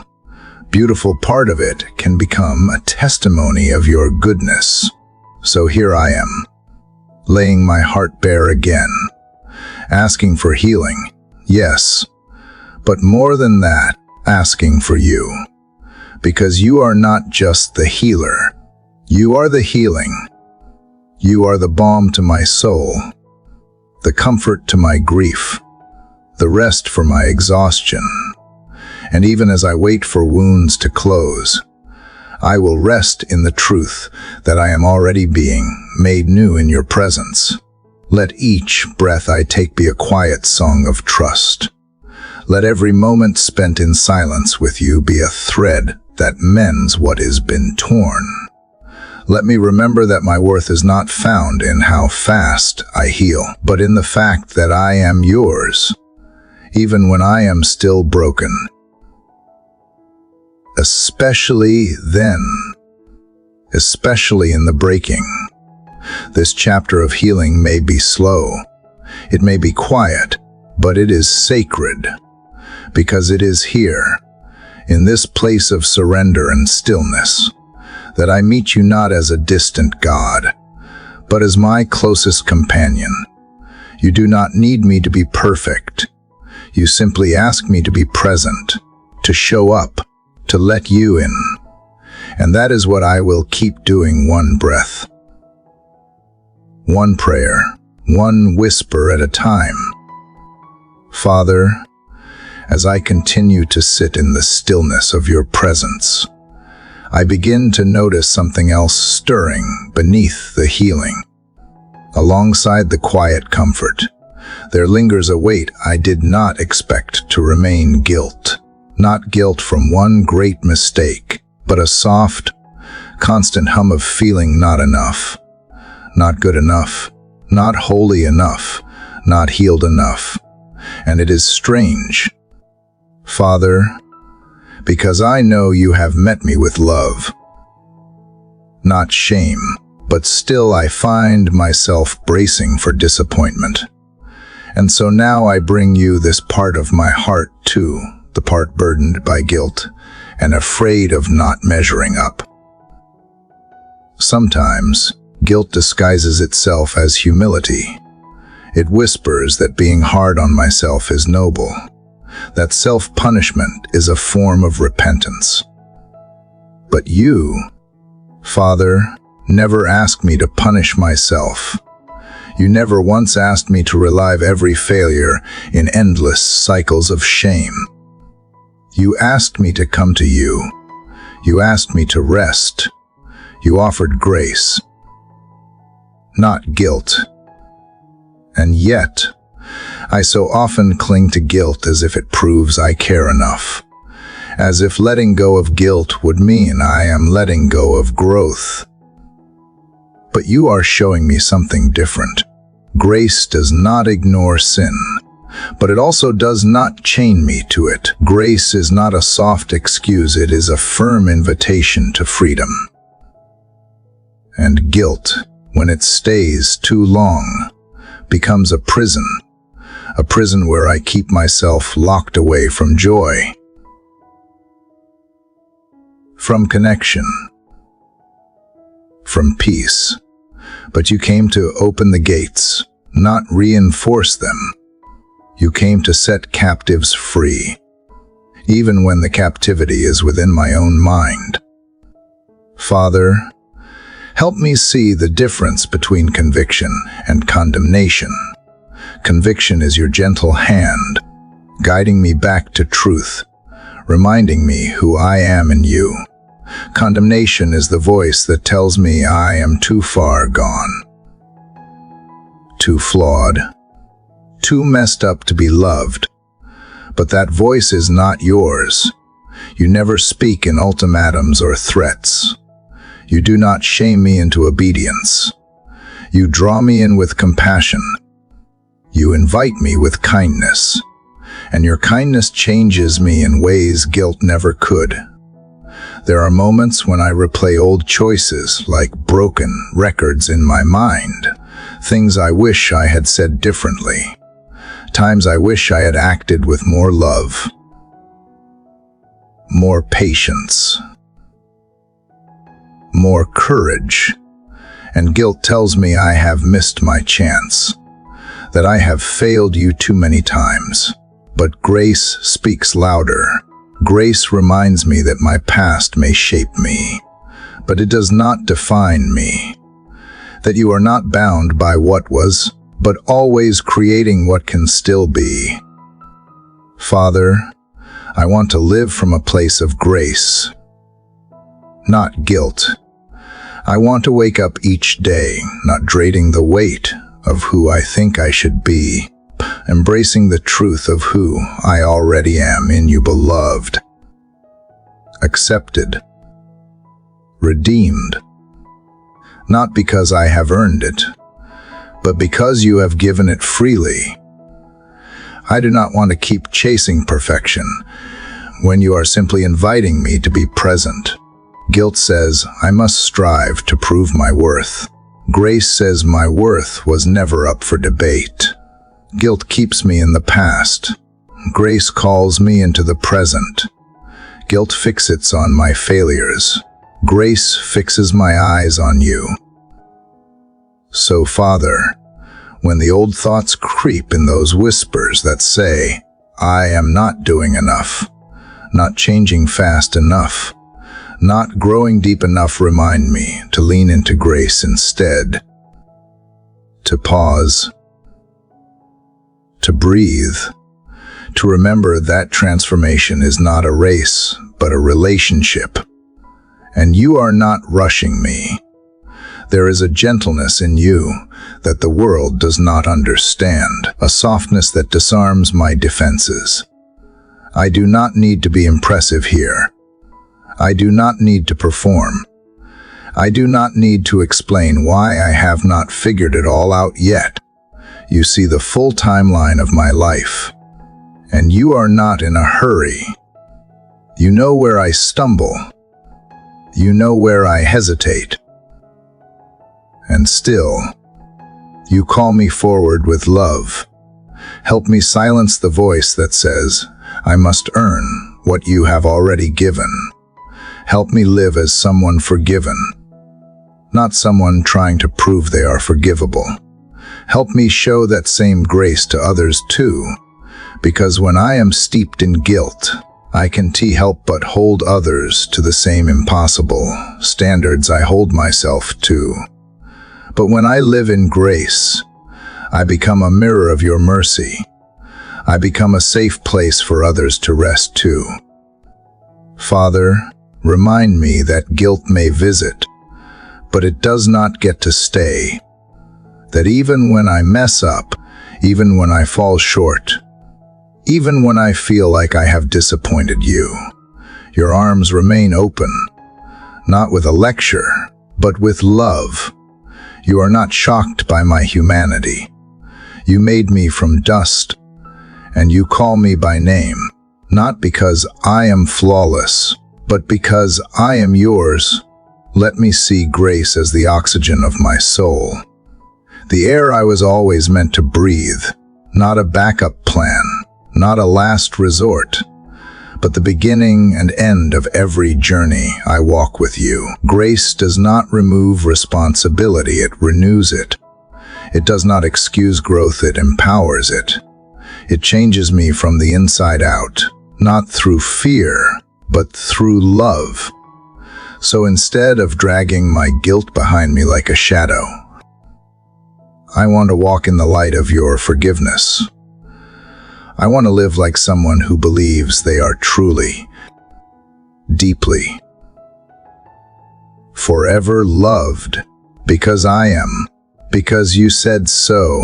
beautiful part of it, can become a testimony of your goodness. So here I am, laying my heart bare again, asking for healing, yes, but more than that, asking for you. Because you are not just the healer, you are the healing. You are the balm to my soul, the comfort to my grief, the rest for my exhaustion. And even as I wait for wounds to close, I will rest in the truth that I am already being made new in your presence. Let each breath I take be a quiet song of trust. Let every moment spent in silence with you be a thread that mends what has been torn. Let me remember that my worth is not found in how fast I heal, but in the fact that I am yours, even when I am still broken. Especially then, especially in the breaking. This chapter of healing may be slow, it may be quiet, but it is sacred, because it is here, in this place of surrender and stillness, that I meet you not as a distant God, but as my closest companion. You do not need me to be perfect. You simply ask me to be present, to show up, to let you in. And that is what I will keep doing, one breath, one prayer, one whisper at a time. Father, as I continue to sit in the stillness of your presence, I begin to notice something else stirring beneath the healing. Alongside the quiet comfort, there lingers a weight I did not expect to remain: guilt. Not guilt from one great mistake, but a soft, constant hum of feeling not enough, not good enough, not holy enough, not healed enough. And it is strange, Father, because I know you have met me with love, not shame, but still I find myself bracing for disappointment. And so now I bring you this part of my heart too, the part burdened by guilt and afraid of not measuring up. Sometimes, guilt disguises itself as humility. It whispers that being hard on myself is noble, that self-punishment is a form of repentance. But you, Father, never asked me to punish myself. You never once asked me to relive every failure in endless cycles of shame. You asked me to come to you. You asked me to rest. You offered grace, not guilt. And yet, I so often cling to guilt as if it proves I care enough, as if letting go of guilt would mean I am letting go of growth. But you are showing me something different. Grace does not ignore sin, but it also does not chain me to it. Grace is not a soft excuse, it is a firm invitation to freedom. And guilt, when it stays too long, becomes a prison where I keep myself locked away from joy, from connection, from peace. But you came to open the gates, not reinforce them. You came to set captives free, even when the captivity is within my own mind. Father, help me see the difference between conviction and condemnation. Conviction is your gentle hand, guiding me back to truth, reminding me who I am in you. Condemnation is the voice that tells me I am too far gone, too flawed, too messed up to be loved. But that voice is not yours. You never speak in ultimatums or threats. You do not shame me into obedience. You draw me in with compassion. You invite me with kindness. And your kindness changes me in ways guilt never could. There are moments when I replay old choices like broken records in my mind, things I wish I had said differently, times I wish I had acted with more love, more patience, more courage, and guilt tells me I have missed my chance, that I have failed you too many times. But grace speaks louder. Grace reminds me that my past may shape me, but it does not define me. That you are not bound by what was, but always creating what can still be. Father, I want to live from a place of grace, not guilt. I want to wake up each day, not dreading the weight of who I think I should be, embracing the truth of who I already am in you, beloved, accepted, redeemed, not because I have earned it, but because you have given it freely. I do not want to keep chasing perfection when you are simply inviting me to be present. Guilt says I must strive to prove my worth. Grace says my worth was never up for debate. Guilt keeps me in the past. Grace calls me into the present. Guilt fixates on my failures. Grace fixes my eyes on you. So, Father, when the old thoughts creep in, those whispers that say, I am not doing enough, not changing fast enough, not growing deep enough, remind me to lean into grace instead, to pause, to breathe, to remember that transformation is not a race, but a relationship. And you are not rushing me. There is a gentleness in you that the world does not understand, a softness that disarms my defenses. I do not need to be impressive here. I do not need to perform. I do not need to explain why I have not figured it all out yet. You see the full timeline of my life, and you are not in a hurry. You know where I stumble. You know where I hesitate. And still, you call me forward with love. Help me silence the voice that says, I must earn what you have already given. Help me live as someone forgiven, not someone trying to prove they are forgivable. Help me show that same grace to others too, because when I am steeped in guilt, I can't help but hold others to the same impossible standards I hold myself to. But when I live in grace, I become a mirror of your mercy. I become a safe place for others to rest too. Father, remind me that guilt may visit, but it does not get to stay. That even when I mess up, even when I fall short, even when I feel like I have disappointed you, your arms remain open, not with a lecture, but with love. You are not shocked by my humanity. You made me from dust, and you call me by name, not because I am flawless, but because I am yours. Let me see grace as the oxygen of my soul, the air I was always meant to breathe, not a backup plan, not a last resort, but the beginning and end of every journey I walk with you. Grace does not remove responsibility, it renews it. It does not excuse growth, it empowers it. It changes me from the inside out, not through fear, but through love. So instead of dragging my guilt behind me like a shadow, I want to walk in the light of your forgiveness. I want to live like someone who believes they are truly, deeply, forever loved, because I am, because you said so,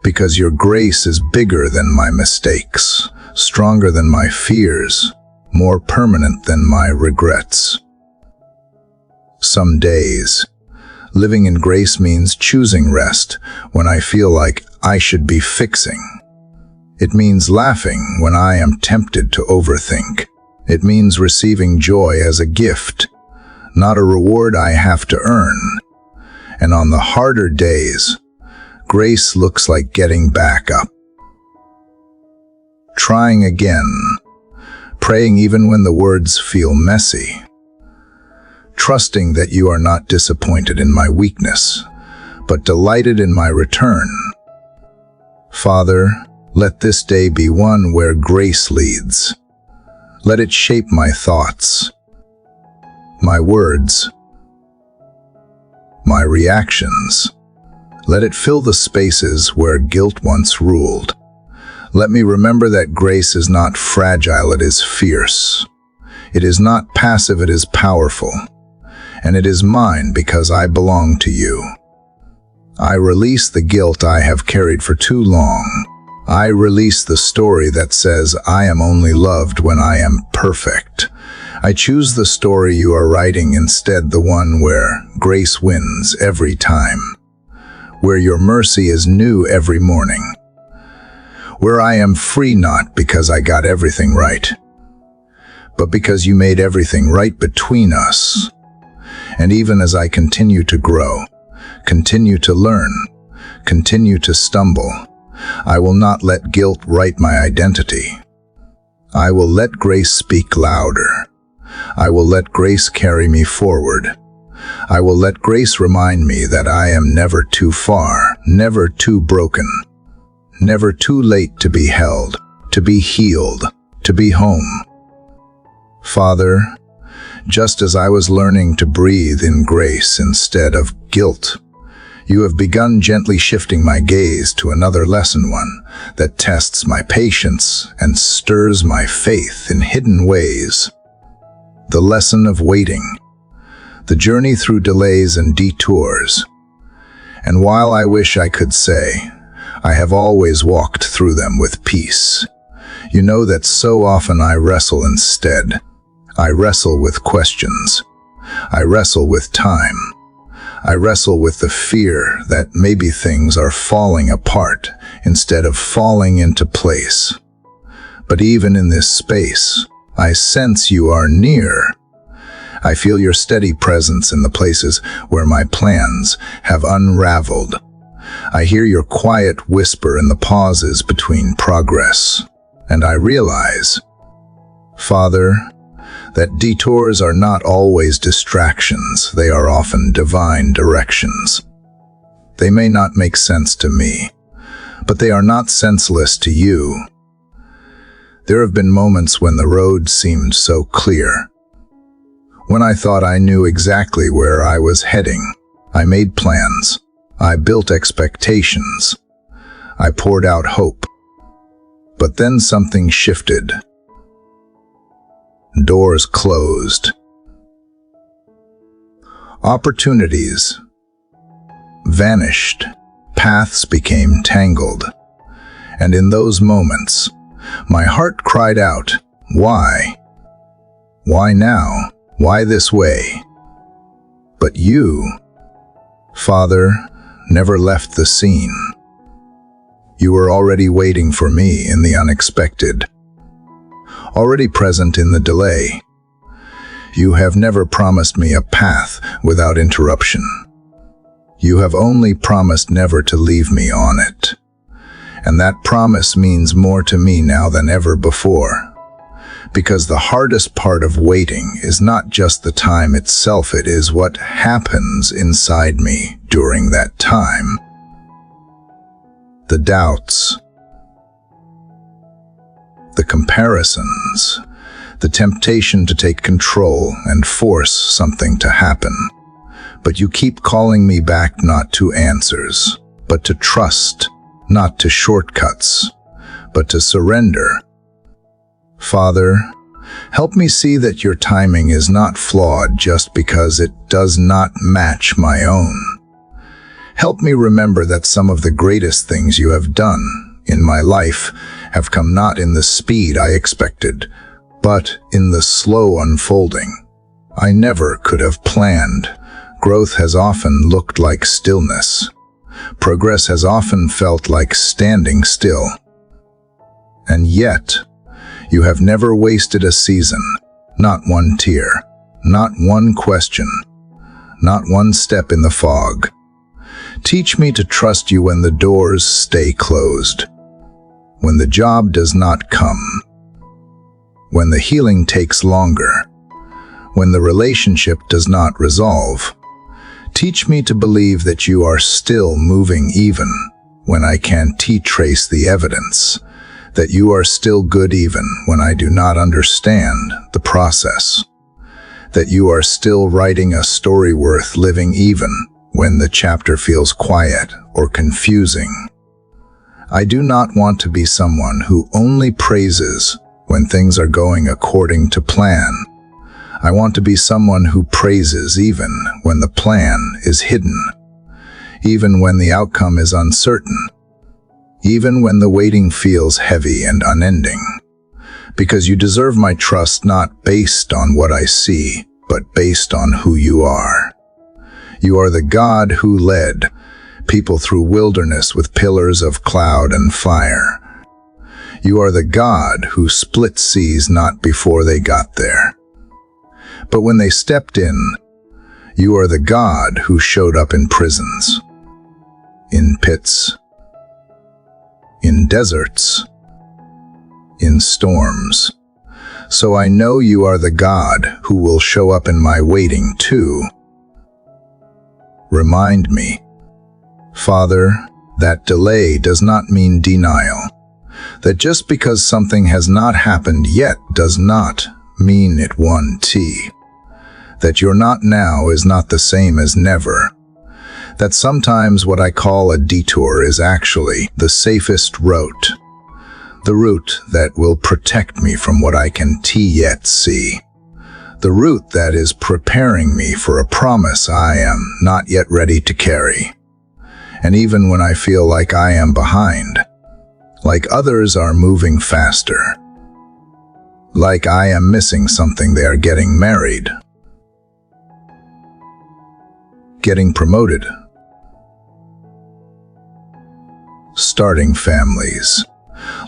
because your grace is bigger than my mistakes, stronger than my fears, more permanent than my regrets. Some days, living in grace means choosing rest when I feel like I should be fixing. It means laughing when I am tempted to overthink. It means receiving joy as a gift, not a reward I have to earn. And on the harder days, grace looks like getting back up, trying again, praying even when the words feel messy, trusting that you are not disappointed in my weakness, but delighted in my return. Father, let this day be one where grace leads. Let it shape my thoughts, my words, my reactions. Let it fill the spaces where guilt once ruled. Let me remember that grace is not fragile, it is fierce. It is not passive, it is powerful. And it is mine because I belong to you. I release the guilt I have carried for too long. I release the story that says I am only loved when I am perfect. I choose the story you are writing instead, the one where grace wins every time, where your mercy is new every morning, where I am free not because I got everything right, but because you made everything right between us. And even as I continue to grow, continue to learn, continue to stumble, I will not let guilt write my identity. I will let grace speak louder. I will let grace carry me forward. I will let grace remind me that I am never too far, never too broken, never too late to be held, to be healed, to be home. Father, just as I was learning to breathe in grace instead of guilt, you have begun gently shifting my gaze to another lesson, one that tests my patience and stirs my faith in hidden ways. The lesson of waiting, the journey through delays and detours. And while I wish I could say, I have always walked through them with peace, you know that so often I wrestle instead. I wrestle with questions. I wrestle with time. I wrestle with the fear that maybe things are falling apart instead of falling into place. But even in this space, I sense you are near. I feel your steady presence in the places where my plans have unraveled. I hear your quiet whisper in the pauses between progress, and I realize, Father, that detours are not always distractions, they are often divine directions. They may not make sense to me, but they are not senseless to you. There have been moments when the road seemed so clear. When I thought I knew exactly where I was heading, I made plans, I built expectations, I poured out hope. But then something shifted. Doors closed. Opportunities vanished. Paths became tangled. And in those moments, my heart cried out, why? Why now? Why this way? But you, Father, never left the scene. You were already waiting for me in the unexpected, already present in the delay. You have never promised me a path without interruption. You have only promised never to leave me on it. And that promise means more to me now than ever before. Because the hardest part of waiting is not just the time itself, it is what happens inside me during that time. The doubts, the comparisons, the temptation to take control and force something to happen. But you keep calling me back not to answers, but to trust, not to shortcuts, but to surrender. Father, help me see that your timing is not flawed just because it does not match my own. Help me remember that some of the greatest things you have done in my life have come not in the speed I expected, but in the slow unfolding I never could have planned. Growth has often looked like stillness. Progress has often felt like standing still. And yet, you have never wasted a season, not one tear, not one question, not one step in the fog. Teach me to trust you when the doors stay closed, when the job does not come, when the healing takes longer, when the relationship does not resolve. Teach me to believe that you are still moving even when I can't trace the evidence, that you are still good even when I do not understand the process, that you are still writing a story worth living even when the chapter feels quiet or confusing. I do not want to be someone who only praises when things are going according to plan. I want to be someone who praises even when the plan is hidden, even when the outcome is uncertain, even when the waiting feels heavy and unending. Because you deserve my trust not based on what I see, but based on who you are. You are the God who led people through wilderness with pillars of cloud and fire. You are the God who split seas not before they got there, but when they stepped in. You are the God who showed up in prisons, in pits, in deserts, in storms. So I know you are the God who will show up in my waiting too. Remind me, Father, that delay does not mean denial, that just because something has not happened yet does not mean it won't. That your not now is not the same as never, that sometimes what I call a detour is actually the safest route, the route that will protect me from what I can yet see, the route that is preparing me for a promise I am not yet ready to carry. And even when I feel like I am behind, like others are moving faster, like I am missing something, they are getting married, getting promoted, starting families,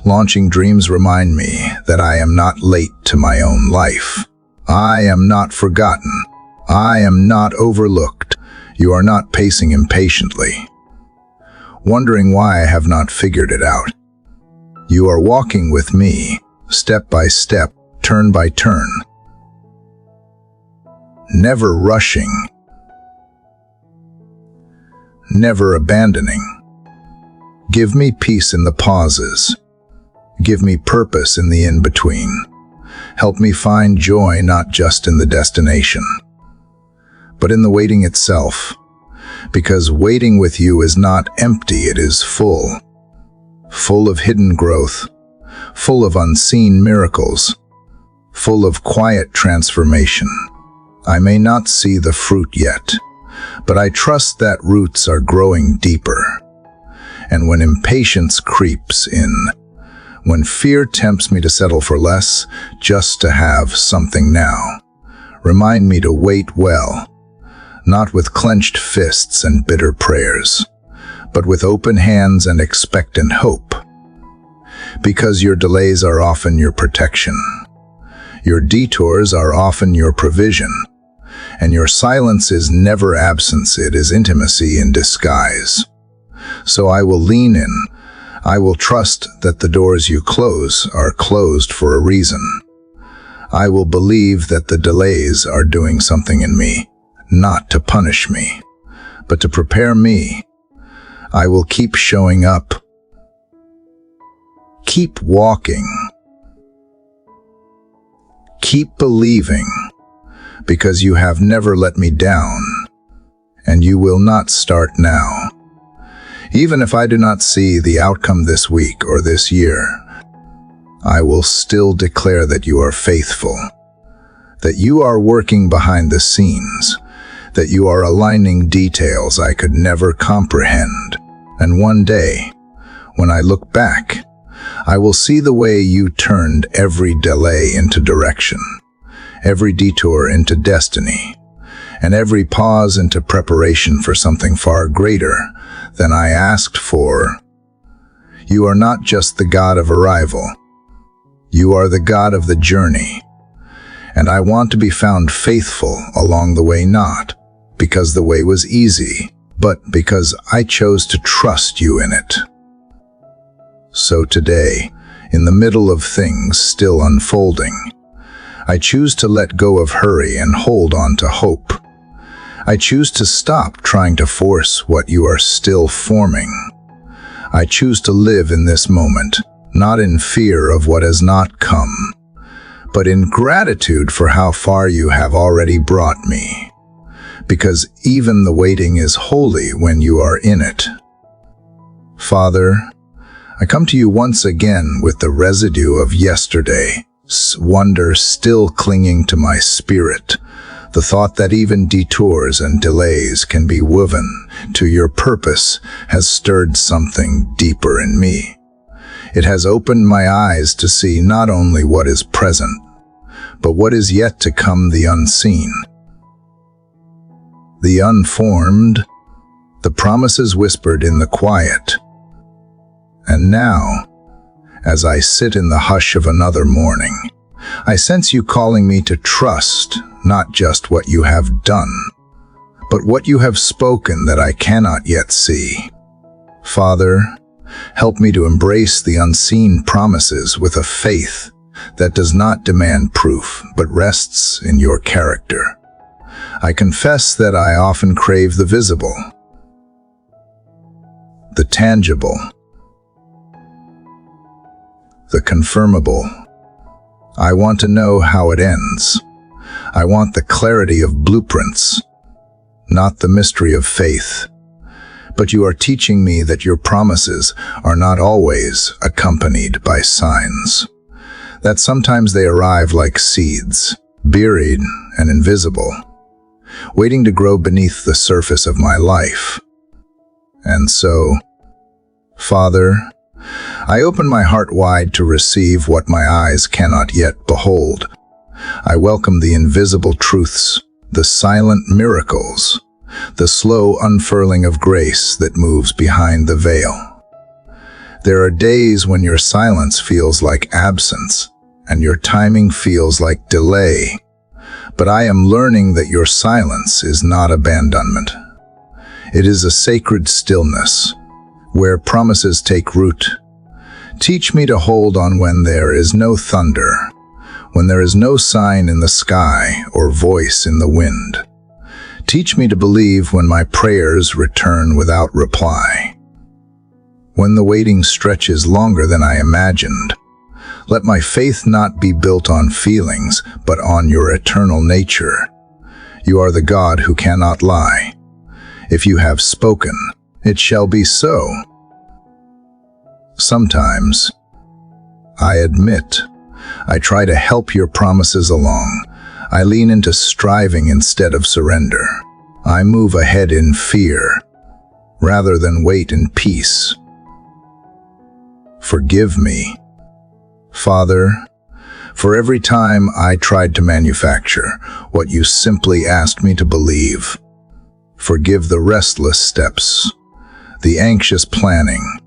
launching dreams, remind me that I am not late to my own life. I am not forgotten. I am not overlooked. You are not pacing impatiently. wondering why I have not figured it out. You are walking with me, step by step, turn by turn. Never rushing. Never abandoning. Give me peace in the pauses. Give me purpose in the in-between. Help me find joy not just in the destination, but in the waiting itself. Because waiting with you is not empty, it is full. Full of hidden growth, full of unseen miracles, full of quiet transformation. I may not see the fruit yet, but I trust that roots are growing deeper. And when impatience creeps in, when fear tempts me to settle for less, just to have something now, remind me to wait well, not with clenched fists and bitter prayers, but with open hands and expectant hope. Because your delays are often your protection, your detours are often your provision, and your silence is never absence, it is intimacy in disguise. So I will lean in. I will trust that the doors you close are closed for a reason. I will believe that the delays are doing something in me, not to punish me, but to prepare me. I will keep showing up. Keep walking. Keep believing, because you have never let me down, and you will not start now. Even if I do not see the outcome this week or this year, I will still declare that you are faithful, that you are working behind the scenes, that you are aligning details I could never comprehend. And one day, when I look back, I will see the way you turned every delay into direction, every detour into destiny, and every pause into preparation for something far greater than I asked for. You are not just the God of arrival. You are the God of the journey. And I want to be found faithful along the way, not because the way was easy, but because I chose to trust you in it. So today, in the middle of things still unfolding, I choose to let go of hurry and hold on to hope. I choose to stop trying to force what you are still forming. I choose to live in this moment, not in fear of what has not come, but in gratitude for how far you have already brought me. Because even the waiting is holy when you are in it. Father, I come to you once again with the residue of yesterday, wonder still clinging to my spirit, the thought that even detours and delays can be woven to your purpose has stirred something deeper in me. It has opened my eyes to see not only what is present, but what is yet to come, the unseen, the unformed, the promises whispered in the quiet. And now, as I sit in the hush of another morning, I sense you calling me to trust not just what you have done, but what you have spoken that I cannot yet see. Father, help me to embrace the unseen promises with a faith that does not demand proof, but rests in your character. I confess that I often crave the visible, the tangible, the confirmable. I want to know how it ends. I want the clarity of blueprints, not the mystery of faith. But you are teaching me that your promises are not always accompanied by signs, that sometimes they arrive like seeds, buried and invisible, waiting to grow beneath the surface of my life. And so, Father, I open my heart wide to receive what my eyes cannot yet behold. I welcome the invisible truths, the silent miracles, the slow unfurling of grace that moves behind the veil. There are days when your silence feels like absence, and your timing feels like delay. But I am learning that your silence is not abandonment. It is a sacred stillness, where promises take root. Teach me to hold on when there is no thunder, when there is no sign in the sky or voice in the wind. Teach me to believe when my prayers return without reply. When the waiting stretches longer than I imagined, let my faith not be built on feelings, but on your eternal nature. You are the God who cannot lie. If you have spoken, it shall be so. Sometimes, I admit, I try to help your promises along. I lean into striving instead of surrender. I move ahead in fear, rather than wait in peace. Forgive me, Father, for every time I tried to manufacture what you simply asked me to believe. Forgive the restless steps, the anxious planning,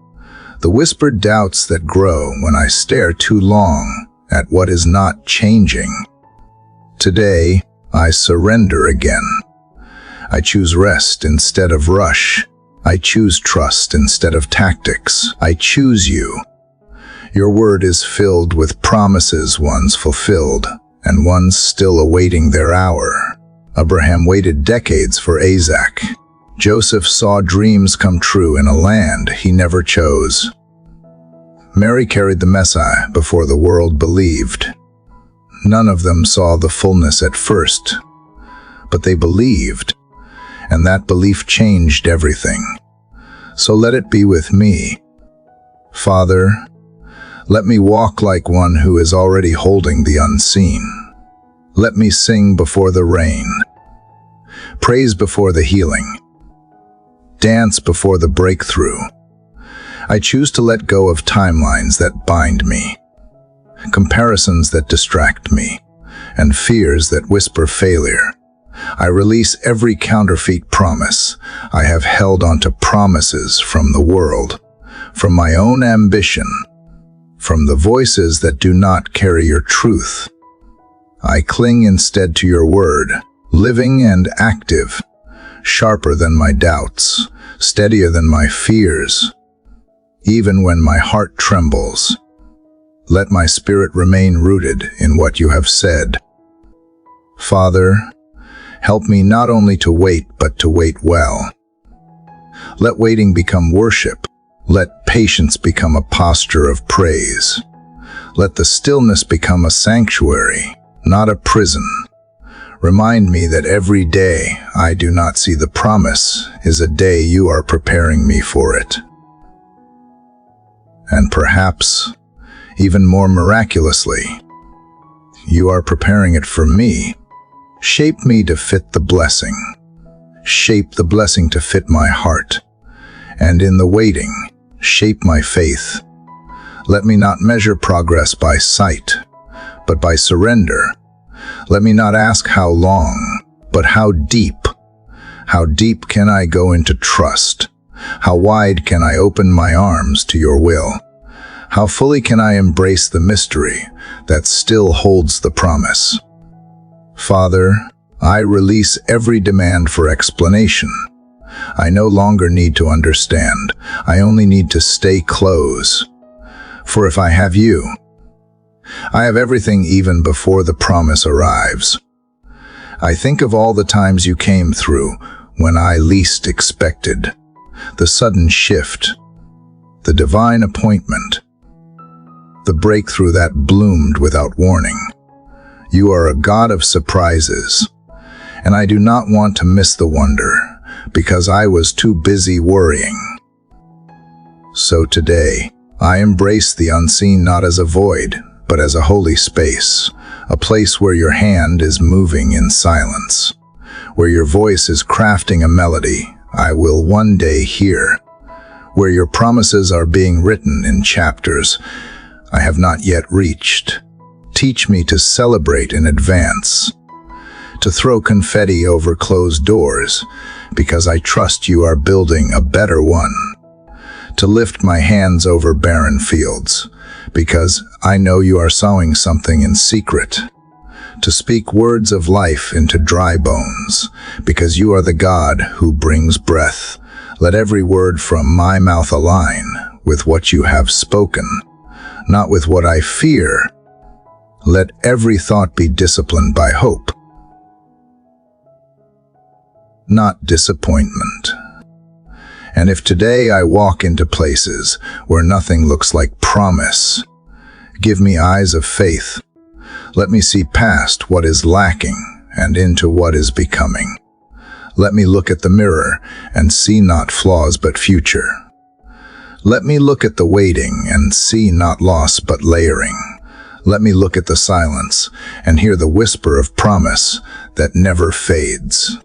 the whispered doubts that grow when I stare too long at what is not changing. Today, I surrender again. I choose rest instead of rush. I choose trust instead of tactics. I choose you. Your word is filled with promises, ones fulfilled, and ones still awaiting their hour. Abraham waited decades for Isaac. Joseph saw dreams come true in a land he never chose. Mary carried the Messiah before the world believed. None of them saw the fullness at first, but they believed, and that belief changed everything. So let it be with me. Father, let me walk like one who is already holding the unseen. Let me sing before the rain, praise before the healing, dance before the breakthrough. I choose to let go of timelines that bind me, comparisons that distract me, and fears that whisper failure. I release every counterfeit promise I have held onto, promises from the world, from my own ambition, from the voices that do not carry your truth. I cling instead to your word, living and active, sharper than my doubts, steadier than my fears. Even when my heart trembles, let my spirit remain rooted in what you have said. Father, help me not only to wait, but to wait well. Let waiting become worship. Let patience become a posture of praise. Let the stillness become a sanctuary, not a prison. Remind me that every day I do not see the promise is a day you are preparing me for it. And perhaps, even more miraculously, you are preparing it for me. Shape me to fit the blessing. Shape the blessing to fit my heart. And in the waiting, shape my faith. Let me not measure progress by sight, but by surrender. Let me not ask how long, but how deep. How deep can I go into trust? How wide can I open my arms to your will? How fully can I embrace the mystery that still holds the promise? Father, I release every demand for explanation. I no longer need to understand. I only need to stay close. For if I have you, I have everything even before the promise arrives. I think of all the times you came through when I least expected. The sudden shift, the divine appointment, the breakthrough that bloomed without warning. You are a God of surprises, and I do not want to miss the wonder because I was too busy worrying. So today, I embrace the unseen not as a void, but as a holy space, a place where your hand is moving in silence, where your voice is crafting a melody I will one day hear, where your promises are being written in chapters I have not yet reached. Teach me to celebrate in advance, to throw confetti over closed doors, because I trust you are building a better one, to lift my hands over barren fields, because I know you are sowing something in secret, to speak words of life into dry bones, because you are the God who brings breath. Let every word from my mouth align with what you have spoken, not with what I fear. Let every thought be disciplined by hope, not disappointment. And if today I walk into places where nothing looks like promise, give me eyes of faith. Let me see past what is lacking and into what is becoming. Let me look at the mirror and see not flaws but future. Let me look at the waiting and see not loss but layering. Let me look at the silence and hear the whisper of promise that never fades.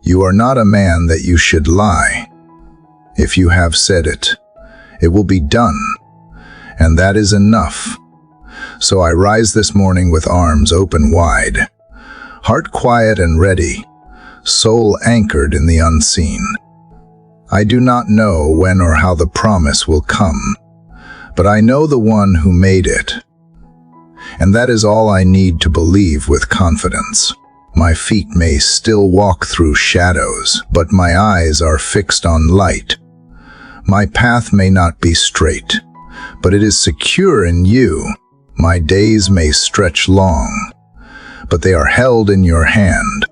You are not a man that you should lie. If you have said it, it will be done, and that is enough. So I rise this morning with arms open wide, heart quiet and ready, soul anchored in the unseen. I do not know when or how the promise will come, but I know the one who made it. And that is all I need to believe with confidence. My feet may still walk through shadows, but my eyes are fixed on light. My path may not be straight, but it is secure in you. My days may stretch long, but they are held in your hand.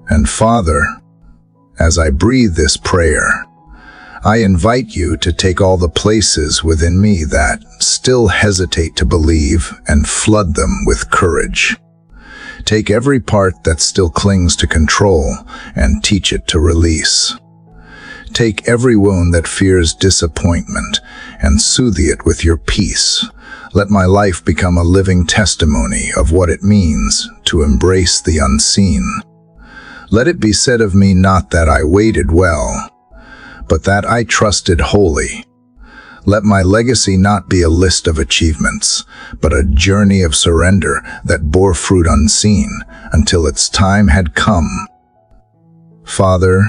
And Father, as I breathe this prayer, I invite you to take all the places within me that still hesitate to believe and flood them with courage. Take every part that still clings to control and teach it to release. Take every wound that fears disappointment and soothe it with your peace. Let my life become a living testimony of what it means to embrace the unseen. Let it be said of me not that I waited well, but that I trusted wholly. Let my legacy not be a list of achievements, but a journey of surrender that bore fruit unseen until its time had come. Father,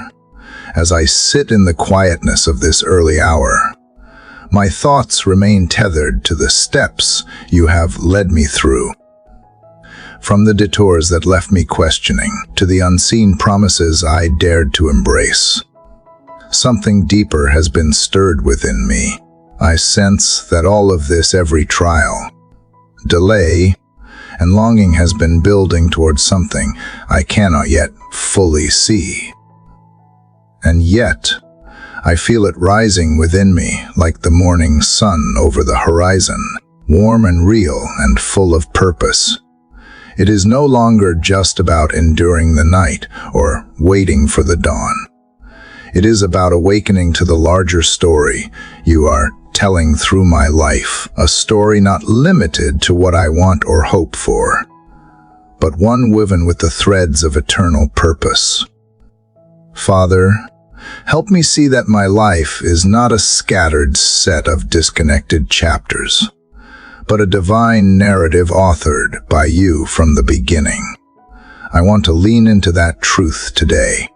as I sit in the quietness of this early hour, my thoughts remain tethered to the steps you have led me through. From the detours that left me questioning to the unseen promises I dared to embrace. Something deeper has been stirred within me. I sense that all of this, every trial, delay, and longing has been building towards something I cannot yet fully see. And yet, I feel it rising within me like the morning sun over the horizon, warm and real and full of purpose. It is no longer just about enduring the night or waiting for the dawn. It is about awakening to the larger story you are telling through my life, a story not limited to what I want or hope for, but one woven with the threads of eternal purpose. Father, help me see that my life is not a scattered set of disconnected chapters, but a divine narrative authored by you from the beginning. I want to lean into that truth today.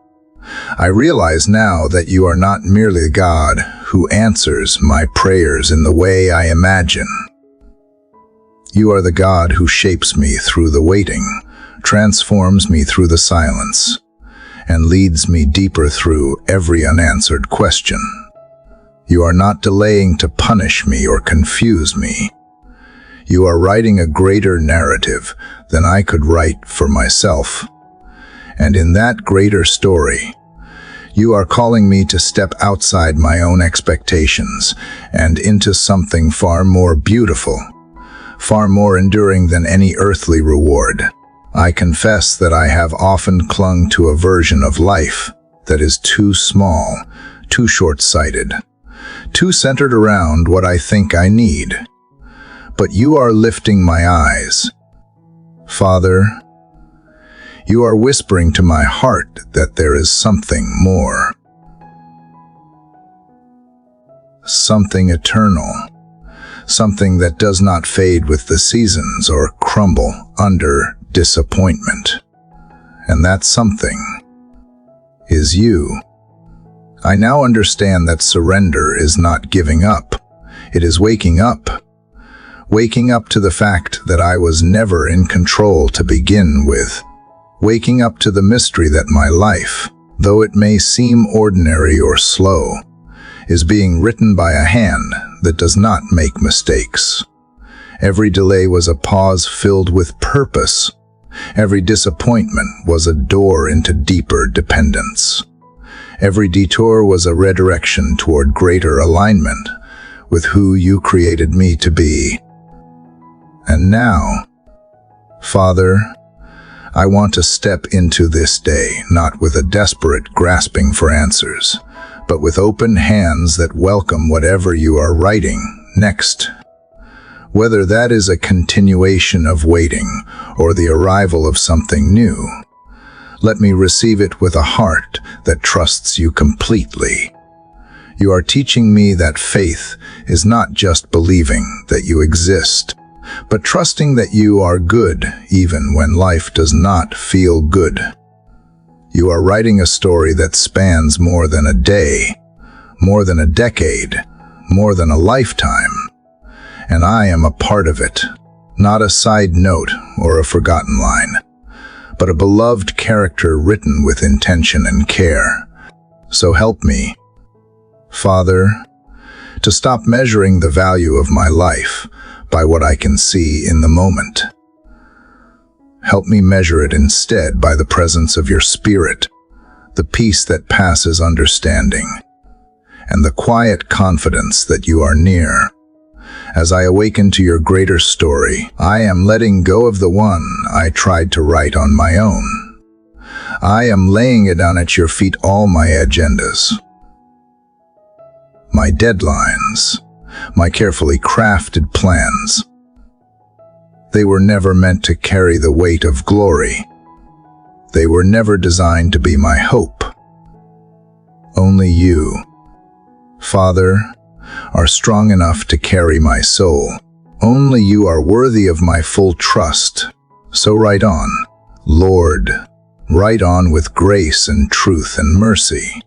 I realize now that you are not merely God who answers my prayers in the way I imagine. You are the God who shapes me through the waiting, transforms me through the silence, and leads me deeper through every unanswered question. You are not delaying to punish me or confuse me. You are writing a greater narrative than I could write for myself. And in that greater story, you are calling me to step outside my own expectations and into something far more beautiful, far more enduring than any earthly reward. I confess that I have often clung to a version of life that is too small, too short-sighted, too centered around what I think I need. But you are lifting my eyes. Father, you are whispering to my heart that there is something more. Something eternal. Something that does not fade with the seasons or crumble under disappointment. And that something is you. I now understand that surrender is not giving up. It is waking up. Waking up to the fact that I was never in control to begin with. Waking up to the mystery that my life, though it may seem ordinary or slow, is being written by a hand that does not make mistakes. Every delay was a pause filled with purpose. Every disappointment was a door into deeper dependence. Every detour was a redirection toward greater alignment with who you created me to be. And now, Father, I want to step into this day not with a desperate grasping for answers, but with open hands that welcome whatever you are writing next. Whether that is a continuation of waiting or the arrival of something new, let me receive it with a heart that trusts you completely. You are teaching me that faith is not just believing that you exist, but trusting that you are good even when life does not feel good. You are writing a story that spans more than a day, more than a decade, more than a lifetime. And I am a part of it, not a side note or a forgotten line, but a beloved character written with intention and care. So help me, Father, to stop measuring the value of my life by what I can see in the moment. Help me measure it instead by the presence of your Spirit, the peace that passes understanding, and the quiet confidence that you are near. As I awaken to your greater story, I am letting go of the one I tried to write on my own. I am laying it down at your feet, all my agendas, my deadlines, my carefully crafted plans. They were never meant to carry the weight of glory. They were never designed to be my hope. Only you, Father, are strong enough to carry my soul. Only you are worthy of my full trust. So write on, Lord, write on with grace and truth and mercy.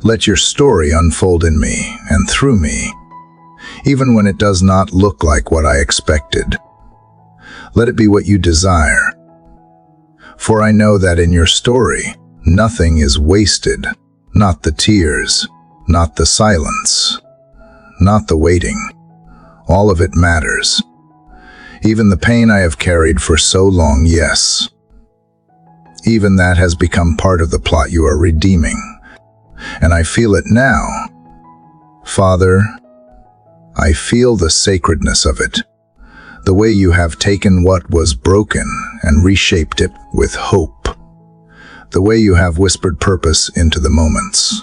Let your story unfold in me and through me, even when it does not look like what I expected. Let it be what you desire. For I know that in your story, nothing is wasted, not the tears, not the silence, not the waiting. All of it matters. Even the pain I have carried for so long, yes. Even that has become part of the plot you are redeeming. And I feel it now. Father, I feel the sacredness of it. The way you have taken what was broken and reshaped it with hope. The way you have whispered purpose into the moments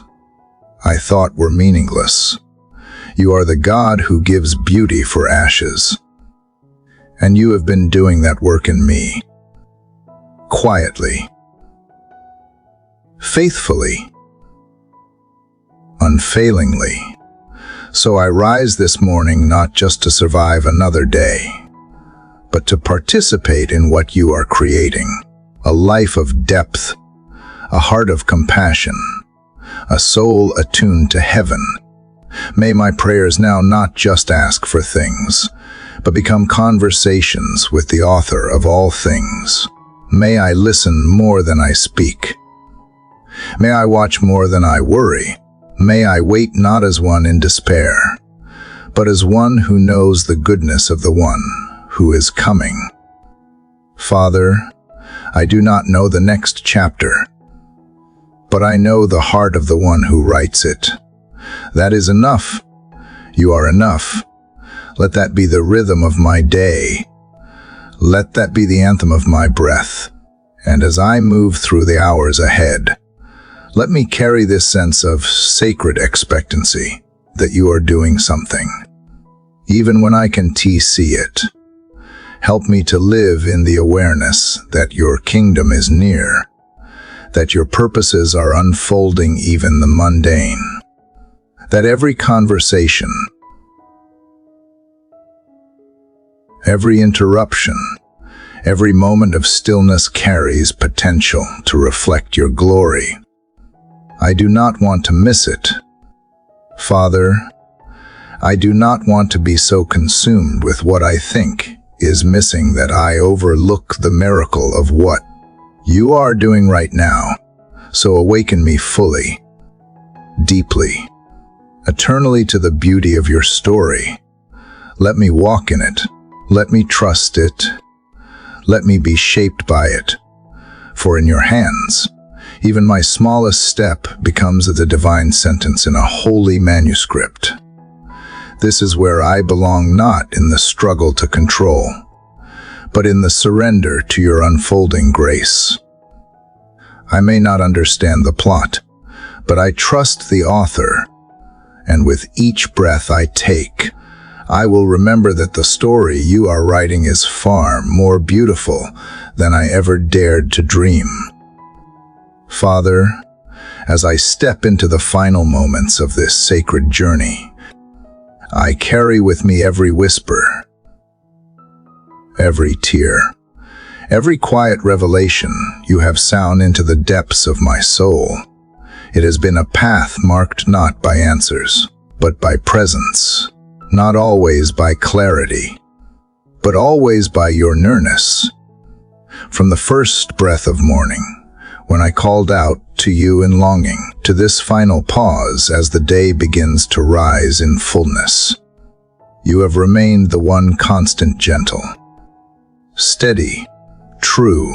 I thought were meaningless. You are the God who gives beauty for ashes. And you have been doing that work in me. Quietly. Faithfully. Unfailingly. So I rise this morning not just to survive another day, but to participate in what you are creating. A life of depth, a heart of compassion, a soul attuned to heaven. May my prayers now not just ask for things, but become conversations with the author of all things. May I listen more than I speak. May I watch more than I worry. May I wait not as one in despair, but as one who knows the goodness of the one who is coming. Father, I do not know the next chapter, but I know the heart of the one who writes it. That is enough. You are enough. Let that be the rhythm of my day. Let that be the anthem of my breath. And as I move through the hours ahead, let me carry this sense of sacred expectancy that you are doing something, even when I can see it. Help me to live in the awareness that your kingdom is near, that your purposes are unfolding even the mundane, that every conversation, every interruption, every moment of stillness carries potential to reflect your glory. I do not want to miss it. Father, I do not want to be so consumed with what I think is missing that I overlook the miracle of what you are doing right now. So awaken me fully, deeply, eternally to the beauty of your story. Let me walk in it. Let me trust it. Let me be shaped by it. For in your hands, even my smallest step becomes the divine sentence in a holy manuscript. This is where I belong, not in the struggle to control, but in the surrender to your unfolding grace. I may not understand the plot, but I trust the author, and with each breath I take, I will remember that the story you are writing is far more beautiful than I ever dared to dream. Father, as I step into the final moments of this sacred journey, I carry with me every whisper, every tear, every quiet revelation you have sown into the depths of my soul. It has been a path marked not by answers, but by presence, not always by clarity, but always by your nearness. From the first breath of morning, when I called out to you in longing, to this final pause as the day begins to rise in fullness, you have remained the one constant, gentle, steady, true.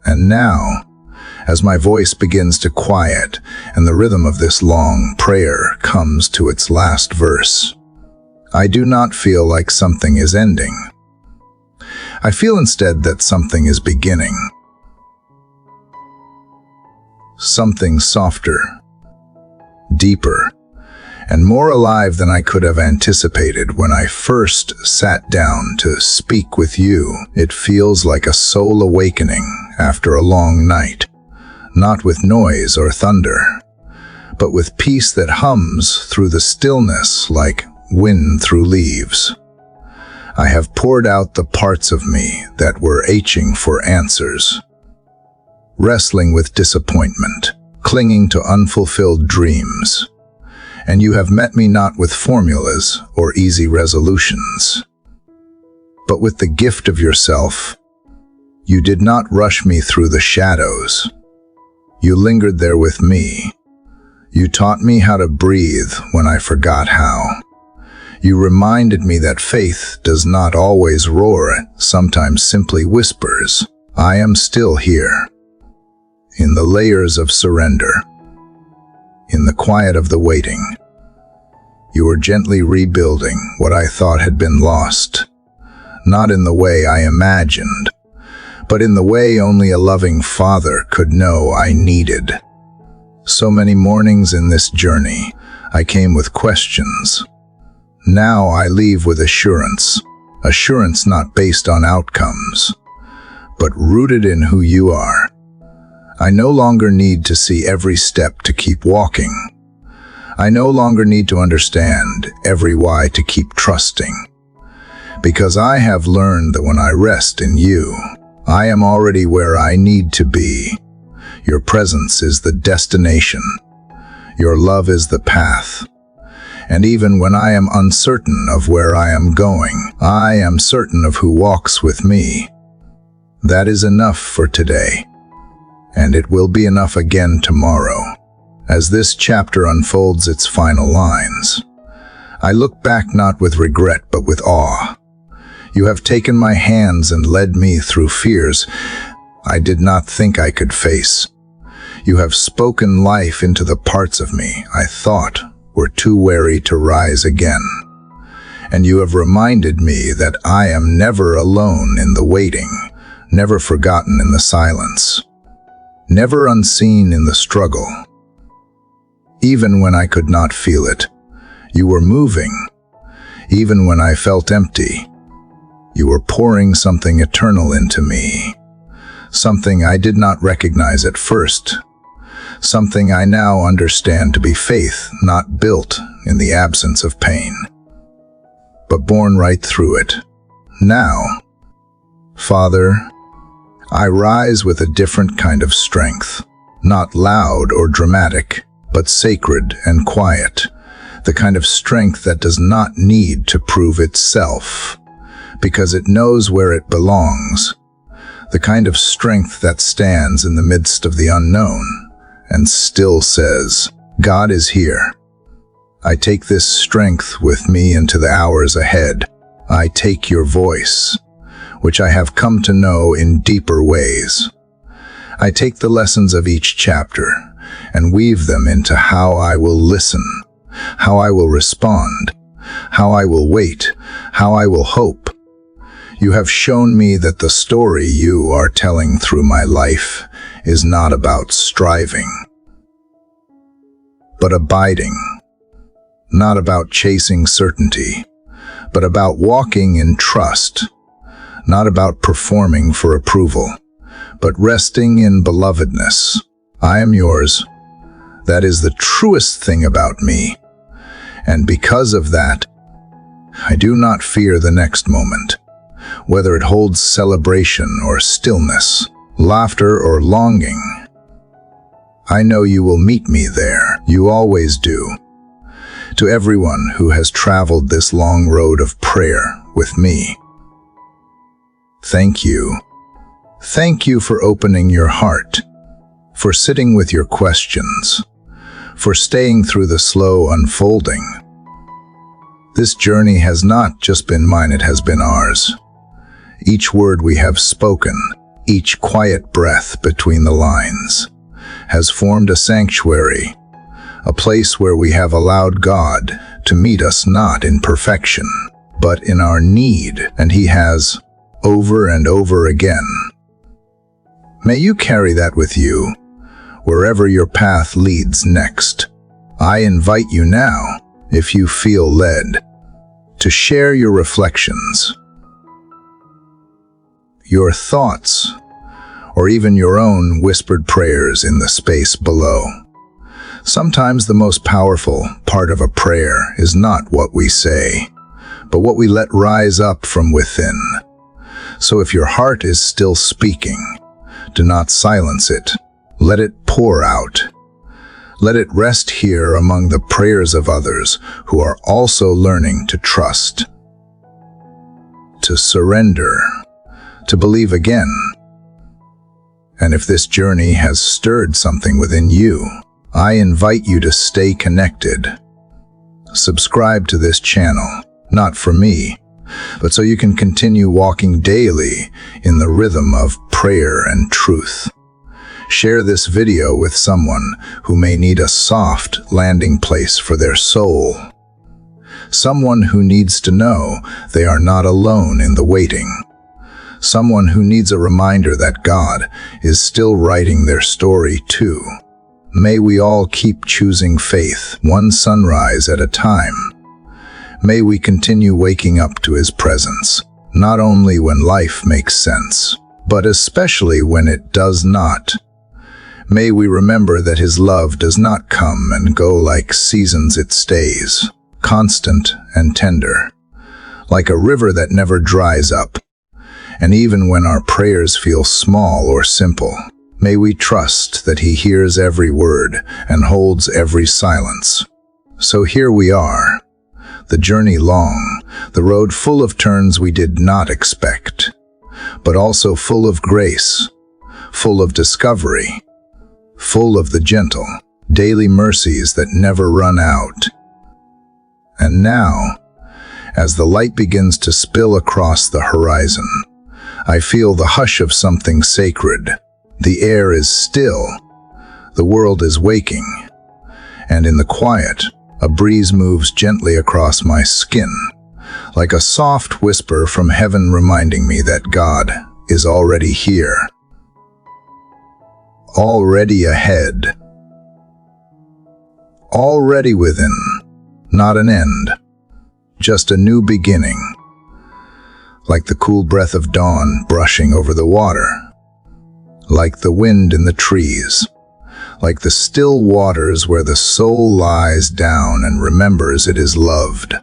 And now, as my voice begins to quiet and the rhythm of this long prayer comes to its last verse, I do not feel like something is ending. I feel instead that something is beginning. Something softer, deeper, and more alive than I could have anticipated when I first sat down to speak with you. It feels like a soul awakening after a long night, not with noise or thunder, but with peace that hums through the stillness like wind through leaves. I have poured out the parts of me that were aching for answers, wrestling with disappointment, clinging to unfulfilled dreams. And you have met me not with formulas or easy resolutions, but with the gift of yourself. You did not rush me through the shadows. You lingered there with me. You taught me how to breathe when I forgot how. You reminded me that faith does not always roar, sometimes simply whispers, I am still here. In the layers of surrender, in the quiet of the waiting, you were gently rebuilding what I thought had been lost, not in the way I imagined, but in the way only a loving father could know I needed. So many mornings in this journey, I came with questions. Now I leave with assurance not based on outcomes, but rooted in who you are. I no longer need to see every step to keep walking. I no longer need to understand every why to keep trusting. Because I have learned that when I rest in you, I am already where I need to be. Your presence is the destination. Your love is the path. And even when I am uncertain of where I am going, I am certain of who walks with me. That is enough for today. And it will be enough again tomorrow. As this chapter unfolds its final lines, I look back not with regret but with awe. You have taken my hands and led me through fears I did not think I could face. You have spoken life into the parts of me I thought were too weary to rise again. And you have reminded me that I am never alone in the waiting, never forgotten in the silence, never unseen in the struggle. Even when I could not feel it, you were moving. Even when I felt empty, you were pouring something eternal into me. Something I did not recognize at first. Something I now understand to be faith not built in the absence of pain, but born right through it. Now, Father, I rise with a different kind of strength, not loud or dramatic, but sacred and quiet, the kind of strength that does not need to prove itself, because it knows where it belongs. The kind of strength that stands in the midst of the unknown and still says, God is here. I take this strength with me into the hours ahead. I take your voice, which I have come to know in deeper ways. I take the lessons of each chapter and weave them into how I will listen, how I will respond, how I will wait, how I will hope. You have shown me that the story you are telling through my life is not about striving, but abiding. Not about chasing certainty, but about walking in trust. Not about performing for approval, but resting in belovedness. I am yours. That is the truest thing about me. And because of that, I do not fear the next moment, whether it holds celebration or stillness, laughter or longing. I know you will meet me there. You always do. To everyone who has traveled this long road of prayer with me, thank you. Thank you for opening your heart, for sitting with your questions, for staying through the slow unfolding. This journey has not just been mine, it has been ours. Each word we have spoken, each quiet breath between the lines, has formed a sanctuary, a place where we have allowed God to meet us not in perfection, but in our need, and He has, over and over again. May you carry that with you, wherever your path leads next. I invite you now, if you feel led, to share your reflections, your thoughts, or even your own whispered prayers in the space below. Sometimes the most powerful part of a prayer is not what we say, but what we let rise up from within. So if your heart is still speaking, do not silence it. Let it pour out. Let it rest here among the prayers of others who are also learning to trust, to surrender, to believe again. And if this journey has stirred something within you, I invite you to stay connected. Subscribe to this channel, not for me, but so you can continue walking daily in the rhythm of prayer and truth. Share this video with someone who may need a soft landing place for their soul. Someone who needs to know they are not alone in the waiting. Someone who needs a reminder that God is still writing their story too. May we all keep choosing faith, one sunrise at a time. May we continue waking up to His presence, not only when life makes sense, but especially when it does not. May we remember that His love does not come and go like seasons, it stays, constant and tender, like a river that never dries up. And even when our prayers feel small or simple, may we trust that He hears every word and holds every silence. So here we are, the journey long, the road full of turns we did not expect, but also full of grace, full of discovery, full of the gentle, daily mercies that never run out. And now, as the light begins to spill across the horizon, I feel the hush of something sacred. The air is still, the world is waking, and in the quiet, a breeze moves gently across my skin, like a soft whisper from heaven reminding me that God is already here, already ahead, already within, not an end, just a new beginning, like the cool breath of dawn brushing over the water, like the wind in the trees, like the still waters where the soul lies down and remembers it is loved.